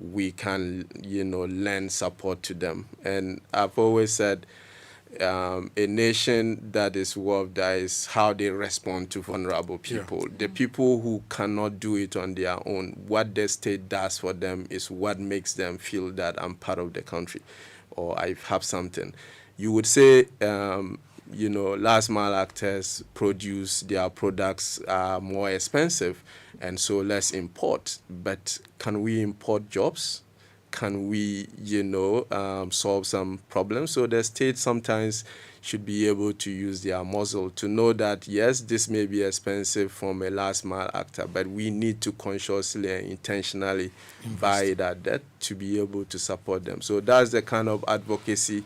we can, lend support to them. And I've always said a nation that is world is how they respond to vulnerable people. Yeah. The people who cannot do it on their own, what the state does for them is what makes them feel that I'm part of the country or I have something. You would say, last mile actors produce their products are more expensive and so let's import. But can we import jobs? Can we, solve some problems? So the state sometimes should be able to use their muzzle to know that, yes, this may be expensive from a last mile actor, but we need to consciously and intentionally buy it at that to be able to support them. So that's the kind of advocacy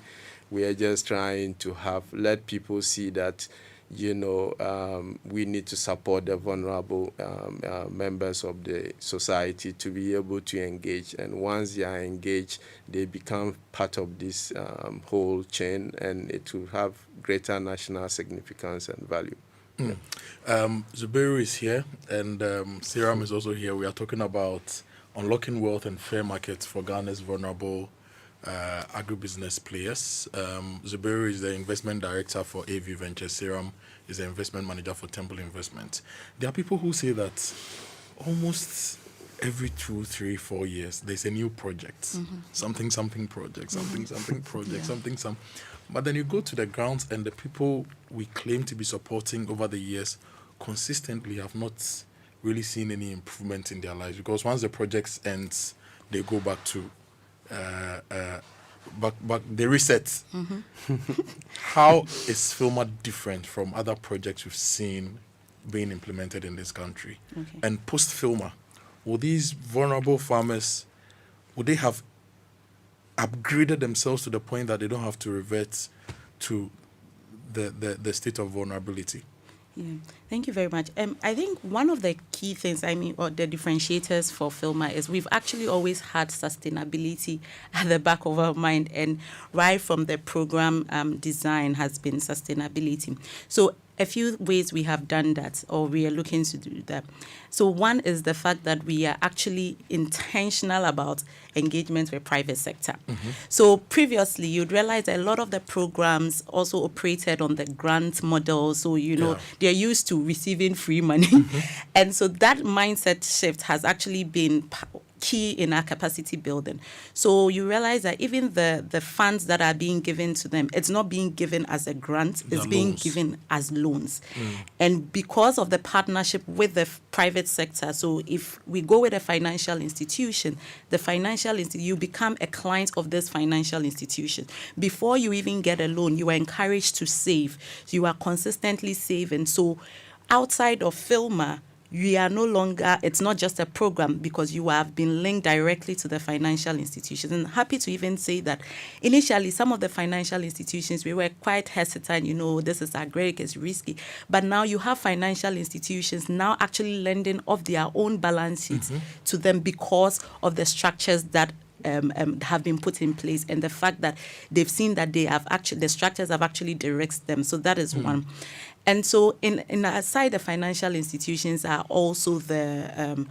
we are just trying to have, let people see that, we need to support the vulnerable members of the society to be able to engage. And once they are engaged, they become part of this whole chain, and it will have greater national significance and value. Zubairu is here, and Seram is also here. We are talking about unlocking wealth and fair markets for Ghana's vulnerable agribusiness players. Zubairu is the investment director for AV Ventures. Seram is the investment manager for Temple Investment. There are people who say that almost every 2, 3, 4 years there's a new project, something project, something project, But then you go to the grounds and the people we claim to be supporting over the years consistently have not really seen any improvement in their lives, because once the project ends, they go back to but they reset. How is FILMA different from other projects we've seen being implemented in this country? And post-FILMA, will these vulnerable farmers, would they have upgraded themselves to the point that they don't have to revert to the state of vulnerability? Yeah, thank you very much. I think one of the key things, or the differentiators for FILMA is we've actually always had sustainability at the back of our mind, and right from the program design has been sustainability. So a few ways we have done that, or we are looking to do that. So one is the fact that we are actually intentional about engagement with private sector. So previously, you'd realize a lot of the programs also operated on the grant model. So, they're used to receiving free money. And so that mindset shift has actually been key in our capacity building. So you realize that even the funds that are being given to them, it's not being given as a grant, it's being given as loans. And because of the partnership with the private sector, so if we go with a financial institution, you become a client of this financial institution. Before you even get a loan, you are encouraged to save. You are consistently saving. So outside of FILMA, we are no longer, it's not just a program because you have been linked directly to the financial institutions. And happy to even say that initially some of the financial institutions, we were quite hesitant, this is aggressive, it's risky. But now you have financial institutions now actually lending off their own balance sheets to them because of the structures that have been put in place, and the fact that they've seen that the structures have actually directed them. So that is one. And so in aside the financial institutions are also the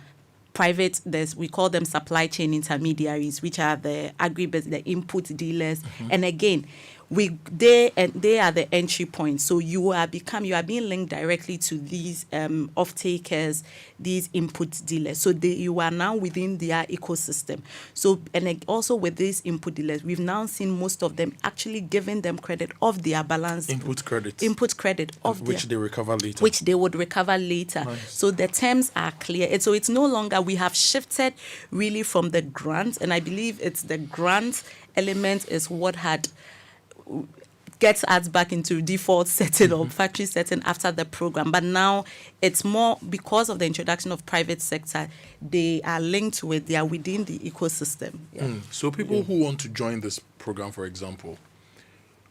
private, we call them supply chain intermediaries, which are the agribusiness, the input dealers. And again, they are the entry point. So you are being linked directly to these off-takers, these input dealers. So you are now within their ecosystem. So, and also with these input dealers, we've now seen most of them actually giving them credit of their balance. Input credit of which they recover later. Which they would recover later. Nice. So the terms are clear. And so it's no longer, we have shifted really from the grant, and I believe it's the grant element is what gets us back into default setting or factory setting after the program. But now it's more because of the introduction of private sector, they are linked to it, they are within the ecosystem. Yeah. So people who want to join this program, for example,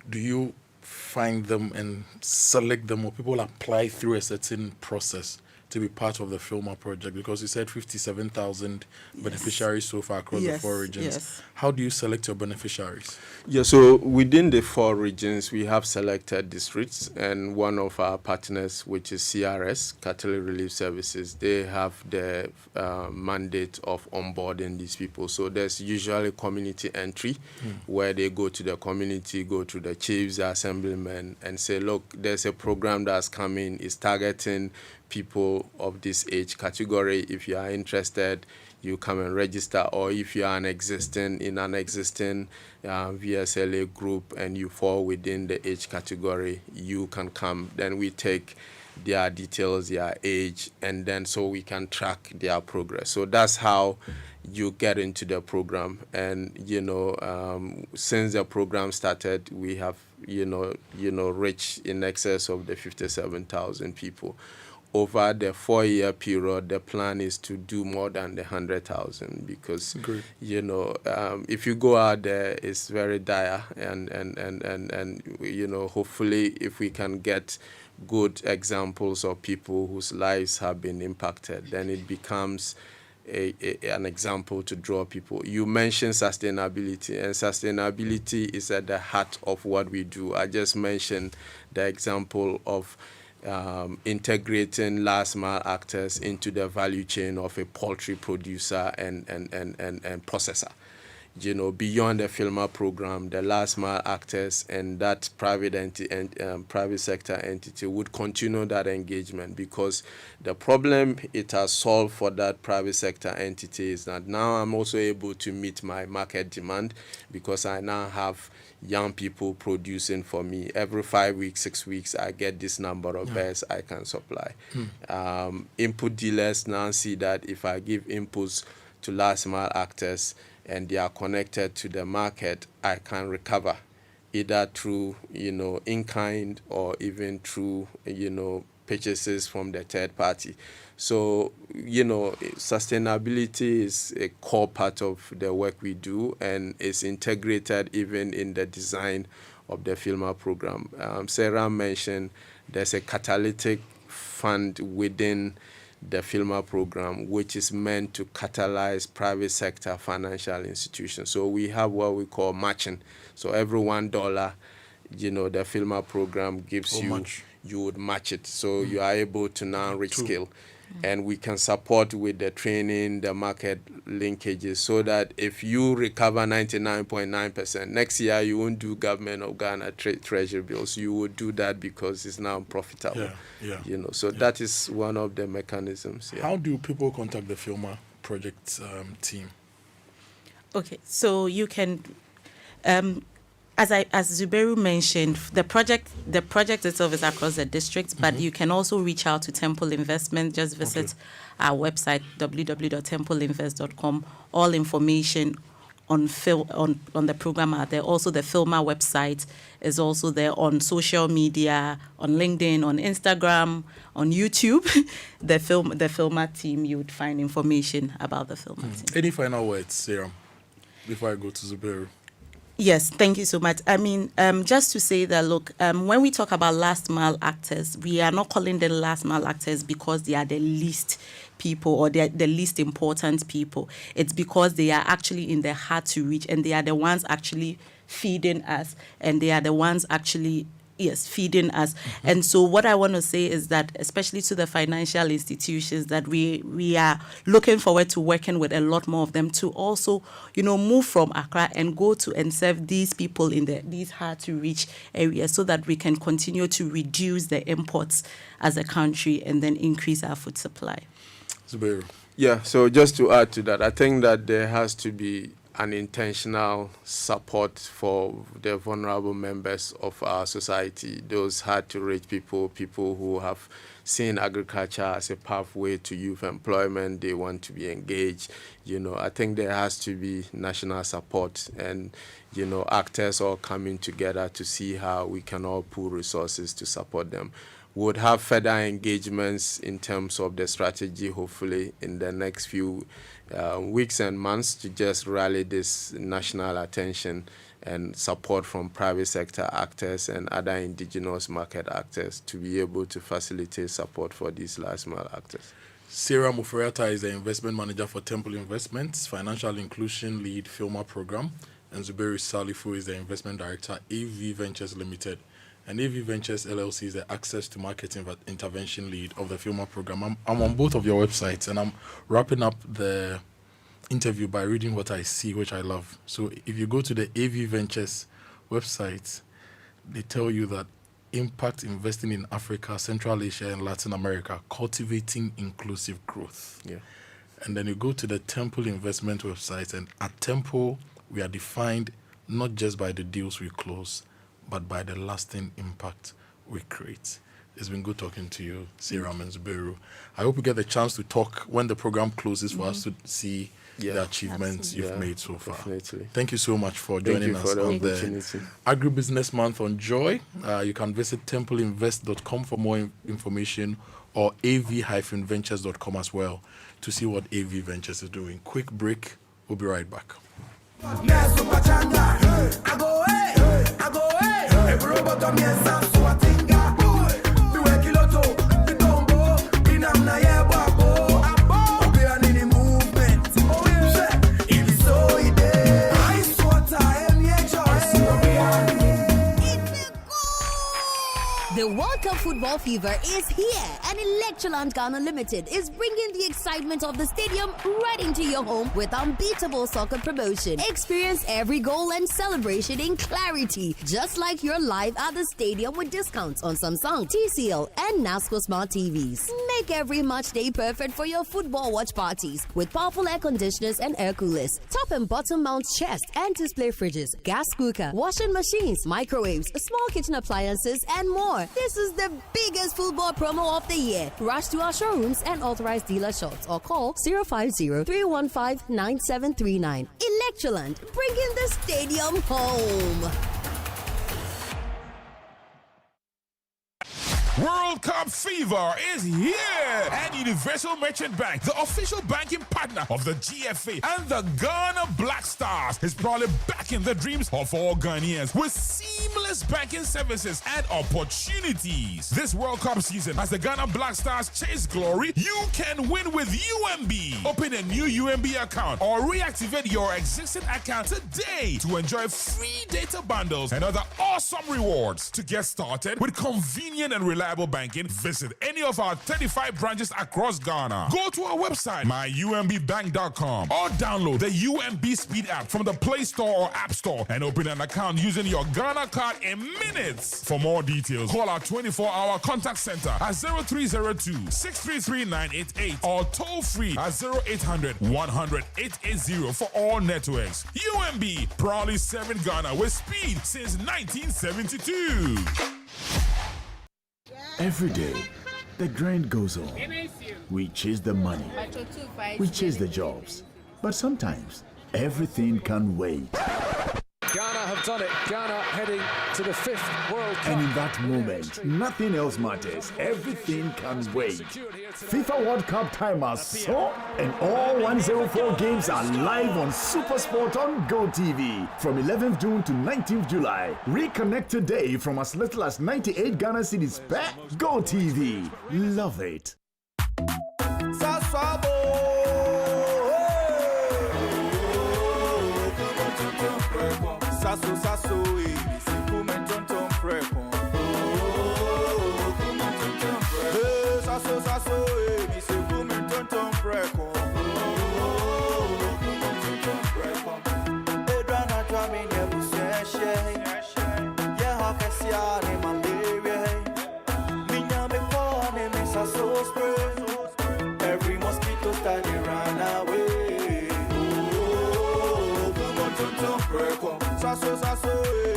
do you find them and select them, or people apply through a certain process to be part of the FILMA project? Because you said 57,000 beneficiaries so far across the 4 regions. Yes. How do you select your beneficiaries? Yeah, so within the 4 regions, we have selected districts, and one of our partners, which is CRS, Cattle Relief Services, they have the mandate of onboarding these people. So there's usually community entry where they go to the community, go to the chiefs, the assemblymen, and say, look, there's a program that's coming, it's targeting people of this age category. If you are interested, you come and register, or if you are in an existing VSLA group and you fall within the age category, you can come. Then we take their details, their age, and then so we can track their progress. So that's how you get into the program. And since the program started, we have reached in excess of the 57,000 people. Over the 4-year period, the plan is to do more than the 100,000 because, if you go out there, it's very dire. And hopefully if we can get good examples of people whose lives have been impacted, then it becomes an example to draw people. You mentioned sustainability, and sustainability is at the heart of what we do. I just mentioned the example of integrating last mile actors into the value chain of a poultry producer and processor. Beyond the FILMA program, the last mile actors and that private sector entity would continue that engagement, because the problem it has solved for that private sector entity is that now I'm also able to meet my market demand, because I now have young people producing for me. Every 5 weeks, 6 weeks, I get this number of birds I can supply. Input dealers now see that if I give inputs to last mile actors and they are connected to the market, I can recover either through, in kind or even through, purchases from the third party. So, sustainability is a core part of the work we do, and is integrated even in the design of the FILMA program. Sarah mentioned there's a catalytic fund within the FILMA program, which is meant to catalyze private sector financial institutions. So we have what we call matching. So every $1, the FILMA program gives you would match it. So you are able to now reach scale. And we can support with the training, the market linkages, so that if you recover 99.9%, next year you won't do government of Ghana treasury bills. You would do that because it's now profitable. That is one of the mechanisms. How do people contact the FILMA project team? Okay, so you can, as Zubeiru mentioned, the project itself is across the district, but you can also reach out to Temple Investment. Just visit our website, www.templeinvest.com. All information on the program are there. Also, the FILMA website is also there, on social media, on LinkedIn, on Instagram, on YouTube. The FILMA team, you would find information about the FILMA team. Any final words, Sarah, before I go to Zubeiru? Yes, thank you so much. I mean, just to say that, look, when we talk about last mile actors, we are not calling them last mile actors because they are the least people or they're the least important people. It's because they are actually in the hard to reach, and they are the ones actually feeding us, and they are the ones actually feeding us. And so what I want to say is that, especially to the financial institutions, that we are looking forward to working with a lot more of them to also, move from Accra and go to and serve these people in these hard to reach areas, so that we can continue to reduce the imports as a country and then increase our food supply. Zubeiru. Yeah, so just to add to that, I think that there has to be an intentional support for the vulnerable members of our society, those hard-to-reach people who have seen agriculture as a pathway to youth employment. They want to be engaged. I think there has to be national support and, actors all coming together to see how we can all pool resources to support them. We would have further engagements in terms of the strategy, hopefully, in the next few weeks and months, to just rally this national attention and support from private sector actors and other indigenous market actors to be able to facilitate support for these last mile actors. Sarah Muferiata is the investment manager for Temple Investments, financial inclusion lead FILMA program, and Zubeiru Salifu is the investment director, AV Ventures Limited. And AV Ventures LLC is the access to market intervention lead of the FILMA program. I'm on both of your websites, and I'm wrapping up the interview by reading what I see, which I love. So if you go to the AV Ventures website, they tell you that impact investing in Africa, Central Asia, and Latin America, cultivating inclusive growth. Yeah. And then you go to the Temple Investment website, and at Temple, we are defined not just by the deals we close, but by the lasting impact we create. It's been good talking to you, Sarah and Zubeiru. I hope we get the chance to talk when the program closes for us to see the achievements you've made so far. Definitely. Thank you so much for joining us on the Agribusiness Month on Joy. You can visit templeinvest.com for more information, or av-ventures.com as well to see what AV Ventures is doing. Quick break. We'll be right back. The World Cup football fever is here, and Electroland Ghana Limited is bringing the excitement of the stadium right into your home with unbeatable soccer promotion. Experience every goal and celebration in clarity, just like you're live at the stadium with discounts on Samsung, TCL, and NASCO Smart TVs. Make every match day perfect for your football watch parties with powerful air conditioners and air coolers, top and bottom mount chest and display fridges, gas cooker, washing machines, microwaves, small kitchen appliances, and more. This is the biggest football promo of the year. Rush to our showrooms and authorized dealer shops or call 050-315-9739. Electroland, bringing the stadium home. World Cup fever is here! And Universal Merchant Bank, the official banking partner of the GFA and the Ghana Black Stars, is probably backing the dreams of all Ghanaians with seamless banking services and opportunities. This World Cup season, as the Ghana Black Stars chase glory, you can win with UMB. Open a new UMB account or reactivate your existing account today to enjoy free data bundles and other awesome rewards. To get started with convenient and reliable banking, visit any of our 35 branches across Ghana. Go to our website, myumbbank.com, or download the UMB Speed app from the Play Store or App Store and open an account using your Ghana card in minutes. For more details, call our 24-hour contact center at 0302-633-988 or toll free at 0800-100-880 for all networks. UMB, proudly serving Ghana with speed since 1972. Every day, the grind goes on. We chase the money. We chase the jobs. But sometimes, everything can wait. Ghana have done it. Ghana heading to the 5th World Cup. And in that moment, nothing else matters. Everything can wait. FIFA World Cup time has so, and all 104 games are live on SuperSport on GoTV from 11th June to 19th July. Reconnect today from as little as 98 Ghana cedis per GoTV. Love it. Sasso, sasso, se come tonton preco. Sasso, sasso, se come tonton preco. Edrana drami ne buseshe. Yeah, how can see all in my baby? Minya me pone me sasso spray. Every mosquito starting run away. Come on, tonton preco. Sasso, sasso,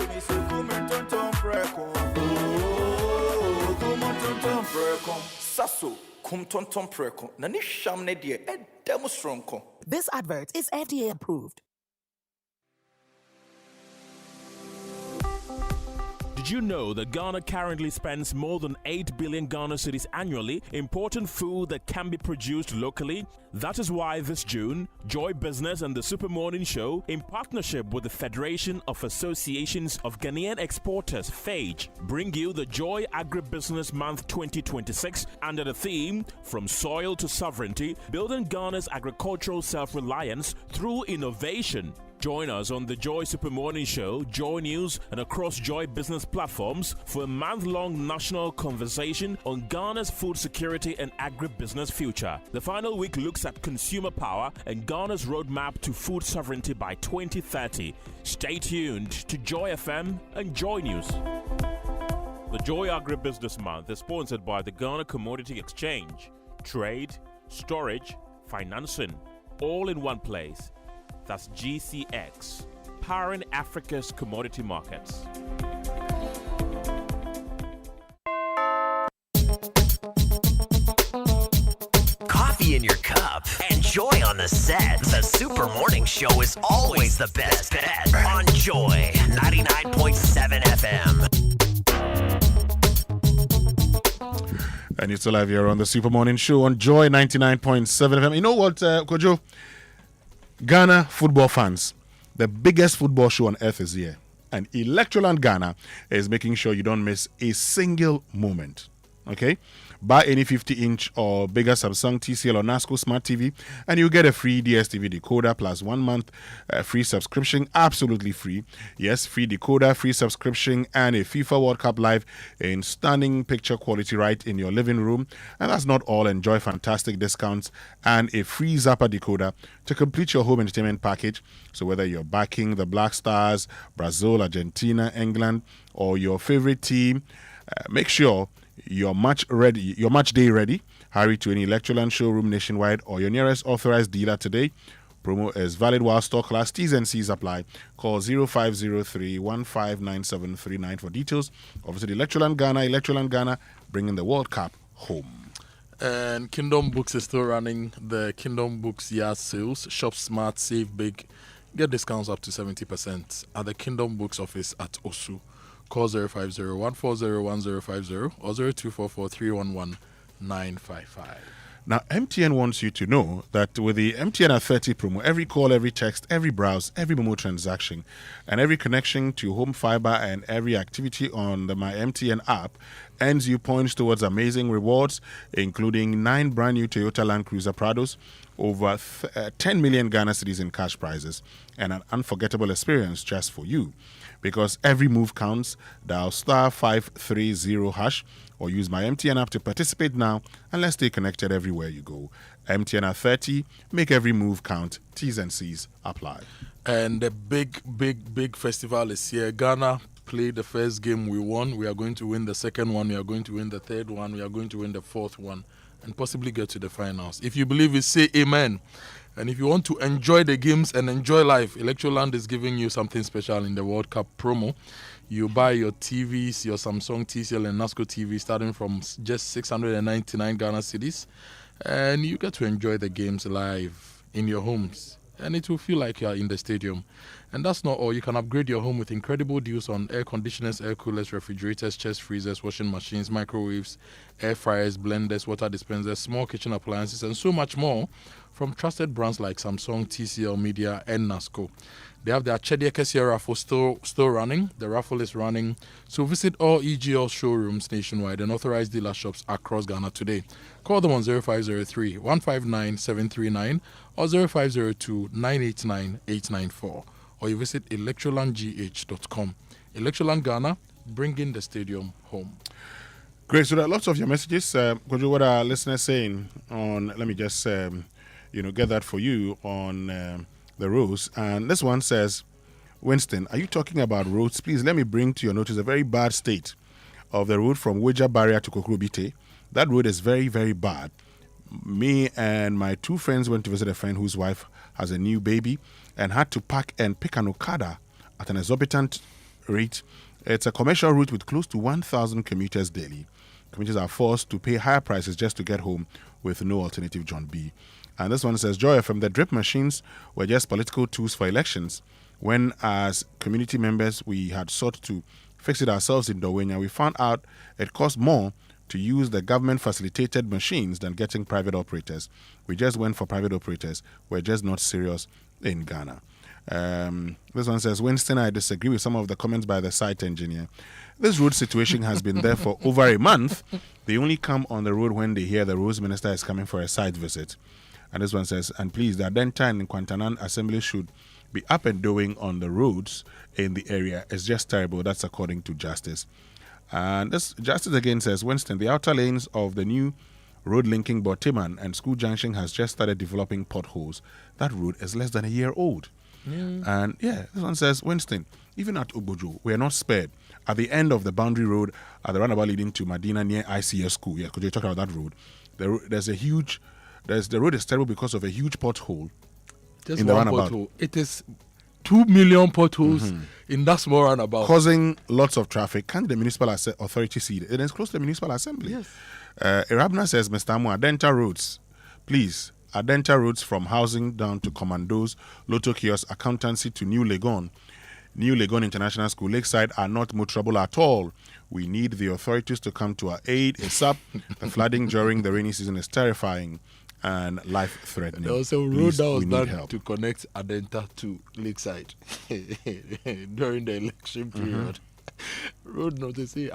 mi se come tonton preco. Come on, tonton preco. Sasso, come tonton preco. Nani sham ne die, demo stronko. This advert is FDA approved. Did you know that Ghana currently spends more than 8 billion Ghana cedis annually importing food that can be produced locally? That is why this June, Joy Business and the Super Morning Show, in partnership with the Federation of Associations of Ghanaian Exporters, FAGE, bring you the Joy Agribusiness Month 2026 under the theme, From Soil to Sovereignty, Building Ghana's Agricultural Self-Reliance Through Innovation. Join us on the Joy Super Morning Show, Joy News, and across Joy Business platforms for a month-long national conversation on Ghana's food security and agribusiness future. The final week looks at consumer power and Ghana's roadmap to food sovereignty by 2030. Stay tuned to Joy FM and Joy News. The Joy Agribusiness Month is sponsored by the Ghana Commodity Exchange. Trade, storage, financing, all in one place. That's GCX, powering Africa's commodity markets. Coffee in your cup and joy on the set. The Super Morning Show is always the best bet on Joy 99.7 FM. And it's live here on the Super Morning Show on Joy 99.7 FM. You know what, Kojo? Ghana football fans, the biggest football show on earth is here. And Electroland Ghana is making sure you don't miss a single moment. Okay? Buy any 50-inch or bigger Samsung, TCL, or NASCO Smart TV, and you get a free DSTV decoder plus 1 month free subscription, absolutely free. Yes, free decoder, free subscription, and a FIFA World Cup live in stunning picture quality right in your living room. And that's not all. Enjoy fantastic discounts and a free Zappa decoder to complete your home entertainment package. So whether you're backing the Black Stars, Brazil, Argentina, England, or your favorite team, make sure you're match day ready. Hurry to any Electroland showroom nationwide or your nearest authorized dealer today. Promo is valid while stock lasts. T's and C's apply. Call 0503-159739 for details. Obviously, Electroland Ghana, bringing the World Cup home. And Kingdom Books is still running the Kingdom Books yard sales. Shop smart, save big. Get discounts up to 70% at the Kingdom Books office at Osu. Call 050-140-1050 or 0244-311-955. Now, MTN wants you to know that with the MTN at 30 promo, every call, every text, every browse, every Momo transaction, and every connection to home fiber and every activity on the My MTN app earns you points towards amazing rewards, including 9 brand new Toyota Land Cruiser Prados, over 10 million Ghana cedis in cash prizes, and an unforgettable experience just for you. Because every move counts, dial *530# or use My MTN app to participate now, and let's stay connected everywhere you go. MTN at 30, make every move count. T's and C's apply. And the big festival is here. Ghana played the first game, we won. We are going to win the second one. We are going to win the third one. We are going to win the fourth one and possibly get to the finals. If you believe it, say amen. And if you want to enjoy the games and enjoy life, Electroland is giving you something special in the World Cup promo. You buy your TVs, your Samsung, TCL, and NASCO TV starting from just 699 Ghana cedis, and you get to enjoy the games live in your homes. And it will feel like you are in the stadium. And that's not all. You can upgrade your home with incredible deals on air conditioners, air coolers, refrigerators, chest freezers, washing machines, microwaves, air fryers, blenders, water dispensers, small kitchen appliances, and so much more from trusted brands like Samsung, TCL, Media, and NASCO. They have their Chedie Kesia raffle still running. The raffle is running. So visit all EGL showrooms nationwide and authorized dealer shops across Ghana today. Call them on 0503-159-739 or 0502-989-894. Or you visit electrolandgh.com. Electroland Ghana, bringing the stadium home. Great. So there are lots of your messages. Kojo, what are listeners saying on, let me just, get that for you on the roads. And this one says, Winston, are you talking about roads? Please let me bring to your notice a very bad state of the road from Wija Barrier to Kokrobite. That road is very, very bad. Me and my 2 friends went to visit a friend whose wife has a new baby and had to park and pick an Okada at an exorbitant rate. It's a commercial route with close to 1,000 commuters daily. Commuters are forced to pay higher prices just to get home with no alternative John B. And this one says, Joy FM, the drip machines were just political tools for elections. When, as community members, we had sought to fix it ourselves in Dawenya, we found out it cost more to use the government-facilitated machines than getting private operators. We just went for private operators. We're just not serious in Ghana. This one says, Winston, I disagree with some of the comments by the site engineer. This road situation has been there for over a month. They only come on the road when they hear the roads minister is coming for a site visit. And this one says, and please, the Adenta and Kwantanan Assembly should be up and doing on the roads in the area. It's just terrible. That's according to Justice. And this Justice again says, Winston, the outer lanes of the new road linking Boateng and School Junction has just started developing potholes. That road is less than a year old. And this one says, Winston, even at Obojo, we are not spared. At the end of the boundary road, at the roundabout leading to Medina near ICS school, could you talk about that road? The road is terrible because of a huge pothole in the roundabout. Pothole. It is 2 million potholes in that small roundabout, causing lots of traffic. Can the municipal authority see it? It is close to the municipal assembly. Yes. Irabna says, Mr. Amoah, Adenta roads, please. Adenta roads from housing down to commandos, Lotto kiosk, accountancy to New Legon International School, Lakeside are not motorable at all. We need the authorities to come to our aid ASAP. The flooding during the rainy season is terrifying and life-threatening. There was a road that was done to connect Adenta to Lakeside during the election period. Road notice say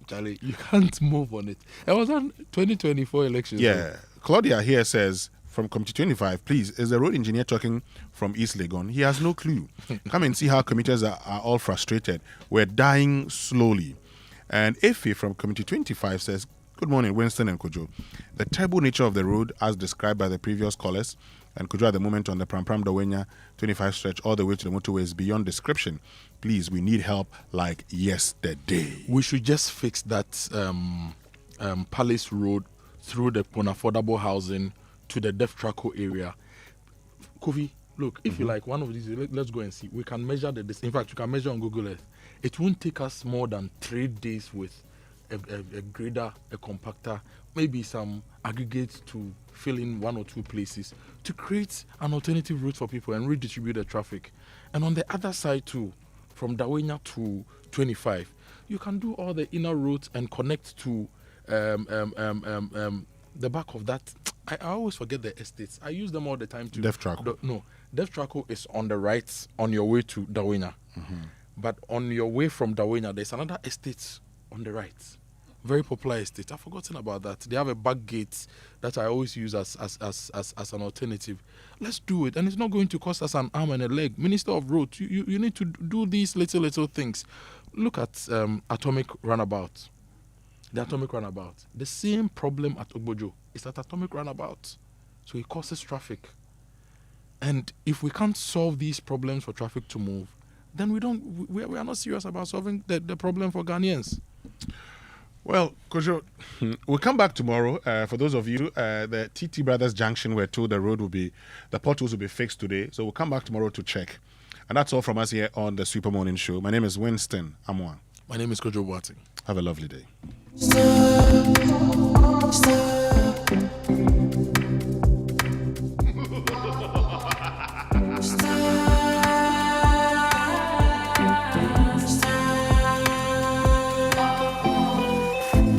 Charlie, you can't move on it. It was on 2024 elections. Yeah. Claudia here says, from Committee 25, please, is the road engineer talking from East Legon? He has no clue. Come and see how commuters are all frustrated. We're dying slowly. And Efe from Committee 25 says, good morning, Winston and Kojo. The terrible nature of the road, as described by the previous callers, and Kojo at the moment on the Pram Dawenya 25 stretch all the way to the motorway is beyond description. Please, we need help like yesterday. We should just fix that Palace Road through the unaffordable housing to the Def Traco area. Kofi, look, if you like one of these, let's go and see. We can measure the distance. In fact, you can measure on Google Earth. It won't take us more than 3 days with a grader, a compactor, maybe some aggregates to fill in 1 or 2 places to create an alternative route for people and redistribute the traffic. And on the other side too, from Dawenya to 25, you can do all the inner roads and connect to the back of that. I always forget the estates. I use them all the time too. Def Traco. Def Traco is on the right on your way to Dawenya. But on your way from Dawenya, there's another estate on the right. Very popular estate. I've forgotten about that. They have a back gate that I always use as an alternative. Let's do it. And it's not going to cost us an arm and a leg. Minister of Roads, you need to do these little things. Look at Atomic Runabout. The Atomic Runabout. The same problem at Ogbojo is at Atomic Runabout. So it causes traffic. And if we can't solve these problems for traffic to move, then we are not serious about solving the problem for Ghanaians. Well, Kojo, we'll come back tomorrow. For those of you, the TT Brothers Junction, we're told the potholes will be fixed today. So we'll come back tomorrow to check. And that's all from us here on the Super Morning Show. My name is Winston Amoah. My name is Kojo Boateng. Have a lovely day.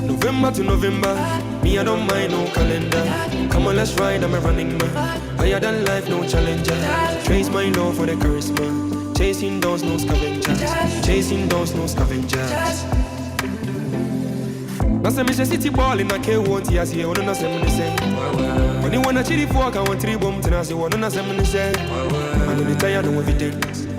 November to November, me I don't mind no calendar. Come on, let's ride, I'm a running man. Higher than life, no challenger. Trace my love for the charisma. Chasing doors, no scavengers. Chasing doors, no scavengers. That's a mission city ball in a K1 TS here, one on a 7 say. When you want a chili fork, I want 3 bombs and I say one on a 7 say. I'm gonna be tired of evidence.